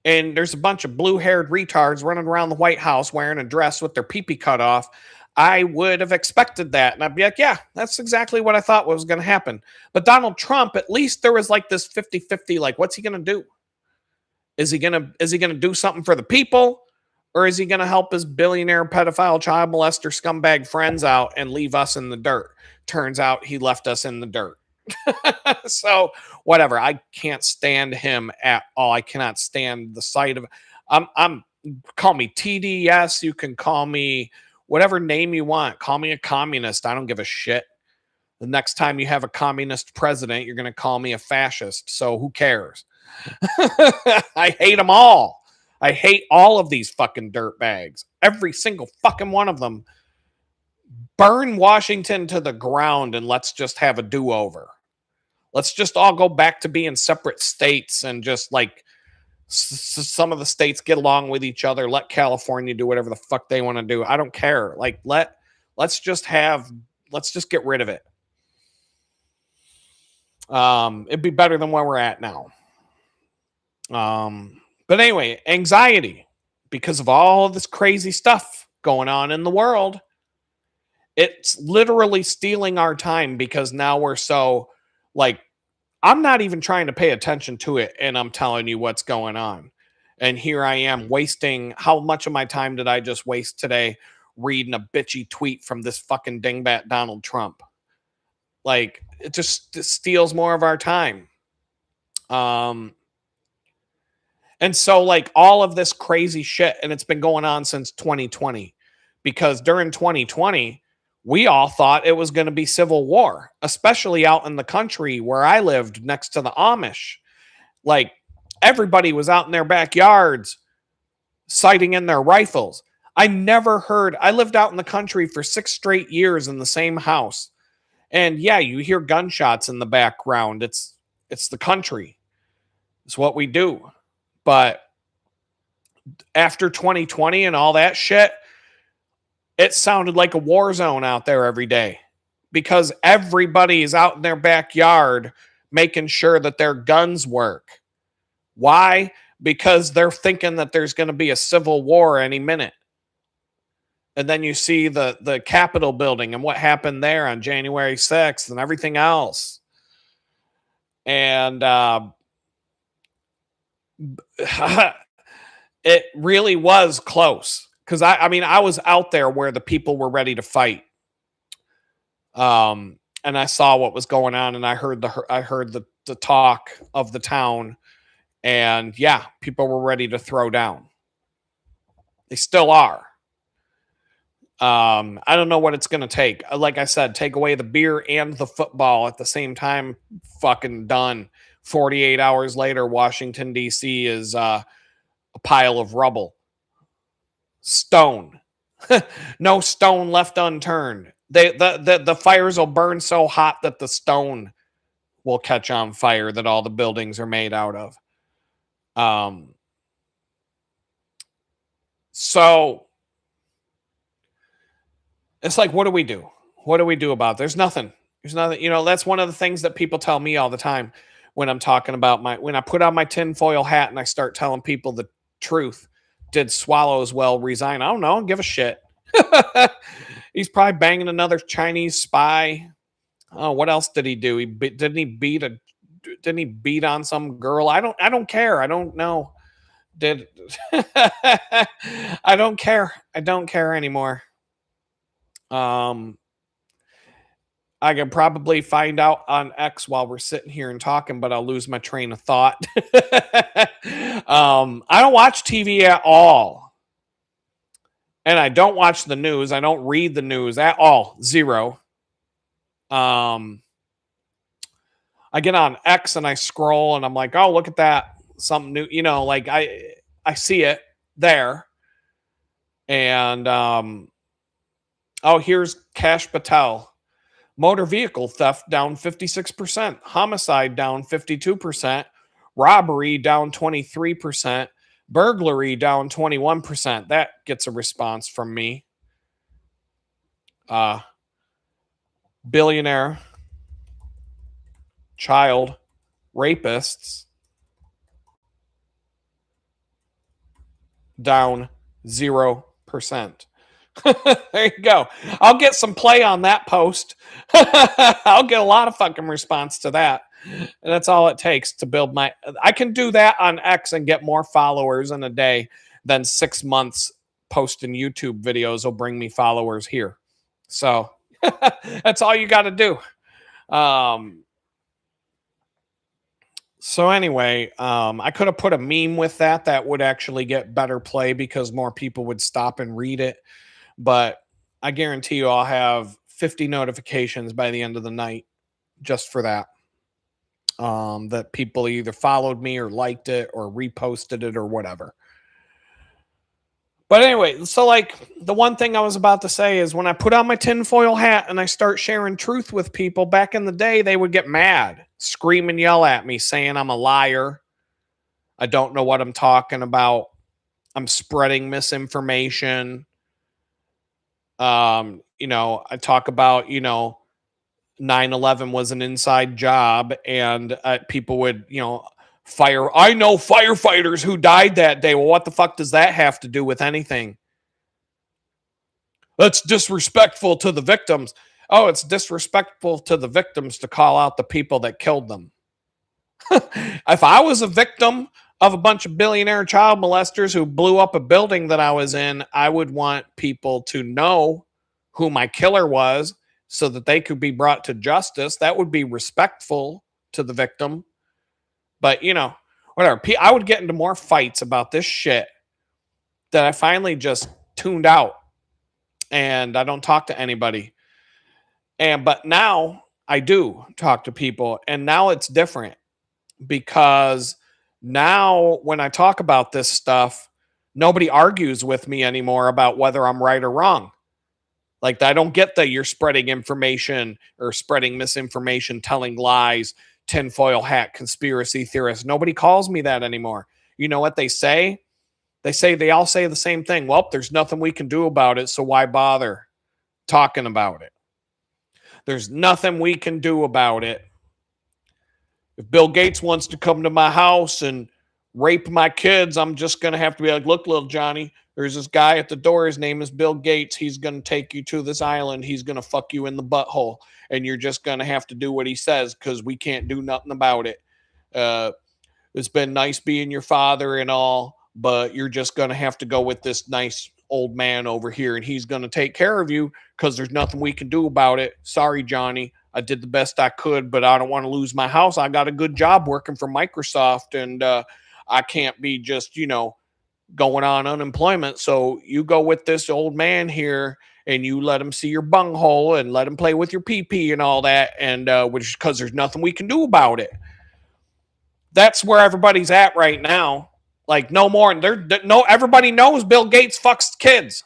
and there's a bunch of blue-haired retards running around the White House wearing a dress with their pee-pee cut off, I would have expected that. And I'd be like, yeah, that's exactly what I thought was going to happen. But Donald Trump, at least there was like this 50-50, like, what's he going to do? Is he going to do something for the people? Or is he going to help his billionaire pedophile child molester scumbag friends out and leave us in the dirt? Turns out he left us in the dirt. So whatever. I can't stand him at all. I cannot stand the sight of. I'm call me TDS. You can call me whatever name you want. Call me a communist. I don't give a shit. The next time you have a communist president, you're going to call me a fascist. So who cares? I hate them all. I hate all of these fucking dirtbags. Every single fucking one of them. Burn Washington to the ground and let's just have a do-over. Let's just all go back to being separate states and just like some of the states get along with each other. Let California do whatever the fuck they want to do. I don't care. Like let's just get rid of it. It'd be better than where we're at now. But anyway, anxiety because of all of this crazy stuff going on in the world. It's literally stealing our time because now we're so like, I'm not even trying to pay attention to it. And I'm telling you what's going on. And here I am wasting, how much of my time did I just waste today reading a bitchy tweet from this fucking dingbat Donald Trump? Like, it just steals more of our time. And so like all of this crazy shit, and it's been going on since 2020, because during 2020, we all thought it was going to be civil war, especially out in the country where I lived next to the Amish. Like everybody was out in their backyards sighting in their rifles. I lived out in the country for 6 straight years in the same house. And yeah, you hear gunshots in the background. It's the country. It's what we do. But after 2020 and all that shit, it sounded like a war zone out there every day because everybody is out in their backyard making sure that their guns work. Why? Because they're thinking that there's going to be a civil war any minute. And then you see the Capitol building and what happened there on January 6th and everything else. And it really was close. Because I was out there where the people were ready to fight. And I saw what was going on and I heard the talk of the town. And yeah, people were ready to throw down. They still are. I don't know what it's going to take. Like I said, take away the beer and the football at the same time. Fucking done. 48 hours later, Washington, D.C. is a pile of rubble. Stone. No stone left unturned. The fires will burn so hot that the stone will catch on fire that all the buildings are made out of. So it's like, what do we do? What do we do about it? There's nothing. There's nothing. You know, that's one of the things that people tell me all the time when I'm talking about when I put on my tinfoil hat and I start telling people the truth. Did Swallowswell resign? I don't know. I don't give a shit. He's probably banging another Chinese spy. Oh, what else did he do? Didn't he beat on some girl? I don't care. I don't know. I don't care. I don't care anymore. I can probably find out on X while we're sitting here and talking, but I'll lose my train of thought. I don't watch TV at all. And I don't watch the news. I don't read the news at all. Zero. I get on X and I scroll and I'm like, oh, look at that. Something new. You know, like I see it there. And Oh, here's Cash Patel. Motor vehicle theft down 56%, homicide down 52%, robbery down 23%, burglary down 21%. That gets a response from me. Uh, billionaire, child, rapists down 0%. There you go. I'll get some play on that post. I'll get a lot of fucking response to that. And that's all it takes to build my. I can do that on X and get more followers in a day than 6 months posting YouTube videos will bring me followers here. So that's all you got to do. So anyway, I could have put a meme with that would actually get better play because more people would stop and read it. But I guarantee you I'll have 50 notifications by the end of the night just for that. That people either followed me or liked it or reposted it or whatever. But anyway, so like the one thing I was about to say is when I put on my tinfoil hat and I start sharing truth with people back in the day, they would get mad, scream and yell at me saying I'm a liar. I don't know what I'm talking about. I'm spreading misinformation. I talk about, 9/11 was an inside job and people would, fire. I know firefighters who died that day. Well, what the fuck does that have to do with anything? That's disrespectful to the victims. Oh, it's disrespectful to the victims to call out the people that killed them. If I was a victim of a bunch of billionaire child molesters who blew up a building that I was in, I would want people to know who my killer was so that they could be brought to justice. That would be respectful to the victim. But, whatever. I would get into more fights about this shit that I finally just tuned out and I don't talk to anybody. But now I do talk to people, and now it's different because now when I talk about this stuff, nobody argues with me anymore about whether I'm right or wrong. Like, I don't get that you're spreading information or spreading misinformation, telling lies, tinfoil hat, conspiracy theorist. Nobody calls me that anymore. You know what they say? They all say the same thing. Well, there's nothing we can do about it, so why bother talking about it? There's nothing we can do about it. If Bill Gates wants to come to my house and rape my kids, I'm just going to have to be like, look, little Johnny, there's this guy at the door. His name is Bill Gates. He's going to take you to this island. He's going to fuck you in the butthole. And you're just going to have to do what he says because we can't do nothing about it. It's been nice being your father and all, but you're just going to have to go with this nice old man over here, and he's going to take care of you because there's nothing we can do about it. Sorry, Johnny. I did the best I could, but I don't want to lose my house. I got a good job working for Microsoft, and I can't be just, going on unemployment. So you go with this old man here and you let him see your bunghole and let him play with your pee-pee and all that. And which because there's nothing we can do about it. That's where everybody's at right now. Like no more. Everybody knows Bill Gates fucks kids.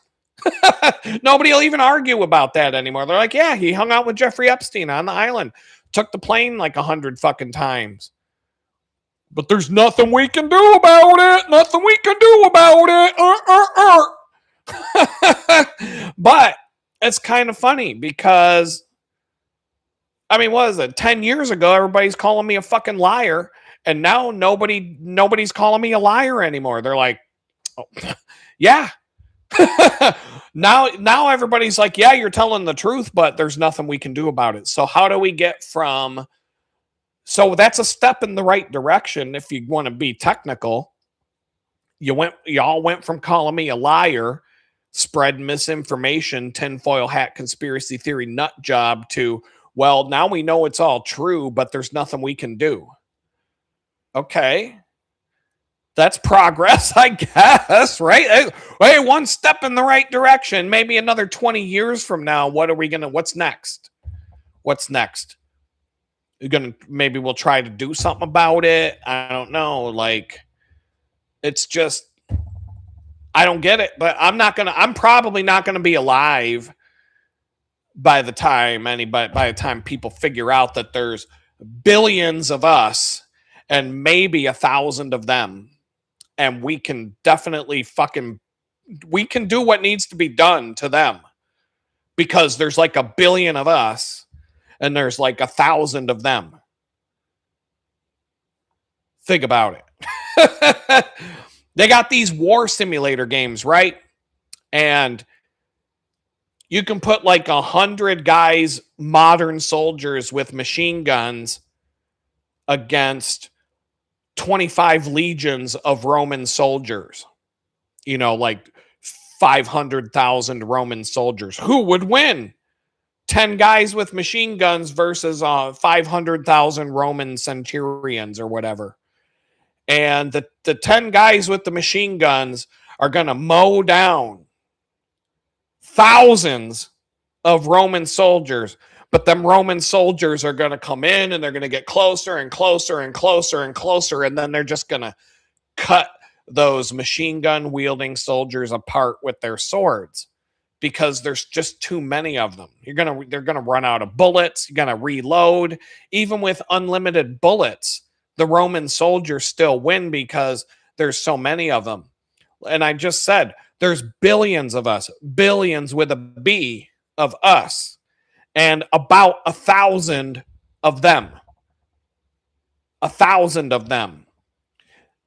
Nobody will even argue about that anymore. They're like, yeah, he hung out with Jeffrey Epstein on the island, took the plane like 100 fucking times. But there's nothing we can do about it. Nothing we can do about it. But it's kind of funny because, I mean, what is it? 10 years ago, everybody's calling me a fucking liar. And now nobody's calling me a liar anymore. They're like, oh, yeah. now everybody's like, yeah, you're telling the truth, but there's nothing we can do about it. So how do we get from... So that's a step in the right direction. If you want to be technical, y'all went from calling me a liar, spread misinformation, tinfoil hat, conspiracy theory nut job to, well, now we know it's all true, but there's nothing we can do. Okay. That's progress, I guess, right? Hey, one step in the right direction. Maybe another 20 years from now, what's next? What's next? Maybe we'll try to do something about it. I don't know. Like, it's just, I don't get it, but I'm probably not gonna be alive by the time people figure out that there's billions of us and maybe 1,000 of them, and we can definitely we can do what needs to be done to them because there's like a billion of us and there's like 1,000 of them. Think about it. They got these war simulator games, right? And you can put like 100 guys, modern soldiers with machine guns against 25 legions of Roman soldiers. Like 500,000 Roman soldiers. Who would win? 10 guys with machine guns versus 500,000 Roman centurions or whatever. And the 10 guys with the machine guns are going to mow down thousands of Roman soldiers. But them Roman soldiers are going to come in and they're going to get closer and closer and closer and closer. And then they're just going to cut those machine gun wielding soldiers apart with their swords because there's just too many of them. They're going to run out of bullets. You're going to reload. Even with unlimited bullets, the Roman soldiers still win because there's so many of them. And I just said, there's billions of us, billions with a B of us, and about 1,000 of them. 1,000 of them.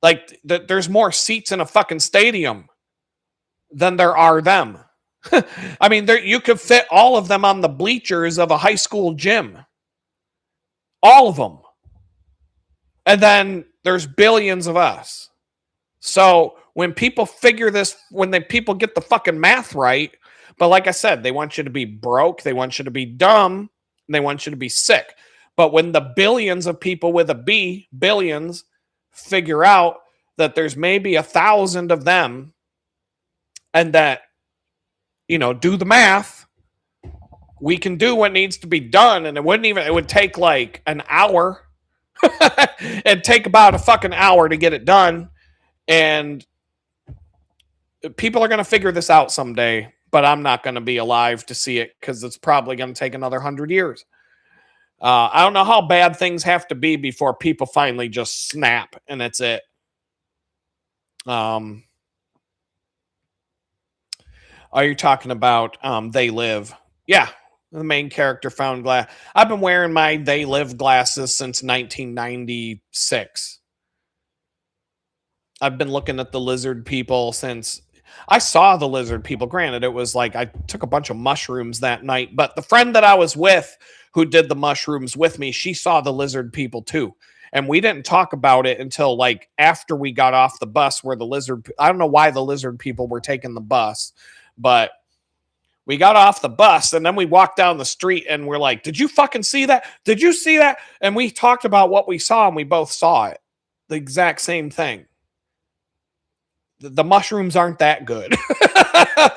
Like, there's more seats in a fucking stadium than there are them. I mean, you could fit all of them on the bleachers of a high school gym. All of them. And then there's billions of us. So when people figure this, people get the fucking math right, but like I said, they want you to be broke, they want you to be dumb, and they want you to be sick. But when the billions of people with a B, billions, figure out that there's maybe 1,000 of them, and that, do the math, we can do what needs to be done, and it would take like an hour. It'd take about a fucking hour to get it done. And people are going to figure this out someday, but I'm not going to be alive to see it because it's probably going to take another 100 years. I don't know how bad things have to be before people finally just snap and it's it. Are you talking about They Live? Yeah, the main character found glass. I've been wearing my They Live glasses since 1996. I've been looking at the lizard people since I saw the lizard people. Granted, it was like I took a bunch of mushrooms that night, but the friend that I was with who did the mushrooms with me, she saw the lizard people too. And we didn't talk about it until like after we got off the bus where I don't know why the lizard people were taking the bus, but we got off the bus and then we walked down the street and we're like, did you fucking see that? Did you see that? And we talked about what we saw and we both saw it. The exact same thing. The mushrooms aren't that good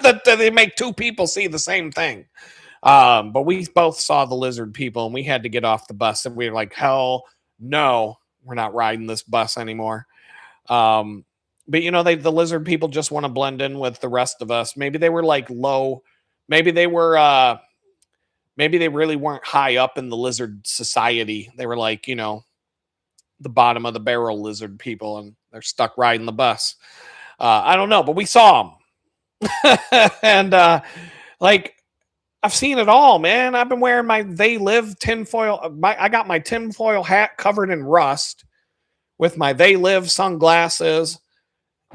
that they make two people see the same thing. But we both saw the lizard people and we had to get off the bus and we were like, hell no, we're not riding this bus anymore. But the lizard people just want to blend in with the rest of us. Maybe they were like low. Maybe they were, maybe they really weren't high up in the lizard society. They were like, the bottom of the barrel lizard people and they're stuck riding the bus. I don't know, but we saw them. And I've seen it all, man. I've been wearing my They Live tinfoil. I got my tinfoil hat covered in rust with my They Live sunglasses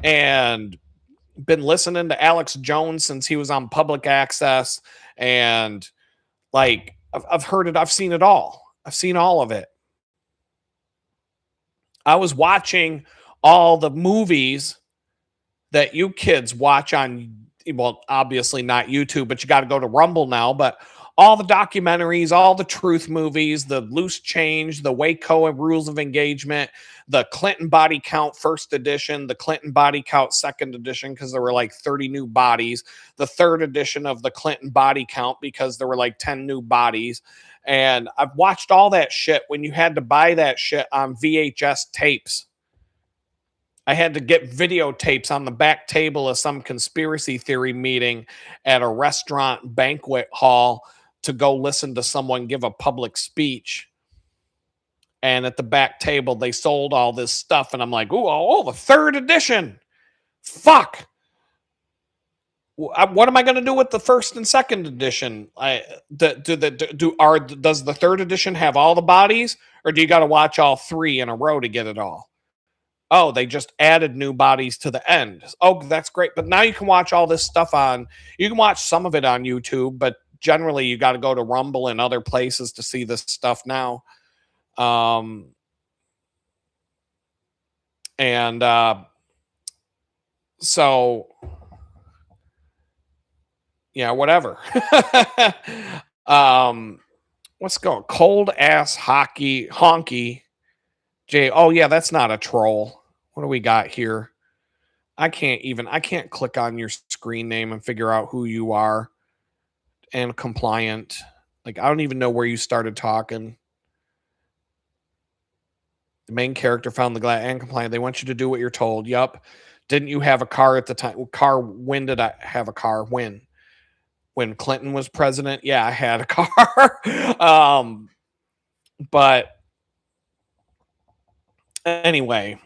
and been listening to Alex Jones since he was on public access. And I've heard it. I've seen it all. I've seen all of it. I was watching all the movies that you kids watch on, well, obviously not YouTube, but you got to go to Rumble now, but all the documentaries, all the truth movies, the Loose Change, the Waco Rules of Engagement, the Clinton Body Count first edition, the Clinton Body Count second edition, because there were like 30 new bodies, the third edition of the Clinton Body Count, because there were like 10 new bodies. And I've watched all that shit when you had to buy that shit on VHS tapes. I had to get videotapes on the back table of some conspiracy theory meeting at a restaurant banquet hall to go listen to someone give a public speech. And at the back table, they sold all this stuff. And I'm like, oh, the third edition. Fuck. What am I going to do with the first and second edition? Does the third edition have all the bodies, or do you got to watch all three in a row to get it all? Oh, they just added new bodies to the end. Oh, that's great. But now you can watch all this stuff you can watch some of it on YouTube, but generally you got to go to Rumble and other places to see this stuff now. So yeah, whatever. What's going? Cold ass hockey honky. Oh yeah, that's not a troll. What do we got here? I can't click on your screen name and figure out who you are and compliant. Like, I don't even know where you started talking. The main character found the glass and compliant. They want you to do what you're told. Yup. Didn't you have a car at the time? When did I have a car? When Clinton was president? Yeah, I had a car. But anyway,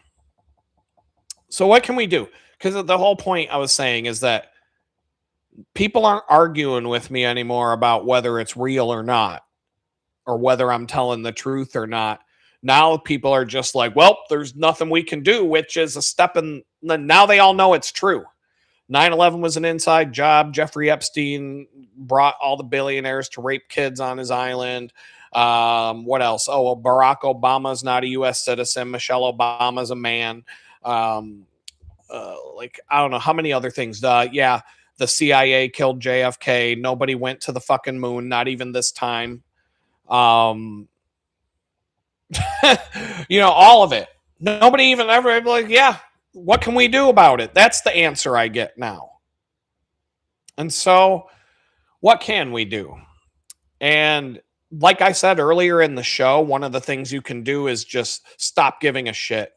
so what can we do? Because the whole point I was saying is that people aren't arguing with me anymore about whether it's real or not, or whether I'm telling the truth or not. Now people are just like, well, there's nothing we can do, which is a step in. Now they all know it's true. 9/11 was an inside job. Jeffrey Epstein brought all the billionaires to rape kids on his island. What else? Oh, well, Barack Obama's not a U.S. citizen. Michelle Obama's a man. Like, I don't know how many other things. Yeah, the CIA killed JFK. Nobody went to the fucking moon, not even this time. All of it. Nobody even ever like, yeah, what can we do about it? That's the answer I get now. And so, what can we do? And like I said earlier in the show, one of the things you can do is just stop giving a shit.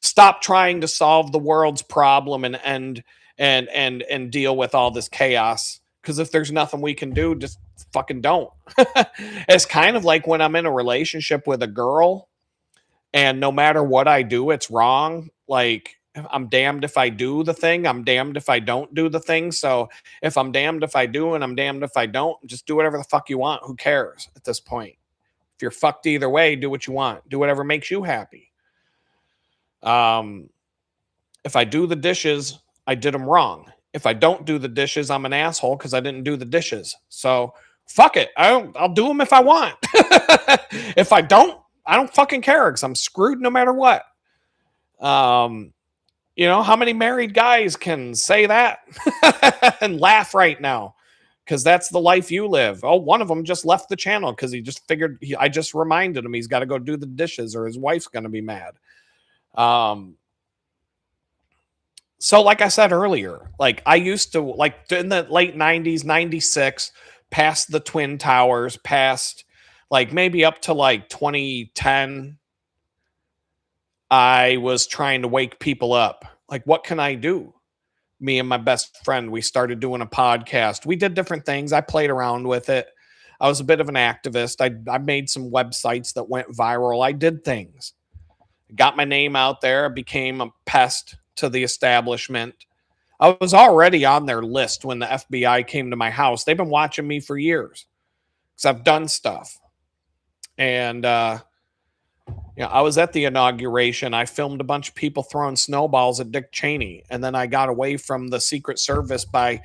Stop trying to solve the world's problem and deal with all this chaos. Because if there's nothing we can do, just fucking don't. It's kind of like when I'm in a relationship with a girl, and no matter what I do, it's wrong. Like, I'm damned if I do the thing, I'm damned if I don't do the thing. So if I'm damned if I do and I'm damned if I don't, just do whatever the fuck you want. Who cares at this point? If you're fucked either way, do what you want. Do whatever makes you happy. If I do the dishes, I did them wrong. If I don't do the dishes, I'm an asshole because I didn't do the dishes. So fuck it. I'll do them if I want. If I don't fucking care because I'm screwed no matter what. How many married guys can say that and laugh right now? Because that's the life you live. Oh, one of them just left the channel because he just figured I just reminded him he's got to go do the dishes or his wife's going to be mad. So like I said earlier, like I used to, like in the late 90s, 96, past the Twin Towers, past like maybe up to like 2010, I was trying to wake people up. Like, what can I do? Me and my best friend, we started doing a podcast. We did different things. I played around with it. I was a bit of an activist. I made some websites that went viral. I did things. Got my name out there, became a pest to the establishment. I was already on their list when the FBI came to my house. They've been watching me for years because I've done stuff. And, I was at the inauguration. I filmed a bunch of people throwing snowballs at Dick Cheney. And then I got away from the Secret Service by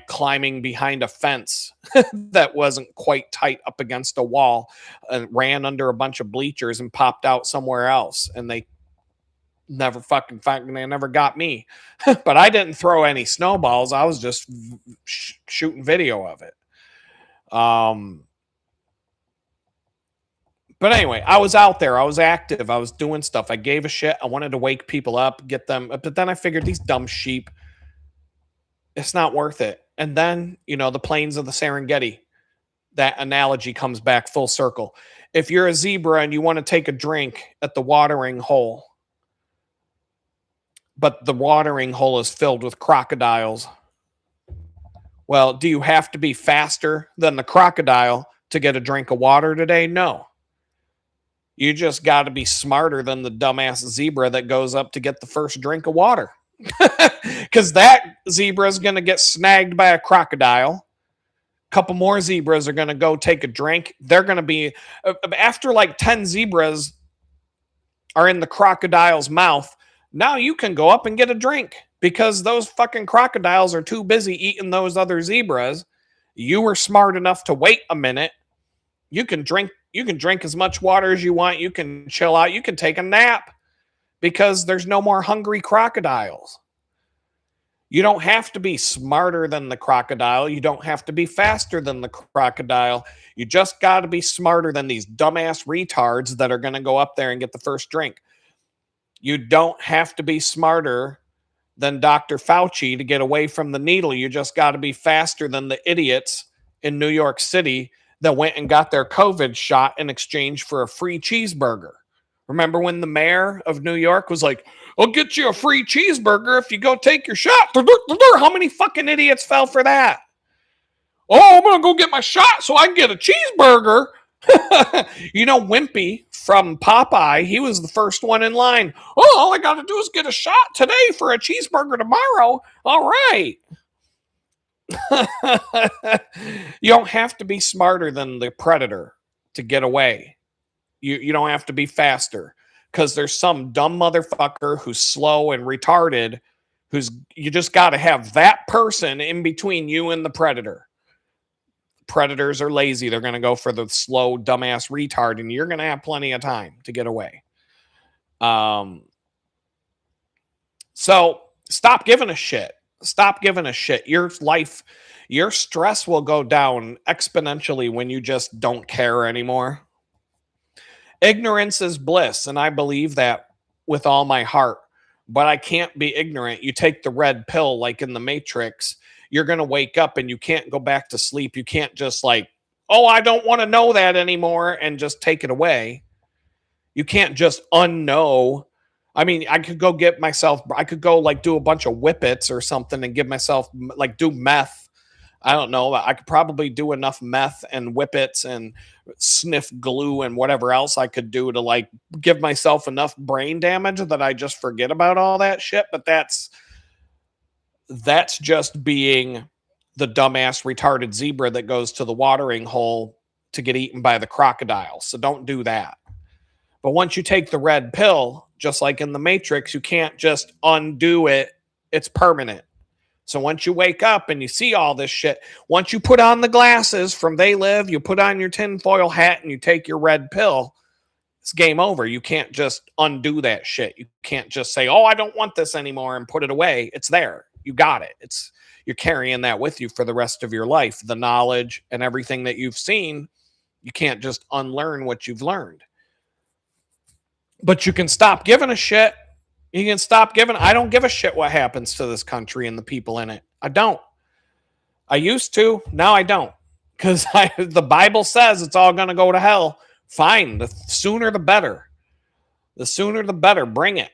climbing behind a fence that wasn't quite tight up against a wall, and ran under a bunch of bleachers and popped out somewhere else. And they never got me. But I didn't throw any snowballs. I was just shooting video of it. But anyway, I was out there. I was active. I was doing stuff. I gave a shit. I wanted to wake people up, get them. But then I figured these dumb sheep, it's not worth it. And then, the plains of the Serengeti, that analogy comes back full circle. If you're a zebra and you want to take a drink at the watering hole, but the watering hole is filled with crocodiles, Well, do you have to be faster than the crocodile to get a drink of water today? No. You just got to be smarter than the dumbass zebra that goes up to get the first drink of water. Because that zebra is going to get snagged by a crocodile. A couple more zebras are going to go take a drink. They're going to be, after like 10 zebras are in the crocodile's mouth, now you can go up and get a drink because those fucking crocodiles are too busy eating those other zebras. You were smart enough to wait a minute. You can drink as much water as you want. You can chill out. You can take a nap because there's no more hungry crocodiles. You don't have to be smarter than the crocodile. You don't have to be faster than the crocodile. You just got to be smarter than these dumbass retards that are going to go up there and get the first drink. You don't have to be smarter than Dr. Fauci to get away from the needle. You just got to be faster than the idiots in New York City that went and got their COVID shot in exchange for a free cheeseburger. Remember when the mayor of New York was like, I'll get you a free cheeseburger if you go take your shot. How many fucking idiots fell for that? Oh, I'm going to go get my shot so I can get a cheeseburger. You know, Wimpy from Popeye, he was the first one in line. Oh, all I got to do is get a shot today for a cheeseburger tomorrow. All right. You don't have to be smarter than the predator to get away. You don't have to be faster because there's some dumb motherfucker who's slow and retarded you just got to have that person in between you and the predator. Predators are lazy. They're going to go for the slow, dumbass retard, and you're going to have plenty of time to get away. So stop giving a shit. Stop giving a shit. Your stress will go down exponentially when you just don't care anymore. Ignorance is bliss, and I believe that with all my heart, but I can't be ignorant. You take the red pill like in the Matrix, you're going to wake up and you can't go back to sleep. You can't just like, oh, I don't want to know that anymore and just take it away. You can't just unknow. I mean, I could go like do a bunch of whippets or something and give myself like do meth. I don't know. I could probably do enough meth and whippets and sniff glue and whatever else I could do to like give myself enough brain damage that I just forget about all that shit. But that's just being the dumbass retarded zebra that goes to the watering hole to get eaten by the crocodile. So don't do that. But once you take the red pill, just like in the Matrix, you can't just undo it. It's permanent. So once you wake up and you see all this shit, once you put on the glasses from They Live, you put on your tinfoil hat and you take your red pill, it's game over. You can't just undo that shit. You can't just say, oh, I don't want this anymore and put it away. It's there. You got it. You're carrying that with you for the rest of your life. The knowledge and everything that you've seen, you can't just unlearn what you've learned. But you can stop giving a shit. You can stop giving. I don't give a shit what happens to this country and the people in it. I don't. I used to. Now I don't. Because the Bible says it's all going to go to hell. Fine. The sooner the better. The sooner the better. Bring it.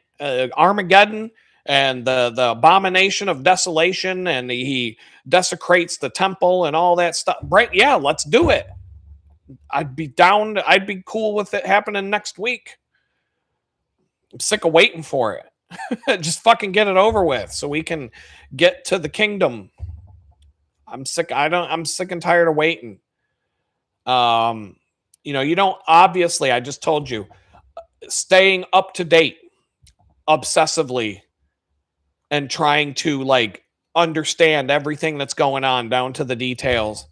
Armageddon and the abomination of desolation, and he desecrates the temple and all that stuff. Right? Yeah, let's do it. I'd be down. I'd be cool with it happening next week. I'm sick of waiting for it. Just fucking get it over with so we can get to the kingdom. I'm sick. I'm sick and tired of waiting. You don't, obviously, I just told you, staying up to date obsessively and trying to like understand everything that's going on down to the details.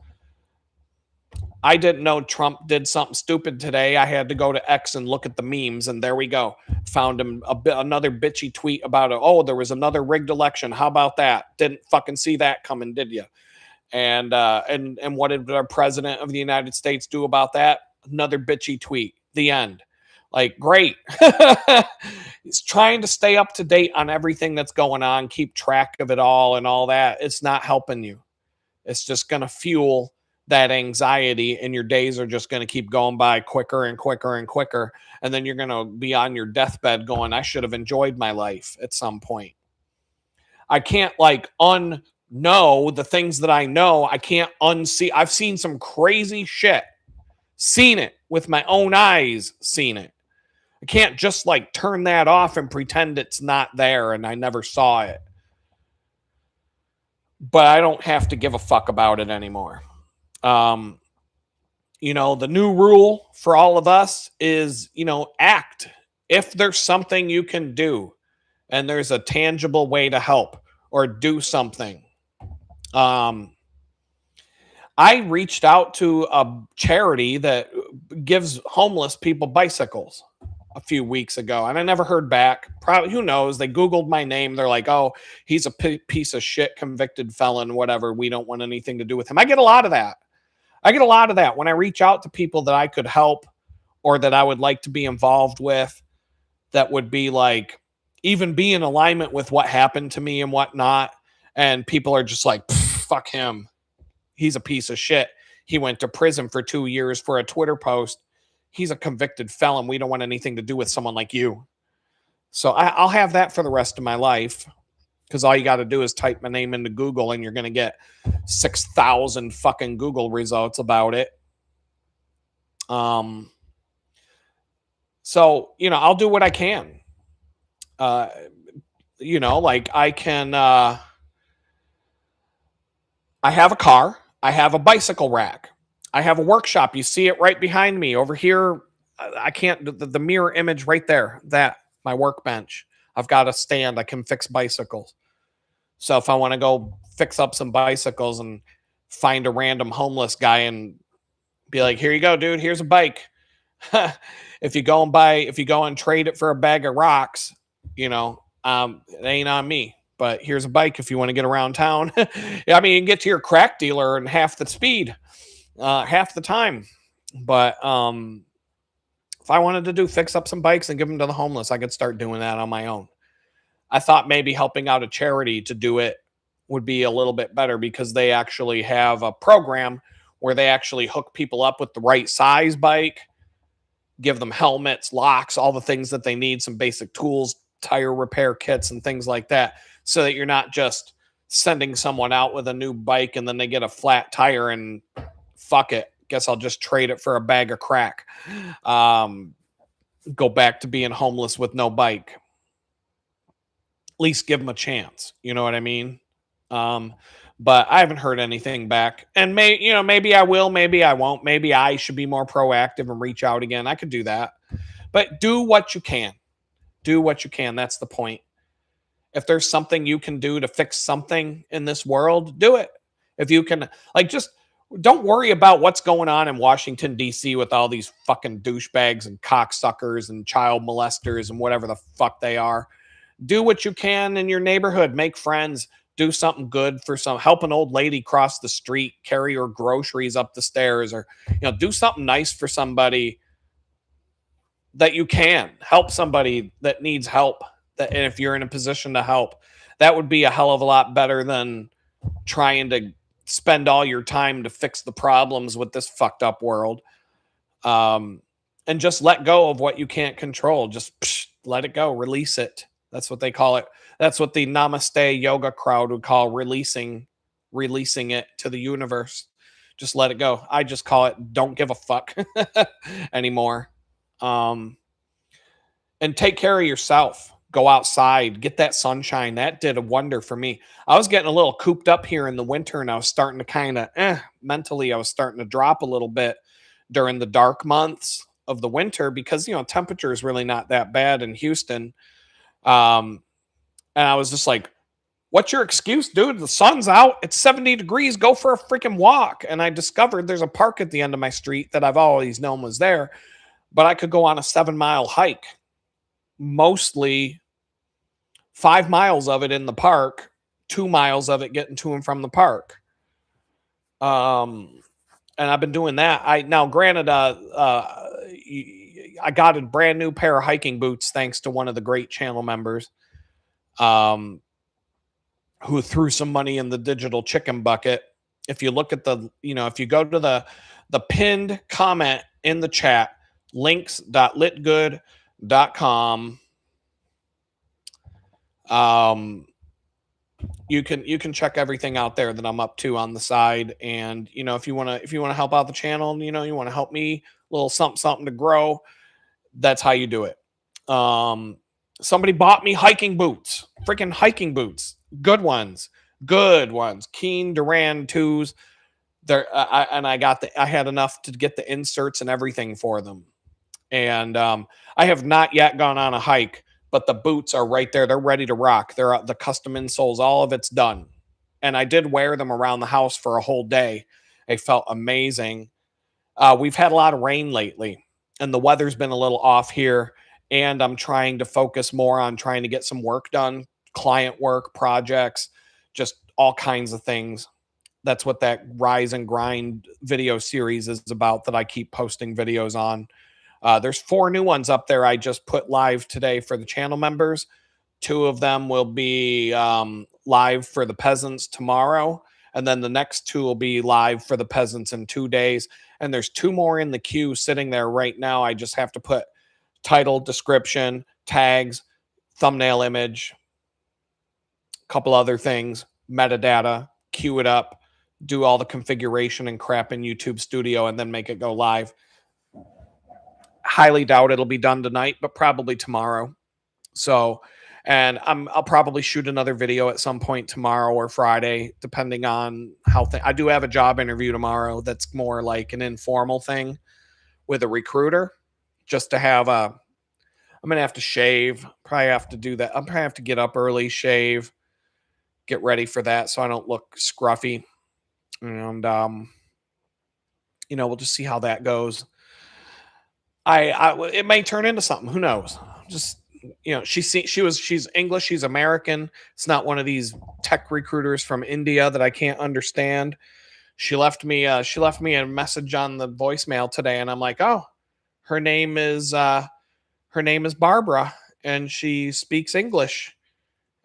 I didn't know Trump did something stupid today. I had to go to X and look at the memes, and there we go. Found him another bitchy tweet about it. Oh, there was another rigged election. How about that? Didn't fucking see that coming, did you? And what did our president of the United States do about that? Another bitchy tweet. The end. Like, great. He's trying to stay up to date on everything that's going on, keep track of it all and all that. It's not helping you. It's just going to fuel that anxiety, and your days are just going to keep going by quicker and quicker and quicker. And then you're going to be on your deathbed going, I should have enjoyed my life at some point. I can't like know the things that I know. I can't unsee. I've seen some crazy shit. Seen it with my own eyes, seen it. I can't just like turn that off and pretend it's not there and I never saw it. But I don't have to give a fuck about it anymore. The new rule for all of us is, act. If there's something you can do and there's a tangible way to help or do something. I reached out to a charity that gives homeless people bicycles a few weeks ago, and I never heard back. Probably, who knows? They Googled my name. They're like, oh, he's a piece of shit, convicted felon, whatever. We don't want anything to do with him. I get a lot of that. When I reach out to people that I could help or that I would like to be involved with, that would be like, even be in alignment with what happened to me and whatnot. And people are just like, fuck him. He's a piece of shit. He went to prison for 2 years for a Twitter post. He's a convicted felon. We don't want anything to do with someone like you. So I'll have that for the rest of my life, because all you got to do is type my name into Google and you're going to get 6,000 fucking Google results about it. So, I'll do what I can. Like I can, I have a car. I have a bicycle rack. I have a workshop. You see it right behind me over here. I can't, the mirror image right there, that my workbench. I've got a stand. I can fix bicycles. So if I want to go fix up some bicycles and find a random homeless guy and be like, here you go, dude, here's a bike. If you go and trade it for a bag of rocks, it ain't on me. But here's a bike if you want to get around town. I mean, you can get to your crack dealer in half the speed, half the time. But if I wanted to fix up some bikes and give them to the homeless, I could start doing that on my own. I thought maybe helping out a charity to do it would be a little bit better, because they actually have a program where they actually hook people up with the right size bike, give them helmets, locks, all the things that they need, some basic tools, tire repair kits and things like that, so that you're not just sending someone out with a new bike and then they get a flat tire and fuck it, guess I'll just trade it for a bag of crack. Go back to being homeless with no bike. At least give them a chance. You know what I mean? But I haven't heard anything back. And maybe I will, maybe I won't. Maybe I should be more proactive and reach out again. I could do that. But do what you can. Do what you can. That's the point. If there's something you can do to fix something in this world, do it. If you can, just don't worry about what's going on in Washington, D.C. with all these fucking douchebags and cocksuckers and child molesters and whatever the fuck they are. Do what you can in your neighborhood. Make friends. Do something good for help an old lady cross the street, carry her groceries up the stairs, or, do something nice for somebody that you can. Help somebody that needs help. And if you're in a position to help, that would be a hell of a lot better than trying to spend all your time to fix the problems with this fucked up world. And just let go of what you can't control. Just let it go. Release it. That's what they call it. That's what the Namaste yoga crowd would call releasing it to the universe. Just let it go. I just call it don't give a fuck anymore. And take care of yourself. Go outside, get that sunshine. That did a wonder for me. I was getting a little cooped up here in the winter, and I was starting to kind of mentally, I was starting to drop a little bit during the dark months of the winter, because temperature is really not that bad in Houston. And I was just like, what's your excuse, dude? The sun's out. It's 70 degrees. Go for a freaking walk. And I discovered there's a park at the end of my street that I've always known was there, but I could go on a 7-mile hike, mostly 5 miles of it in the park, 2 miles of it getting to and from the park. And I've been doing that. Now, granted, I got a brand new pair of hiking boots thanks to one of the great channel members, who threw some money in the digital chicken bucket. If you look at if you go to the pinned comment in the chat, links.litgood.com, You can check everything out there that I'm up to on the side. And if you want to help out the channel, and you want to help me a little something something to grow, that's how you do it. Um, Somebody bought me hiking boots, freaking hiking boots, good ones, Keen Duran twos. I had enough to get the inserts and everything for them. And I have not yet gone on a hike, but the boots are right there. They're ready to rock. They're the custom insoles, all of it's done. And I did wear them around the house for a whole day. They felt amazing. We've had a lot of rain lately, and the weather's been a little off here. And I'm trying to focus more on trying to get some work done, client work, projects, just all kinds of things. That's what that Rise and Grind video series is about that I keep posting videos on. There's 4 new ones up there I just put live today for the channel members. 2 of them will be live for the peasants tomorrow. And then the next 2 will be live for the peasants in 2 days. And there's 2 more in the queue sitting there right now. I just have to put title, description, tags, thumbnail image, a couple other things, metadata, queue it up, do all the configuration and crap in YouTube Studio, and then make it go live. Highly doubt it'll be done tonight, but probably tomorrow. So, and I'll probably shoot another video at some point tomorrow or Friday, depending on how I do have a job interview tomorrow. That's more like an informal thing with a recruiter, just to have a. I'm gonna have to shave. Probably have to do that. I'm probably have to get up early, shave, get ready for that, so I don't look scruffy. And we'll just see how that goes. It may turn into something. Who knows? Just she's English. She's American. It's not one of these tech recruiters from India that I can't understand. She left me a message on the voicemail today, and I'm like, oh, her name is Barbara, and she speaks English,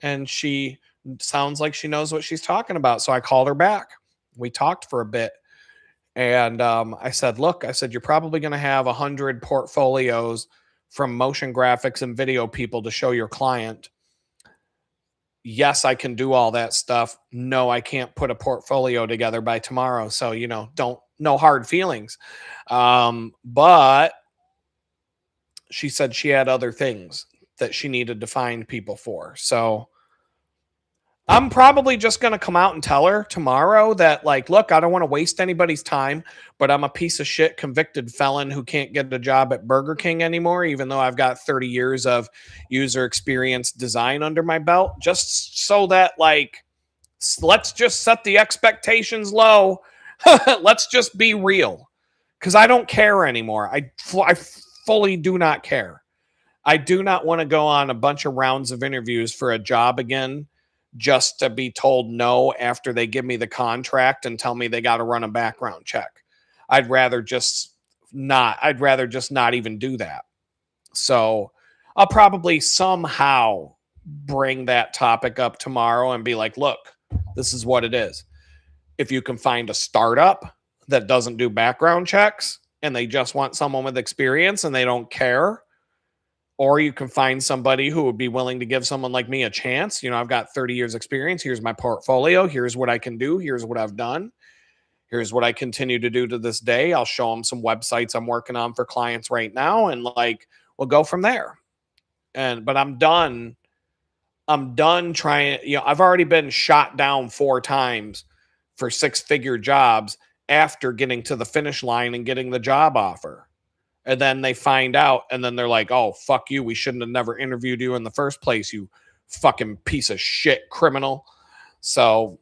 and she sounds like she knows what she's talking about. So I called her back. We talked for a bit. And I said, look, you're probably going to have 100 portfolios from motion graphics and video people to show your client. Yes, I can do all that stuff. No, I can't put a portfolio together by tomorrow. So, no hard feelings. But she said she had other things that she needed to find people for. So I'm probably just going to come out and tell her tomorrow that, like, look, I don't want to waste anybody's time, but I'm a piece of shit convicted felon who can't get a job at Burger King anymore, even though I've got 30 years of user experience design under my belt, just so that, like, let's just set the expectations low. Let's just be real, because I don't care anymore. I fully do not care. I do not want to go on a bunch of rounds of interviews for a job again just to be told no after they give me the contract and tell me they got to run a background check. I'd rather just not even do that. So I'll probably somehow bring that topic up tomorrow and be like, look, this is what it is. If you can find a startup that doesn't do background checks and they just want someone with experience and they don't care, or you can find somebody who would be willing to give someone like me a chance. I've got 30 years experience. Here's my portfolio. Here's what I can do. Here's what I've done. Here's what I continue to do to this day. I'll show them some websites I'm working on for clients right now, and we'll go from there. But I'm done. I'm done trying. I've already been shot down 4 times for 6-figure jobs after getting to the finish line and getting the job offer. And then they find out, and then they're like, oh, fuck you. We shouldn't have never interviewed you in the first place, you fucking piece of shit criminal. So,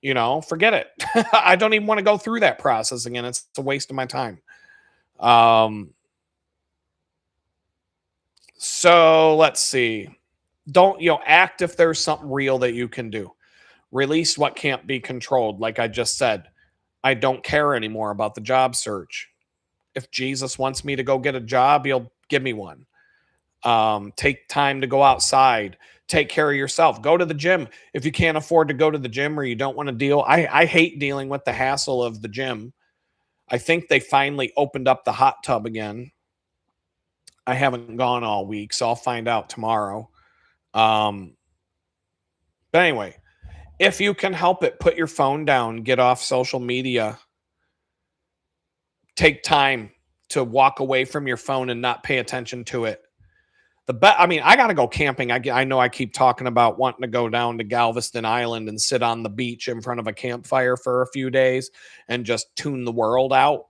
forget it. I don't even want to go through that process again. It's a waste of my time. So let's see. Don't, act if there's something real that you can do. Release what can't be controlled. Like I just said, I don't care anymore about the job search. If Jesus wants me to go get a job, he'll give me one. Take time to go outside. Take care of yourself. Go to the gym. If you can't afford to go to the gym or you don't want to deal, I hate dealing with the hassle of the gym. I think they finally opened up the hot tub again. I haven't gone all week, so I'll find out tomorrow. Been But anyway, if you can help it, put your phone down, get off social media, take time to walk away from your phone and not pay attention to it. I mean, I got to go camping. I know I keep talking about wanting to go down to Galveston Island and sit on the beach in front of a campfire for a few days and just tune the world out.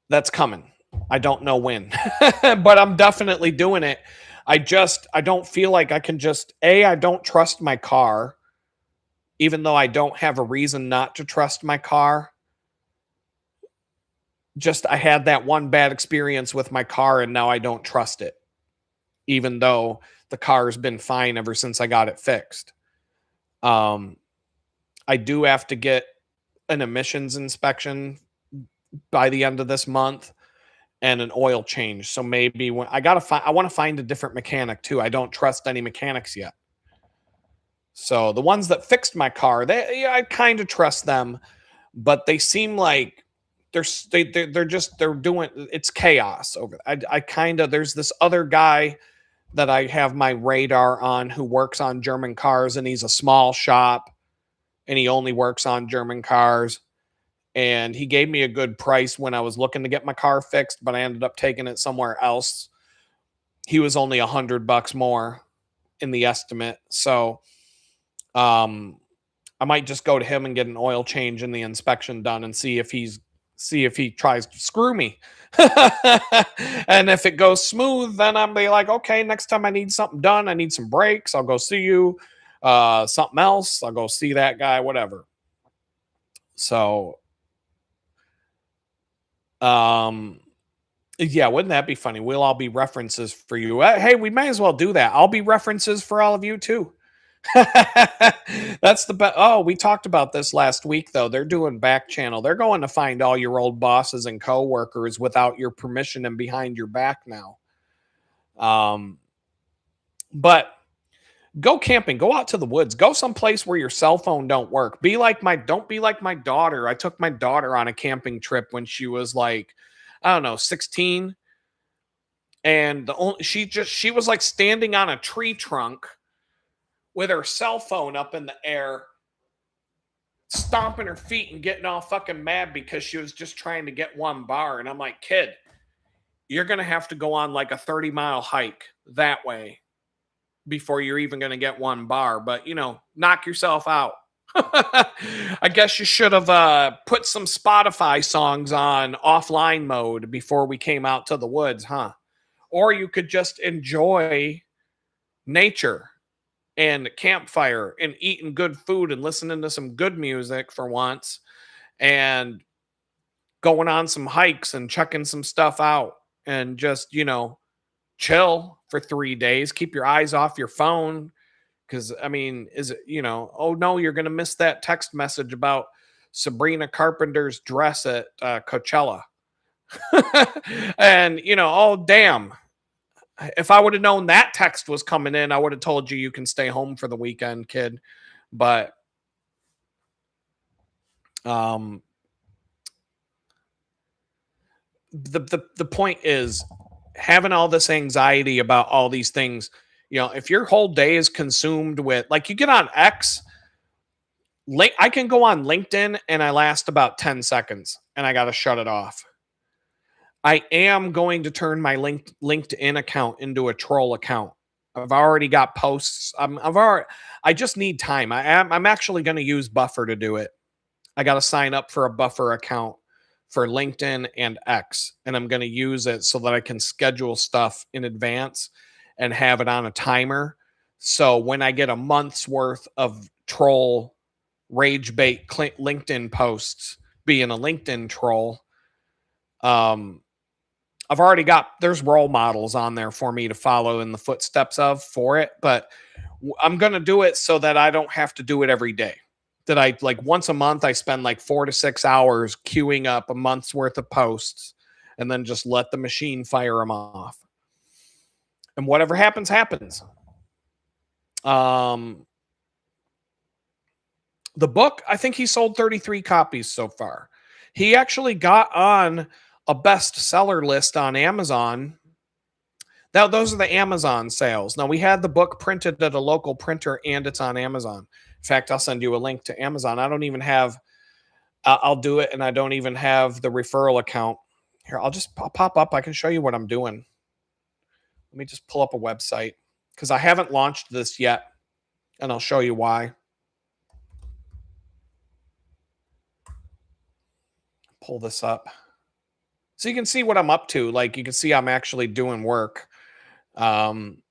That's coming. I don't know when, but I'm definitely doing it. I don't feel like I can I don't trust my car, even though I don't have a reason not to trust my car. Just I had that one bad experience with my car and now I don't trust it, even though the car's been fine ever since I got it fixed. Um, I do have to get an emissions inspection by the end of this month and an oil change. So maybe when I want to find a different mechanic too. I don't trust any mechanics yet. So the ones that fixed my car, I kind of trust them, but they seem like they're doing it's chaos over. I kind of there's this other guy that I have my radar on who works on German cars, and he's a small shop and he only works on German cars. And he gave me a good price when I was looking to get my car fixed, but I ended up taking it somewhere else. He was only $100 more in the estimate. So I might just go to him and get an oil change and the inspection done and see if he tries to screw me. And if it goes smooth, then I'll be like, okay, next time I need something done, I need some brakes, I'll go see you. Something else, I'll go see that guy, whatever. So yeah, wouldn't that be funny? We'll all be references for you. Hey, we may as well do that. I'll be references for all of you too. That's the best. Oh, we talked about this last week, though. They're doing back channel. They're going to find all your old bosses and coworkers without your permission and behind your back now. But go camping. Go out to the woods. Go someplace where your cell phone don't work. Don't be like my daughter. I took my daughter on a camping trip when she was like, I don't know, 16, and she was like standing on a tree trunk with her cell phone up in the air, stomping her feet and getting all fucking mad because she was just trying to get one bar. And I'm like, kid, you're going to have to go on like a 30-mile hike that way before you're even going to get one bar. But, knock yourself out. I guess you should have put some Spotify songs on offline mode before we came out to the woods, huh? Or you could just enjoy nature and campfire and eating good food and listening to some good music for once and going on some hikes and checking some stuff out and just, chill for 3 days. Keep your eyes off your phone. Because, I mean, is it, oh no, you're going to miss that text message about Sabrina Carpenter's dress at Coachella. And, oh, damn. If I would have known that text was coming in, I would have told you can stay home for the weekend, kid. But the point is having all this anxiety about all these things. If your whole day is consumed with, like, you get on X, I can go on LinkedIn and I last about 10 seconds and I got to shut it off. I am going to turn my LinkedIn account into a troll account. I've already got posts. I just need time. I'm actually going to use Buffer to do it. I got to sign up for a Buffer account for LinkedIn and X, and I'm going to use it so that I can schedule stuff in advance and have it on a timer. So when I get a month's worth of troll rage bait LinkedIn posts, being a LinkedIn troll, I've already there's role models on there for me to follow in the footsteps of for it, but I'm going to do it so that I don't have to do it every day. That I like once a month, I spend like 4 to 6 hours queuing up a month's worth of posts and then just let the machine fire them off. And whatever happens, happens. The book, I think he sold 33 copies so far. He actually got on a bestseller list on Amazon. Now, those are the Amazon sales. Now, we had the book printed at a local printer and it's on Amazon. In fact, I'll send you a link to Amazon. I don't even have, I'll do it and I don't even have the referral account. Here, I'll pop up. I can show you what I'm doing. Let me just pull up a website because I haven't launched this yet and I'll show you why. Pull this up. So you can see what I'm up to. Like you can see I'm actually doing work. Um,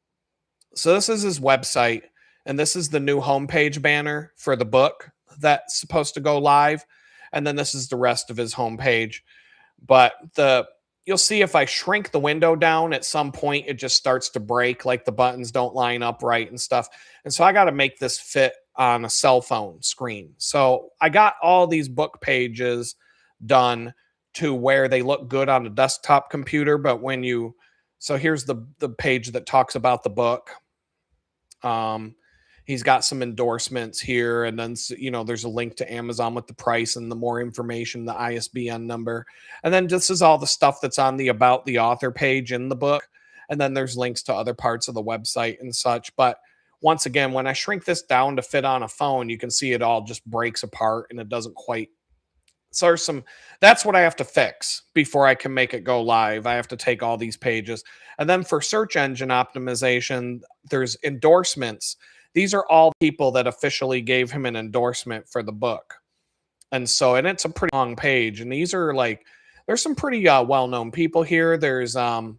so this is his website, and this is the new homepage banner for the book that's supposed to go live. And then this is the rest of his homepage. But you'll see if I shrink the window down at some point, it just starts to break, like the buttons don't line up right and stuff. And so I got to make this fit on a cell phone screen. So I got all these book pages done to where they look good on a desktop computer, but so here's the page that talks about the book. He's got some endorsements here, and then there's a link to Amazon with the price and the more information, the ISBN number, and then this is all the stuff that's on the about the author page in the book, and then there's links to other parts of the website and such. But once again, when I shrink this down to fit on a phone, you can see it all just breaks apart and it doesn't quite. So that's what I have to fix before I can make it go live. I have to take all these pages. And then for search engine optimization, there's endorsements. These are all people that officially gave him an endorsement for the book. And it's a pretty long page. And these are there's some pretty well-known people here. There's Michelin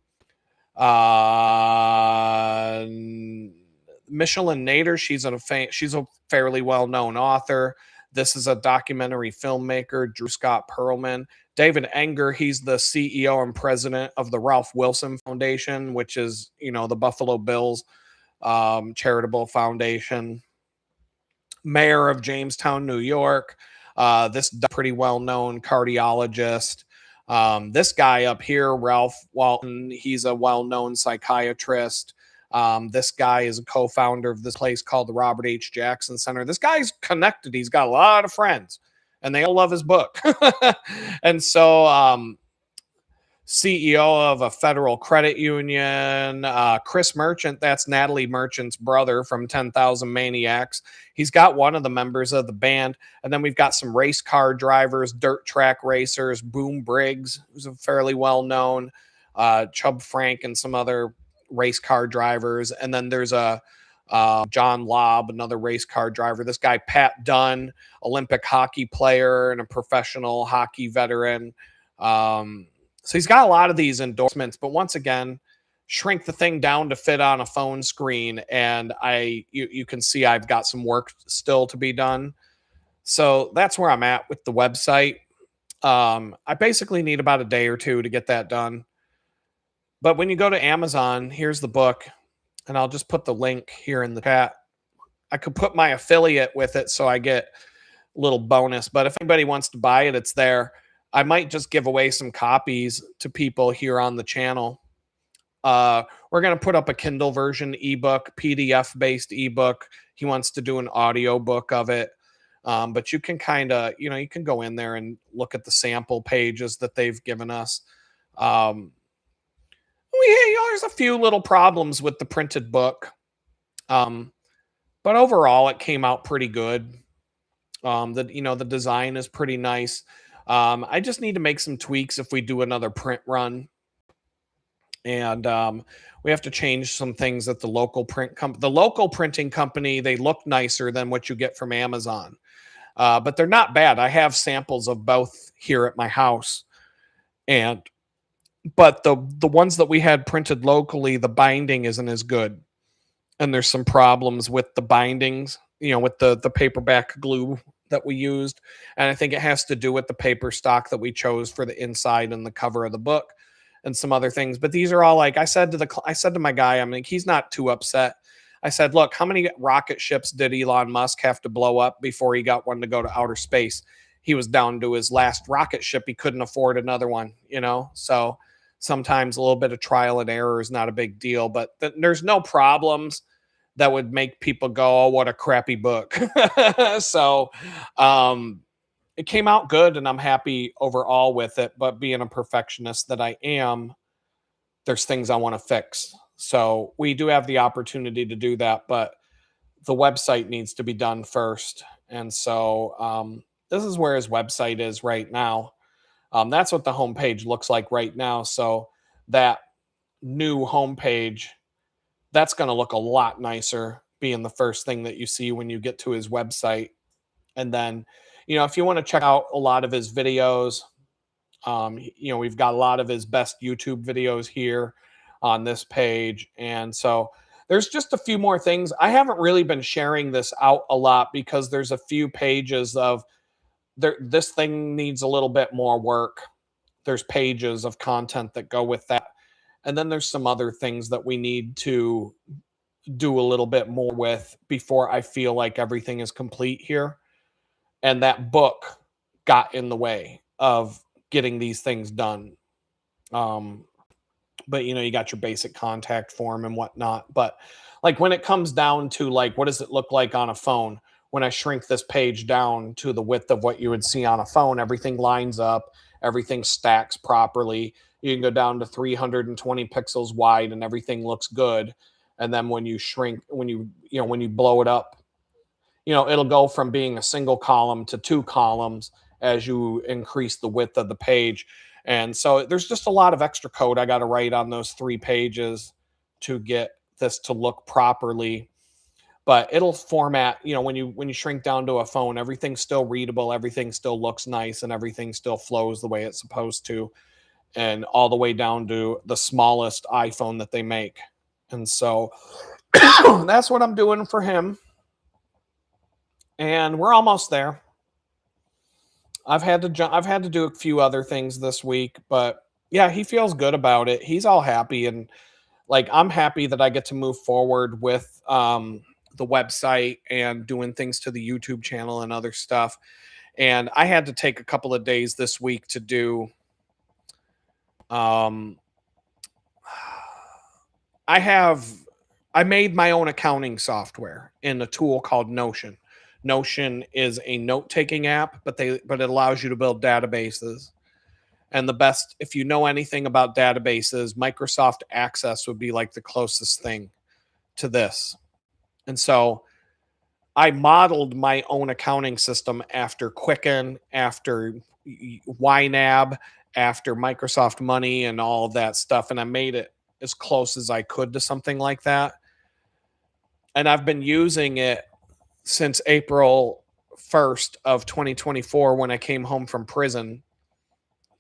Nader. She's a fairly well-known author. This is a documentary filmmaker, Drew Scott Perlman. David Enger, he's the CEO and president of the Ralph Wilson Foundation, which is, the Buffalo Bills charitable foundation. Mayor of Jamestown, New York. This pretty well-known cardiologist. This guy up here, Ralph Walton, he's a well-known psychiatrist. This guy is a co-founder of this place called the Robert H. Jackson Center. This guy's connected. He's got a lot of friends, and they all love his book. And so, CEO of a federal credit union, Chris Merchant, that's Natalie Merchant's brother from 10,000 Maniacs. He's got one of the members of the band. And then we've got some race car drivers, dirt track racers, Boom Briggs, who's a fairly well-known, Chubb Frank, and some other race car drivers. And then there's John Lobb, another race car driver. This guy, Pat Dunn, Olympic hockey player and a professional hockey veteran. So he's got a lot of these endorsements, but once again, shrink the thing down to fit on a phone screen. And you can see I've got some work still to be done. So that's where I'm at with the website. I basically need about a day or two to get that done. But when you go to Amazon, here's the book, and I'll just put the link here in the chat. I could put my affiliate with it so I get a little bonus, but if anybody wants to buy it, it's there. I might just give away some copies to people here on the channel. We're going to put up a Kindle version ebook, PDF-based ebook. He wants to do an audio book of it. But you can kind of, you can go in there and look at the sample pages that they've given us. There's a few little problems with the printed book. But overall, it came out pretty good. The design is pretty nice. I just need to make some tweaks if we do another print run. And we have to change some things at the local the local printing company. They look nicer than what you get from Amazon. But they're not bad. I have samples of both here at my house. But the ones that we had printed locally, the binding isn't as good. And there's some problems with the bindings, with the paperback glue that we used. And I think it has to do with the paper stock that we chose for the inside and the cover of the book and some other things. But these are all I said to my guy, he's not too upset. I said, look, how many rocket ships did Elon Musk have to blow up before he got one to go to outer space? He was down to his last rocket ship. He couldn't afford another one, So sometimes a little bit of trial and error is not a big deal, but there's no problems that would make people go, oh, what a crappy book. So it came out good and I'm happy overall with it, but being a perfectionist that I am, there's things I want to fix. So we do have the opportunity to do that, but the website needs to be done first. And so this is where his website is right now. That's what the homepage looks like right now. So that new homepage, that's going to look a lot nicer, being the first thing that you see when you get to his website. And then, if you want to check out a lot of his videos, we've got a lot of his best YouTube videos here on this page. And so there's just a few more things. I haven't really been sharing this out a lot because there's a few pages of this thing needs a little bit more work. There's pages of content that go with that. And then there's some other things that we need to do a little bit more with before I feel like everything is complete here. And that book got in the way of getting these things done. Um, but you got your basic contact form and whatnot. But like when it comes down to like, what does it look like on a phone? When I shrink this page down to the width of what you would see on a phone, everything lines up, everything stacks properly. You can go down to 320 pixels wide and everything looks good. And then when you shrink, when you blow it up, it'll go from being a single column to two columns as you increase the width of the page. And so there's just a lot of extra code I got to write on those 3 pages to get this to look properly. But it'll format, when you shrink down to a phone, everything's still readable, everything still looks nice, and everything still flows the way it's supposed to, and all the way down to the smallest iPhone that they make. And so that's what I'm doing for him. And we're almost there. I've had to do a few other things this week, but yeah, he feels good about it. He's all happy, and like I'm happy that I get to move forward with the website and doing things to the YouTube channel and other stuff. And I had to take a couple of days this week to do um I made my own accounting software in a tool called Notion. Notion is a note-taking app, but it allows you to build databases. And the best, if you know anything about databases, Microsoft Access would be like the closest thing to this. And so I modeled my own accounting system after Quicken, after YNAB, after Microsoft Money and all of that stuff. And I made it as close as I could to something like that. And I've been using it since April 1st of 2024 when I came home from prison,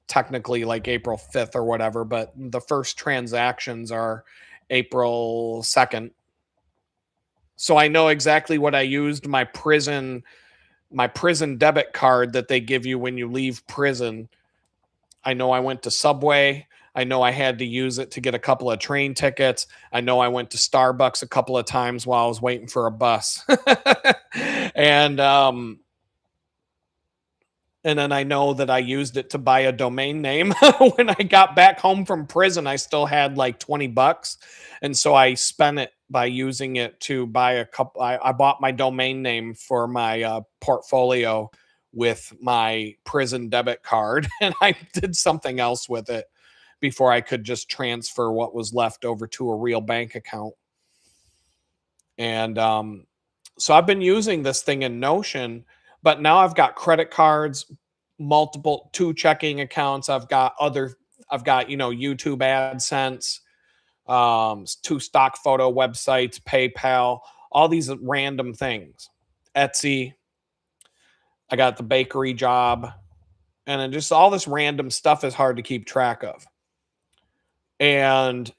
technically like April 5th or whatever, but the first transactions are April 2nd. So I know exactly what I used my prison debit card that they give you when you leave prison. I know I went to Subway. I know I had to use it to get a couple of train tickets. I know I went to Starbucks a couple of times while I was waiting for a bus. and then I know that I used it to buy a domain name. When I got back home from prison, I still had like $20. And so I spent it by using it to buy a couple. I bought my domain name for my portfolio with my prison debit card. And I did something else with it before I could just transfer what was left over to a real bank account. And so I've been using this thing in Notion, but now I've got credit cards, multiple 2 checking accounts. I've got YouTube AdSense, 2 stock photo websites, PayPal, all these random things. Etsy. I got the bakery job, and then just all this random stuff is hard to keep track of. And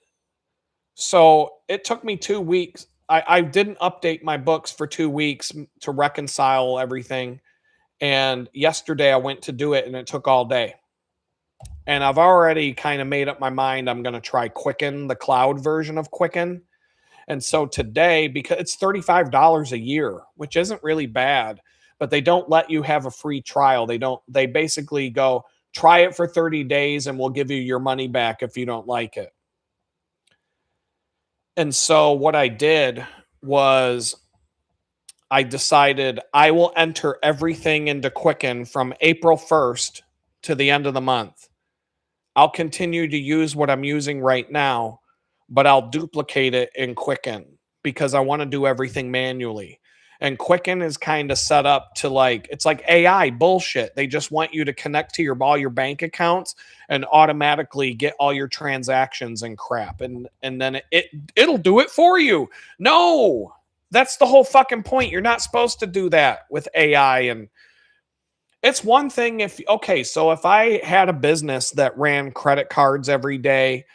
so it took me 2 weeks. I didn't update my books for 2 weeks to reconcile everything. And yesterday I went to do it and it took all day. And I've already kind of made up my mind I'm going to try Quicken, the cloud version of Quicken. And so today, because it's $35 a year, which isn't really bad, but they don't let you have a free trial. They basically go, try it for 30 days and we'll give you your money back if you don't like it. And so what I did was I decided I will enter everything into Quicken from April 1st to the end of the month. I'll continue to use what I'm using right now, but I'll duplicate it in Quicken because I want to do everything manually. And Quicken is kind of set up to like, it's like AI bullshit. They just want you to connect to all your bank accounts and automatically get all your transactions and crap. And then it'll do it for you. No, that's the whole fucking point. You're not supposed to do that with AI. And it's one thing if, okay, so if I had a business that ran credit cards every day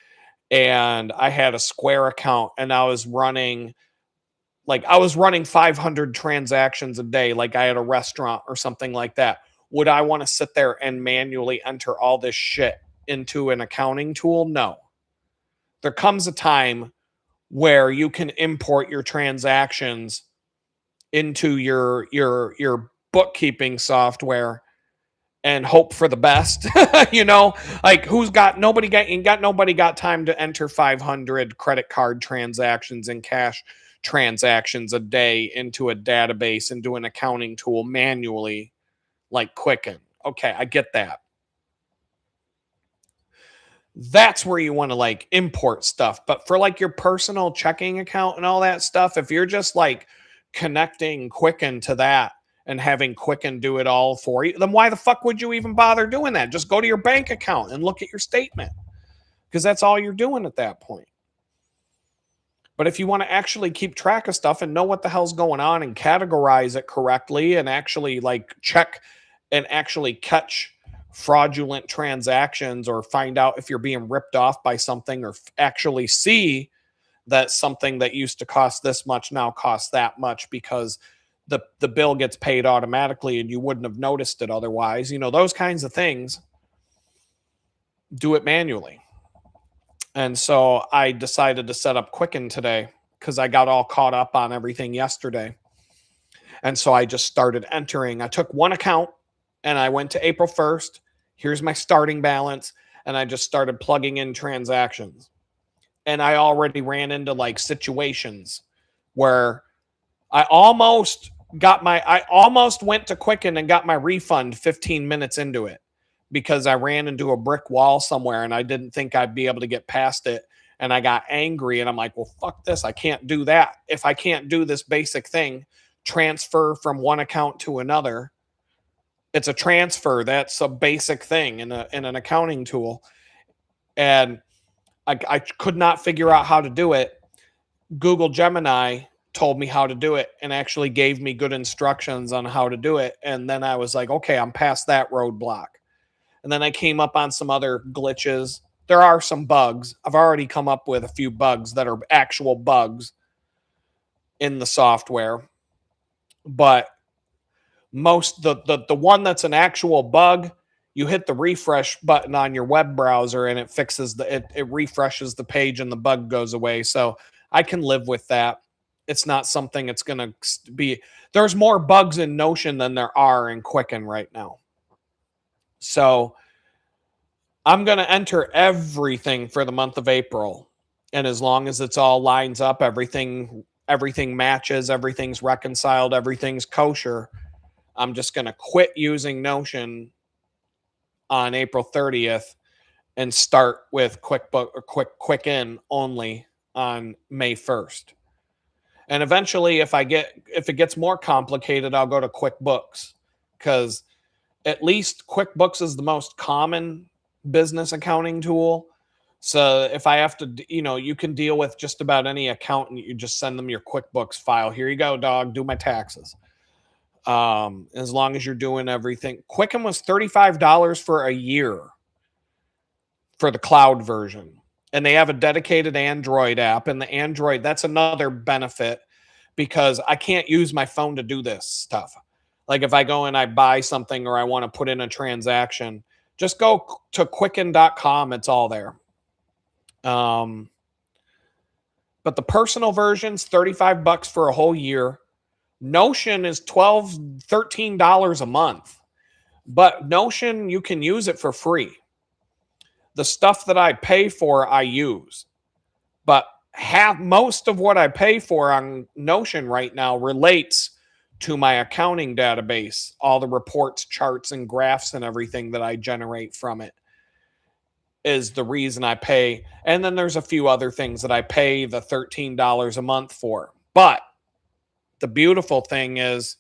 and I had a Square account and I was running 500 transactions a day, like I had a restaurant or something like that. Would I want to sit there and manually enter all this shit into an accounting tool? No. There comes a time where you can import your transactions into your bookkeeping software and hope for the best. Like nobody got time to enter 500 credit card transactions and cash transactions a day into a database, into an accounting tool manually like Quicken. Okay, I get that. That's where you want to like import stuff. But for like your personal checking account and all that stuff, if you're just like connecting Quicken to that and having Quicken do it all for you, then why the fuck would you even bother doing that? Just go to your bank account and look at your statement because that's all you're doing at that point. But if you want to actually keep track of stuff and know what the hell's going on and categorize it correctly and actually like check and actually catch fraudulent transactions or find out if you're being ripped off by something or actually see that something that used to cost this much now costs that much because the bill gets paid automatically and you wouldn't have noticed it otherwise, those kinds of things, do it manually. And so I decided to set up Quicken today because I got all caught up on everything yesterday. And so I just started entering. I took one account and I went to April 1st. Here's my starting balance. And I just started plugging in transactions. And I already ran into like situations where I almost went to Quicken and got my refund 15 minutes into it because I ran into a brick wall somewhere and I didn't think I'd be able to get past it. And I got angry and I'm like, well, fuck this. I can't do that. If I can't do this basic thing, transfer from one account to another. It's a transfer. That's a basic thing in an accounting tool. And I could not figure out how to do it. Google Gemini told me how to do it and actually gave me good instructions on how to do it. And then I was like, okay, I'm past that roadblock. And then I came up on some other glitches. There are some bugs. I've already come up with a few bugs that are actual bugs in the software. But the one that's an actual bug, you hit the refresh button on your web browser and it fixes it refreshes the page and the bug goes away. So I can live with that. It's not something it's going to be. There's more bugs in Notion than there are in Quicken right now. So I'm going to enter everything for the month of April. And as long as it's all lines up, everything matches, everything's reconciled, everything's kosher, I'm just going to quit using Notion on April 30th and start with Quicken only on May 1st. And eventually, if it gets more complicated, I'll go to QuickBooks because at least QuickBooks is the most common business accounting tool. So if I have to, you can deal with just about any accountant. You just send them your QuickBooks file. Here you go, dog. Do my taxes. As long as you're doing everything. Quicken was $35 for a year for the cloud version. And they have a dedicated Android app. And the Android, that's another benefit because I can't use my phone to do this stuff. Like if I go and I buy something or I want to put in a transaction, just go to quicken.com. It's all there. But the personal version's $35 for a whole year. Notion is $13 a month. But Notion, you can use it for free. The stuff that I pay for, I use. But most of what I pay for on Notion right now relates to my accounting database, all the reports, charts, and graphs and everything that I generate from it. is the reason I pay. And then there's a few other things that I pay the $13 a month for. But the beautiful thing is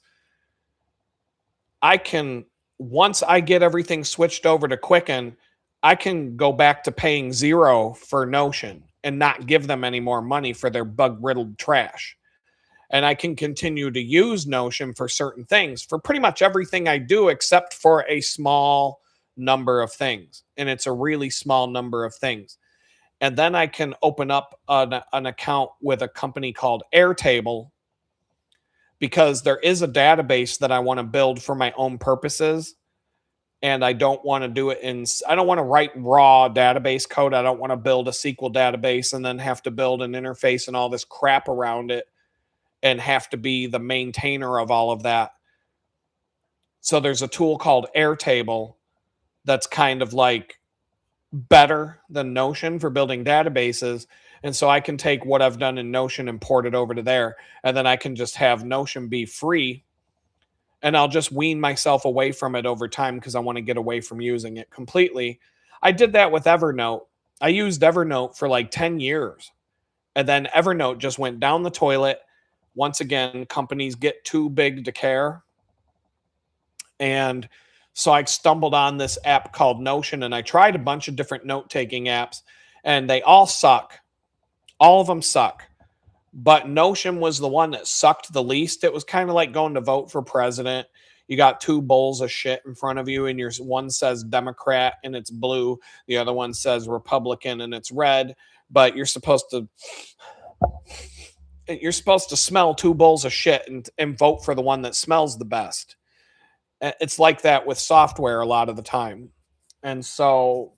I can, once I get everything switched over to Quicken, I can go back to paying zero for Notion and not give them any more money for their bug riddled trash. And I can continue to use Notion for certain things, for pretty much everything I do, except for a small number of things. And it's a really small number of things. And then I can open up an account with a company called Airtable, because there is a database that I want to build for my own purposes. And I don't want to do it I don't want to write raw database code. I don't want to build a SQL database and then have to build an interface and all this crap around it and have to be the maintainer of all of that. So there's a tool called Airtable that's kind of like better than Notion for building databases. And so I can take what I've done in Notion and port it over to there. And then I can just have Notion be free. And I'll just wean myself away from it over time because I want to get away from using it completely. I did that with Evernote. I used Evernote for like 10 years. And then Evernote just went down the toilet. Once again, companies get too big to care. And so I stumbled on this app called Notion, and I tried a bunch of different note-taking apps, and they all suck. All of them suck. But Notion was the one that sucked the least. It was kind of like going to vote for president. You got two bowls of shit in front of you, and your one says Democrat and it's blue. The other one says Republican and it's red. But you're supposed to smell two bowls of shit and vote for the one that smells the best. It's like that with software a lot of the time. And so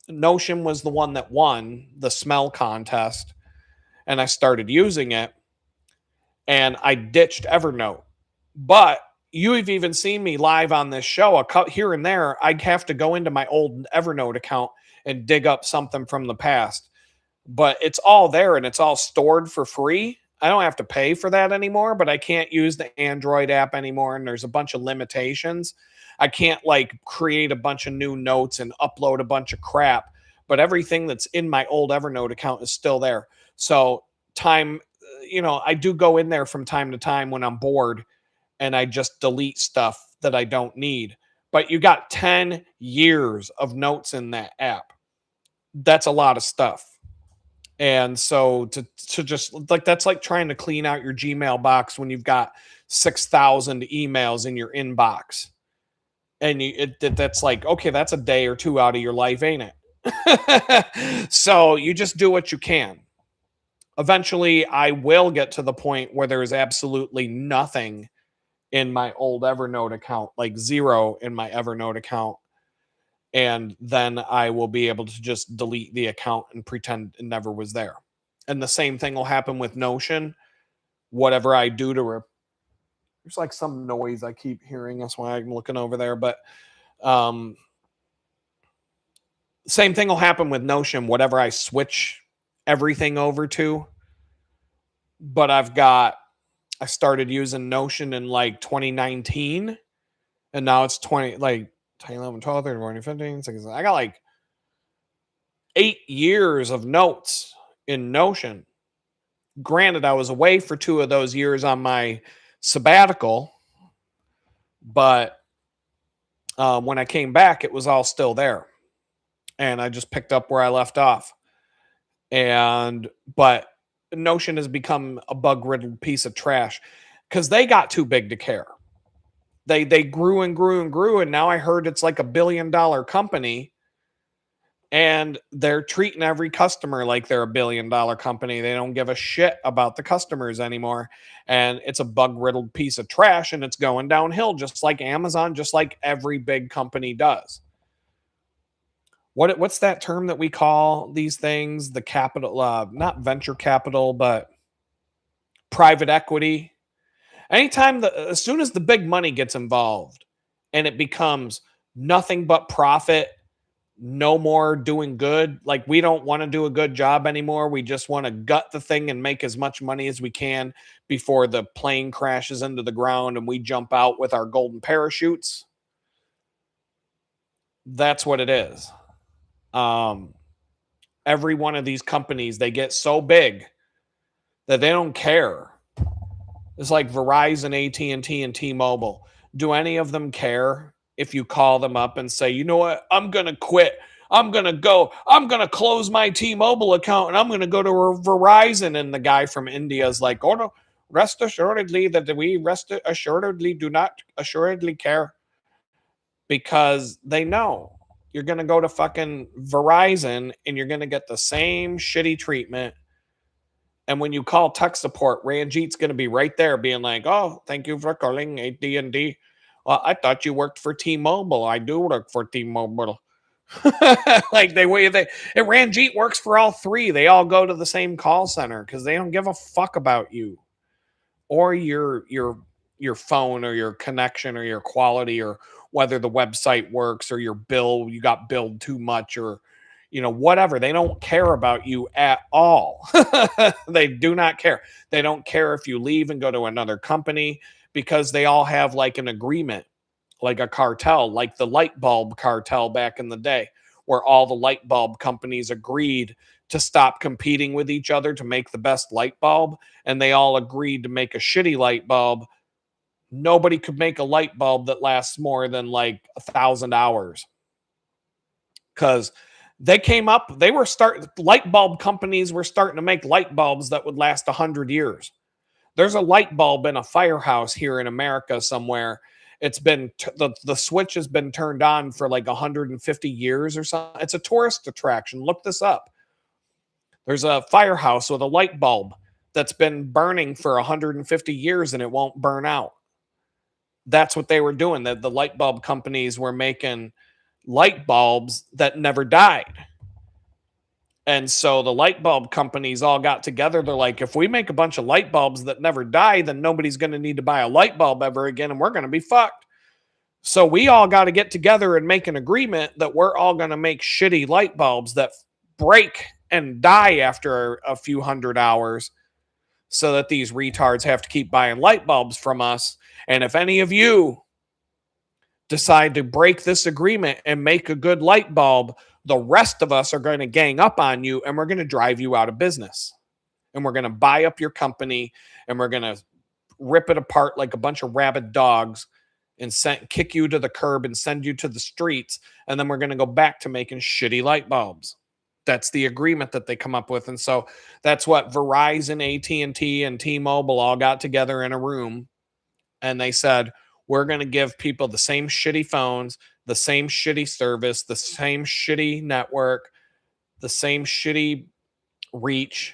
Notion was the one that won the smell contest. And I started using it. And I ditched Evernote. But you have even seen me live on this show. Here and there, I'd have to go into my old Evernote account and dig up something from the past. But it's all there and it's all stored for free. I don't have to pay for that anymore, but I can't use the Android app anymore. And there's a bunch of limitations. I can't like create a bunch of new notes and upload a bunch of crap, but everything that's in my old Evernote account is still there. So I do go in there from time to time when I'm bored and I just delete stuff that I don't need. But you got 10 years of notes in that app. That's a lot of stuff. And so to just like, that's like trying to clean out your Gmail box when you've got 6,000 emails in your inbox. And that's like, okay, that's a day or two out of your life, ain't it? So you just do what you can. Eventually, I will get to the point where there is absolutely nothing in my old Evernote account, like zero in my Evernote account. And then I will be able to just delete the account and pretend it never was there. And the same thing will happen with Notion. Whatever I do there's like some noise I keep hearing. That's why I'm looking over there. But same thing will happen with Notion. Whatever I switch everything over to. But I started using Notion in like 2019. And now it's 10, 11, 12, 13, 14, 15, 16. I got like 8 years of notes in Notion. Granted, I was away for 2 of those years on my sabbatical, but when I came back, it was all still there. And I just picked up where I left off. But Notion has become a bug-riddled piece of trash because they got too big to care. They grew and grew and grew, and now I heard it's like $1 billion company, and they're treating every customer like they're $1 billion company. They don't give a shit about the customers anymore, and it's a bug-riddled piece of trash, and it's going downhill just like Amazon, just like every big company does. What's that term that we call these things? The capital, not venture capital, but private equity. As soon as the big money gets involved and it becomes nothing but profit, no more doing good. Like, we don't want to do a good job anymore. We just want to gut the thing and make as much money as we can before the plane crashes into the ground and we jump out with our golden parachutes. That's what it is. Um, every one of these companies, they get so big that they don't care. It's like Verizon, AT&T, and T-Mobile. Do any of them care if you call them up and say, you know what, I'm going to quit. I'm going to close my T-Mobile account and I'm going to go to Verizon. And the guy from India is like, oh no, rest assuredly that we rest assuredly do not assuredly care, because they know you're going to go to fucking Verizon and you're going to get the same shitty treatment. And when you call tech support, Ranjit's going to be right there being like, oh, thank you for calling AT&T. Well, I thought you worked for T-Mobile. I do work for T-Mobile. Like and Ranjit works for all three. They all go to the same call center because they don't give a fuck about you or your phone or your connection or your quality or whether the website works or your bill, you got billed too much or whatever. They don't care about you at all. They do not care. They don't care if you leave and go to another company because they all have like an agreement, like a cartel, like the light bulb cartel back in the day, where all the light bulb companies agreed to stop competing with each other to make the best light bulb. And they all agreed to make a shitty light bulb. Nobody could make a light bulb that lasts more than like 1,000 hours. Because light bulb companies were starting to make light bulbs that would last 100 years. There's a light bulb in a firehouse here in America somewhere. It's been the switch has been turned on for like 150 years or something. It's a tourist attraction. Look this up. There's a firehouse with a light bulb that's been burning for 150 years and it won't burn out. That's what they were doing. The light bulb companies were making light bulbs that never died. And so the light bulb companies all got together. They're like, if we make a bunch of light bulbs that never die, then nobody's going to need to buy a light bulb ever again, and we're going to be fucked. So we all got to get together and make an agreement that we're all going to make shitty light bulbs that break and die after a few hundred hours, so that these retards have to keep buying light bulbs from us. And if any of you decide to break this agreement and make a good light bulb, the rest of us are going to gang up on you and we're going to drive you out of business. And we're going to buy up your company and we're going to rip it apart like a bunch of rabid dogs and kick you to the curb and send you to the streets. And then we're going to go back to making shitty light bulbs. That's the agreement that they come up with. And so that's what Verizon, AT&T, and T-Mobile all got together in a room. And they said, we're going to give people the same shitty phones, the same shitty service, the same shitty network, the same shitty reach.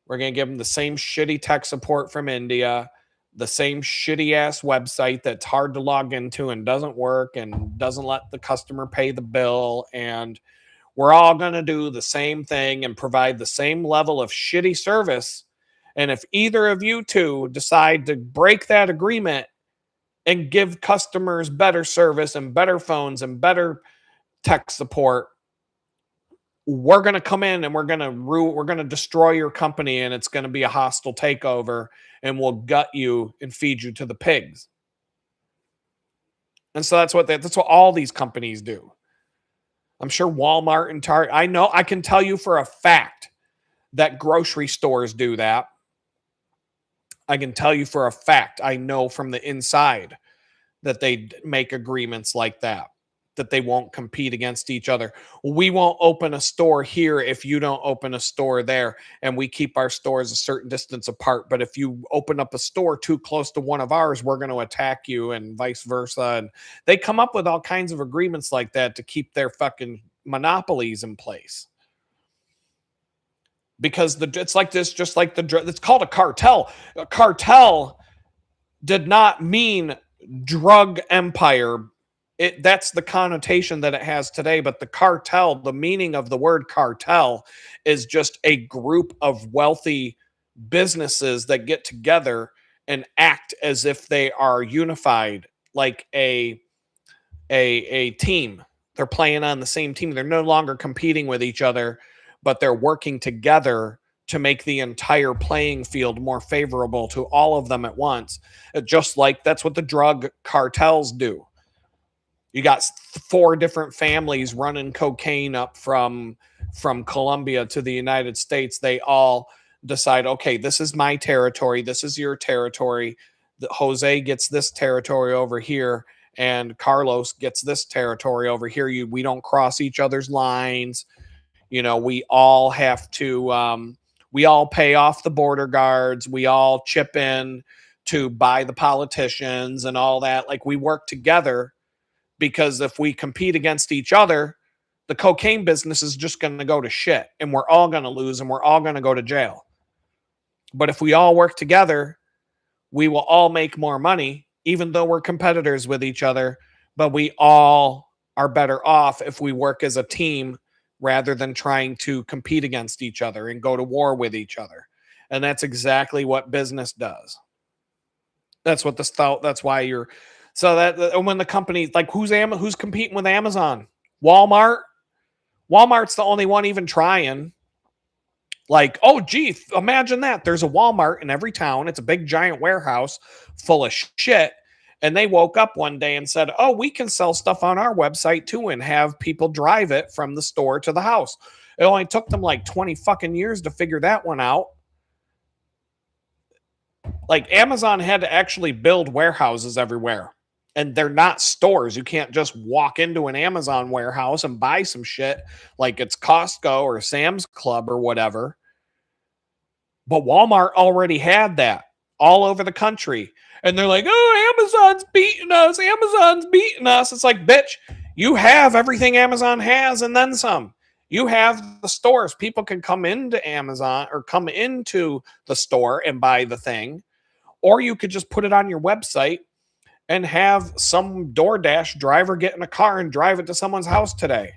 We're going to give them the same shitty tech support from India, the same shitty ass website that's hard to log into and doesn't work and doesn't let the customer pay the bill. And we're all going to do the same thing and provide the same level of shitty service. And if either of you two decide to break that agreement and give customers better service and better phones and better tech support, we're going to come in and we're going to destroy your company, and it's going to be a hostile takeover, and we'll gut you and feed you to the pigs. And so that's what all these companies do. I'm sure Walmart and Target, I can tell you for a fact that grocery stores do that. I can tell you for a fact, I know from the inside that they make agreements like that they won't compete against each other. We won't open a store here if you don't open a store there, and we keep our stores a certain distance apart. But if you open up a store too close to one of ours, we're going to attack you, and vice versa. And they come up with all kinds of agreements like that to keep their fucking monopolies in place. Because it's like this, just like it's called a cartel. A cartel did not mean drug empire. That's the connotation that it has today. But the cartel, the meaning of the word cartel, is just a group of wealthy businesses that get together and act as if they are unified, like a team. They're playing on the same team. They're no longer competing with each other, but they're working together to make the entire playing field more favorable to all of them at once. Just like that's what the drug cartels do. You got 4 different families running cocaine up from Colombia to the United States. They all decide, okay, this is my territory, this is your territory. Jose gets this territory over here, and Carlos gets this territory over here. We don't cross each other's lines. We all have to. We all pay off the border guards. We all chip in to buy the politicians and all that. Like, we work together, because if we compete against each other, the cocaine business is just going to go to shit, and we're all going to lose, and we're all going to go to jail. But if we all work together, we will all make more money, even though we're competitors with each other. But we all are better off if we work as a team rather than trying to compete against each other and go to war with each other. And that's exactly what business does. That's what that's why you're so that when the company, like, who's competing with Amazon? Walmart's the only one even trying. Like, oh, gee, imagine that. There's a Walmart in every town. It's a big, giant warehouse full of shit. And they woke up one day and said, oh, we can sell stuff on our website too and have people drive it from the store to the house. It only took them like 20 fucking years to figure that one out. Like, Amazon had to actually build warehouses everywhere. And they're not stores. You can't just walk into an Amazon warehouse and buy some shit like it's Costco or Sam's Club or whatever. But Walmart already had that all over the country. And they're like, oh, Amazon's beating us. Amazon's beating us. It's like, bitch, you have everything Amazon has and then some. You have the stores. People can come into Amazon or come into the store and buy the thing. Or you could just put it on your website and have some DoorDash driver get in a car and drive it to someone's house today.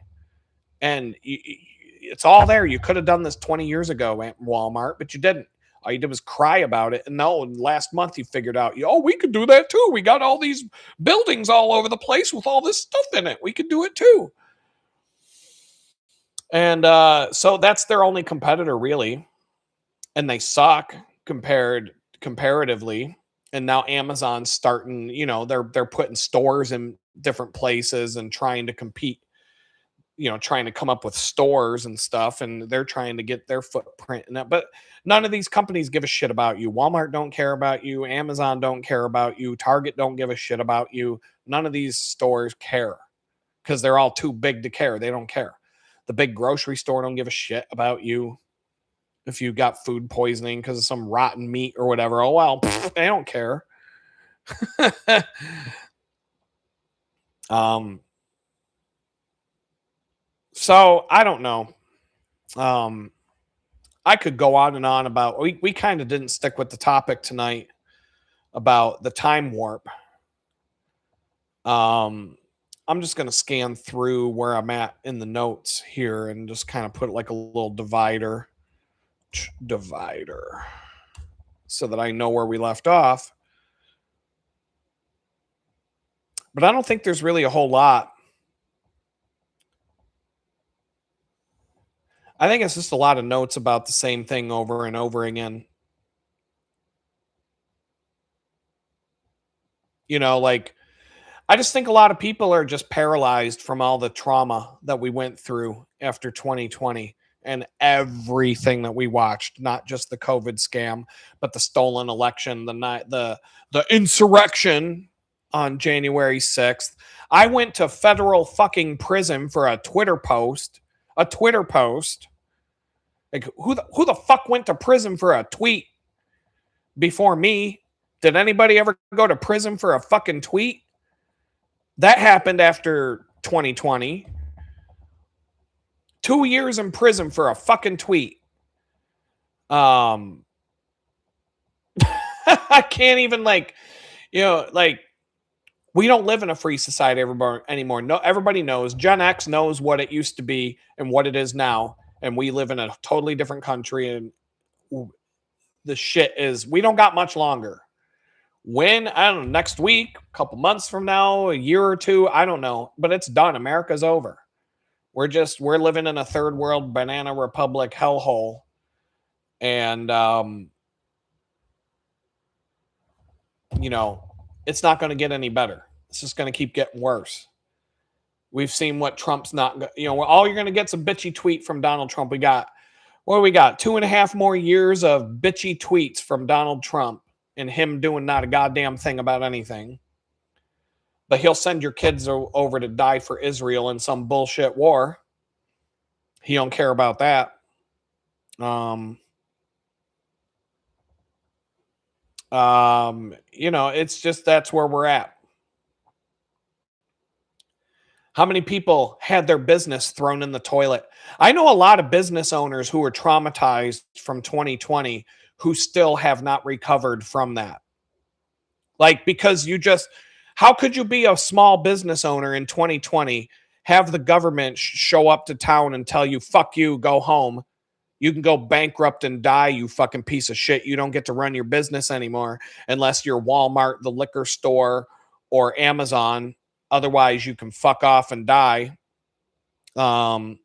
And it's all there. You could have done this 20 years ago at Walmart, but you didn't. All you did was cry about it. And no, last month you figured out, oh, we could do that too. We got all these buildings all over the place with all this stuff in it. We could do it too. And so that's their only competitor, really. And they suck comparatively. And now Amazon's starting, they're putting stores in different places and trying to compete, trying to come up with stores and stuff, and they're trying to get their footprint in that. But none of these companies give a shit about you. Walmart don't care about you. Amazon don't care about you. Target don't give a shit about you. None of these stores care because they're all too big to care. They don't care. The big grocery store don't give a shit about you. If you got food poisoning because of some rotten meat or whatever, oh, well, they don't care. So I don't know. I could go on and on about, we kind of didn't stick with the topic tonight about the time warp. I'm just going to scan through where I'm at in the notes here and just kind of put like a little divider so that I know where we left off. But I don't think there's really a whole lot. I think it's just a lot of notes about the same thing over and over again. Like, I just think a lot of people are just paralyzed from all the trauma that we went through after 2020 and everything that we watched, not just the COVID scam, but the stolen election, the insurrection on January 6th. I went to federal fucking prison for a Twitter post. Like, who the fuck went to prison for a tweet before me? Did anybody ever go to prison for a fucking tweet? That happened after 2020. 2 years in prison for a fucking tweet. I can't even we don't live in a free society anymore. No, everybody knows. Gen X knows what it used to be and what it is now. And we live in a totally different country. And the shit is, we don't got much longer. When, I don't know, next week, a couple months from now, a year or two, I don't know. But it's done. America's over. We're living in a third world banana republic hellhole. And, it's not going to get any better. It's just going to keep getting worse. We've seen what Trump's not, all you're going to get's a bitchy tweet from Donald Trump. What do we got? 2.5 more years of bitchy tweets from Donald Trump and him doing not a goddamn thing about anything. But he'll send your kids over to die for Israel in some bullshit war. He don't care about that. It's just that's where we're at. How many people had their business thrown in the toilet? I know a lot of business owners who were traumatized from 2020 who still have not recovered from that. Like, because how could you be a small business owner in 2020, have the government show up to town and tell you, fuck you, go home. You can go bankrupt and die, you fucking piece of shit. You don't get to run your business anymore unless you're Walmart, the liquor store, or Amazon. Otherwise, you can fuck off and die. And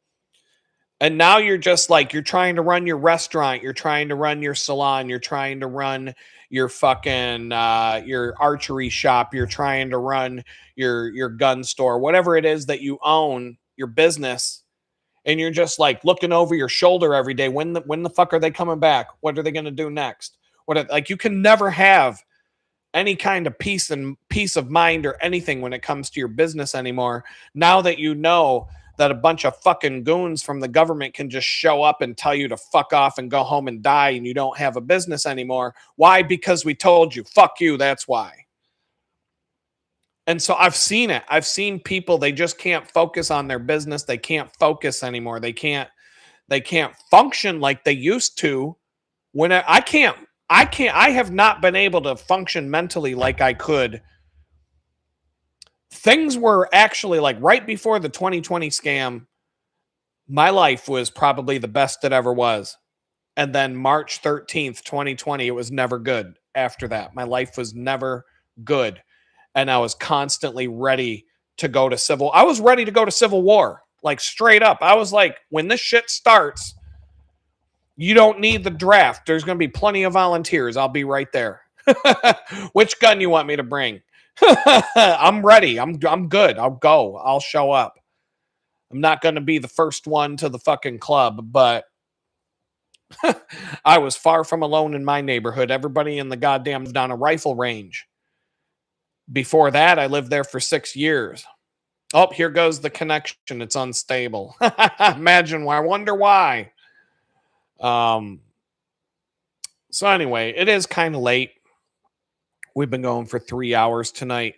now you're just like, you're trying to run your restaurant. You're trying to run your salon. You're trying to run your fucking, your archery shop. You're trying to run your gun store, whatever it is that you own, your business. And you're just like looking over your shoulder every day. When the fuck are they coming back? What are they going to do next? You can never have any kind of peace of mind or anything when it comes to your business anymore. Now that you know that a bunch of fucking goons from the government can just show up and tell you to fuck off and go home and die, and you don't have a business anymore. Why? Because we told you. Fuck you. That's why. And so I've seen it. I've seen people, they just can't focus on their business. They can't focus anymore. They can't function like they used to. When I have not been able to function mentally like I could. Things were actually like right before the 2020 scam. My life was probably the best it ever was. And then March 13th, 2020, it was never good after that. My life was never good. And I was constantly ready to go to civil war, like straight up. I was like, when this shit starts, you don't need the draft. There's going to be plenty of volunteers. I'll be right there. Which gun you want me to bring? I'm ready. I'm good. I'll go. I'll show up. I'm not going to be the first one to the fucking club, but I was far from alone in my neighborhood. Everybody in the goddamn lived on a rifle range. Before that, I lived there for 6 years. Oh, here goes the connection. It's unstable. Imagine why. I wonder why. So anyway, it is kind of late. We've been going for 3 hours tonight.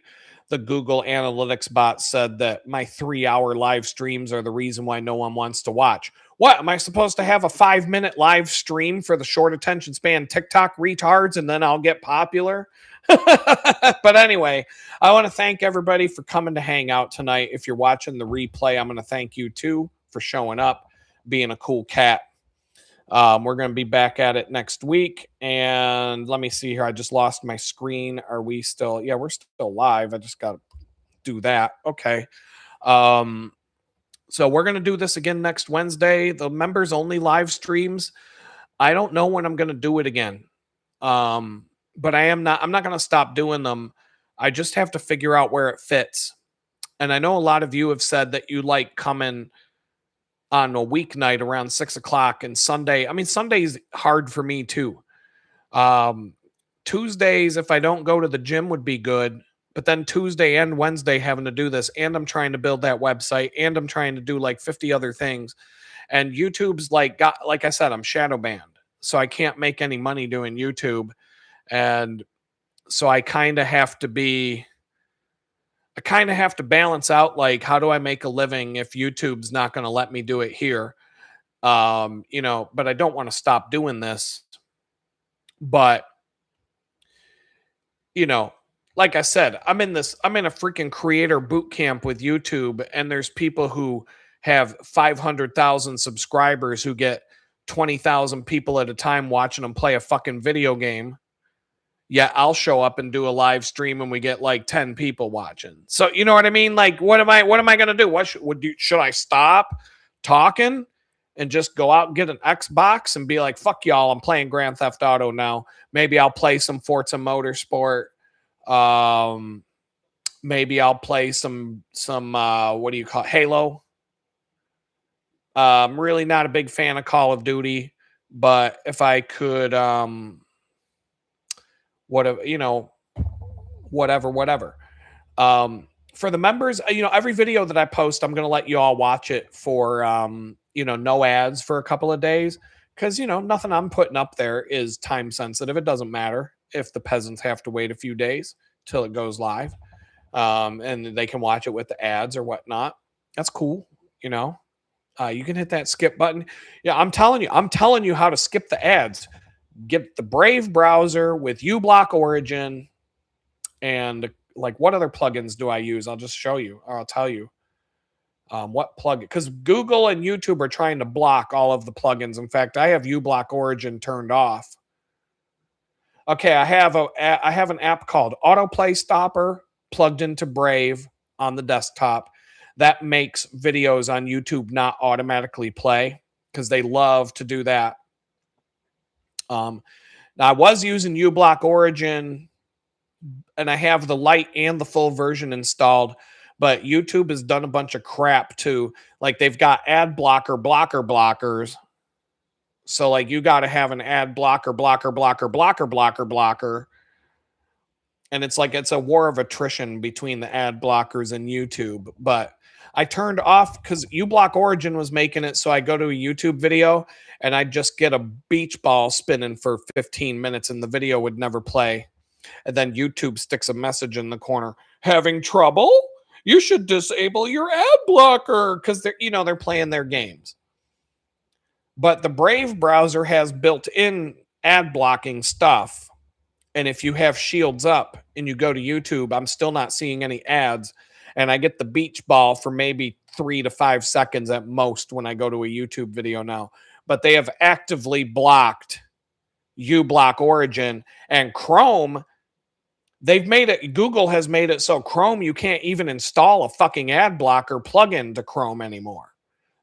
The Google Analytics bot said that my 3-hour live streams are the reason why no one wants to watch. What? Am I supposed to have a 5-minute live stream for the short attention span TikTok retards and then I'll get popular? But anyway, I want to thank everybody for coming to hang out tonight. If you're watching the replay, I'm going to thank you too for showing up, being a cool cat. We're going to be back at it next week. And let me see here. I just lost my screen. Are we still? Yeah, we're still live. I just got to do that. Okay. So we're going to do this again next Wednesday. The members only live streams. I don't know when I'm going to do it again. But I'm not going to stop doing them. I just have to figure out where it fits. And I know a lot of you have said that you like coming on a weeknight around 6 o'clock and Sunday. I mean, Sunday's hard for me too. Tuesdays, if I don't go to the gym, would be good. But then Tuesday and Wednesday having to do this, and I'm trying to build that website, and I'm trying to do like 50 other things. And YouTube's like I said, I'm shadow banned. So I can't make any money doing YouTube. And so I kind of have to balance out, like, how do I make a living if YouTube's not going to let me do it here? But I don't want to stop doing this. But, like I said, I'm in a freaking creator boot camp with YouTube, and there's people who have 500,000 subscribers who get 20,000 people at a time watching them play a fucking video game. Yeah, I'll show up and do a live stream and we get like 10 people watching. So, you know what I mean? Like, what am I going to do? Should I stop talking and just go out and get an Xbox and be like, fuck y'all, I'm playing Grand Theft Auto now. Maybe I'll play some Forza Motorsport. Maybe I'll play some what do you call it? Halo. I'm really not a big fan of Call of Duty, but if I could whatever, whatever. For the members, every video that I post, I'm going to let you all watch it for no ads for a couple of days cuz nothing I'm putting up there is time sensitive. It doesn't matter if the peasants have to wait a few days till it goes live. And they can watch it with the ads or whatnot. That's cool, you know. You can hit that skip button. Yeah, I'm telling you how to skip the ads. Get the Brave browser with uBlock Origin, and like what other plugins do I use? I'll just show you, or I'll tell you what plug, because Google and YouTube are trying to block all of the plugins. In fact, I have uBlock Origin turned off. Okay, I have an app called Autoplay Stopper plugged into Brave on the desktop that makes videos on YouTube not automatically play because they love to do that. Now I was using uBlock Origin and I have the light and the full version installed, but YouTube has done a bunch of crap too. Like they've got ad blockers. So like you got to have an ad blocker. And it's like it's a war of attrition between the ad blockers and YouTube. But I turned off because uBlock Origin was making it so I go to a YouTube video and I just get a beach ball spinning for 15 minutes and the video would never play. And then YouTube sticks a message in the corner. Having trouble? You should disable your ad blocker because they're playing their games. But the Brave browser has built-in ad blocking stuff. And if you have shields up and you go to YouTube, I'm still not seeing any ads. And I get the beach ball for maybe 3 to 5 seconds at most when I go to a YouTube video now. But they have actively blocked uBlock Origin and Chrome. Google has made it so Chrome, you can't even install a fucking ad blocker plugin to Chrome anymore.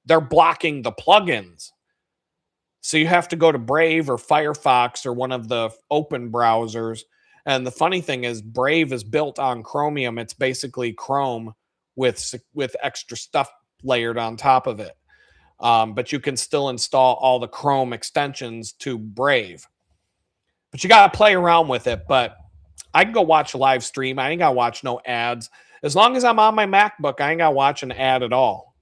They're blocking the plugins. So you have to go to Brave or Firefox or one of the open browsers. And the funny thing is Brave is built on Chromium. It's basically Chrome with extra stuff layered on top of it. But you can still install all the Chrome extensions to Brave. But you got to play around with it. But I can go watch a live stream. I ain't got to watch no ads. As long as I'm on my MacBook, I ain't got to watch an ad at all.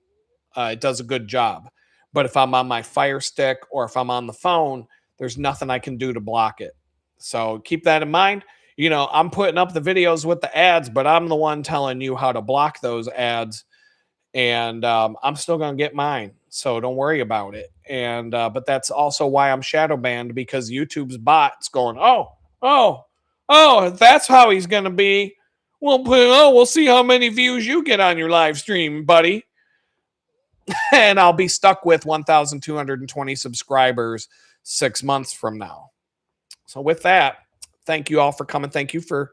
It does a good job. But if I'm on my Fire Stick or if I'm on the phone, there's nothing I can do to block it. So keep that in mind. I'm putting up the videos with the ads, but I'm the one telling you how to block those ads. And I'm still going to get mine. So don't worry about it. And but that's also why I'm shadow banned, because YouTube's bot's going, oh, that's how he's going to be. We'll see how many views you get on your live stream, buddy. And I'll be stuck with 1,220 subscribers 6 months from now. So with that, thank you all for coming. Thank you for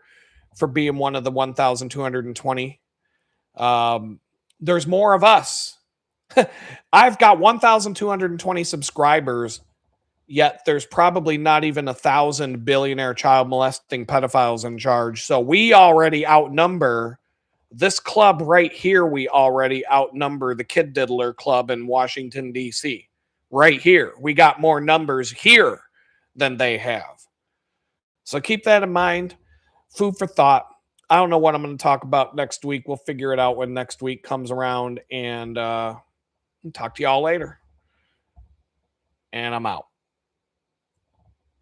being one of the 1,220. There's more of us. I've got 1,220 subscribers, yet there's probably not even 1,000 billionaire child molesting pedophiles in charge. So we already outnumber this club right here. We already outnumber the Kid Diddler Club in Washington, D.C. Right here. We got more numbers here than they have. So keep that in mind. Food for thought. I don't know what I'm going to talk about next week. We'll figure it out when next week comes around. And talk to y'all later. And I'm out.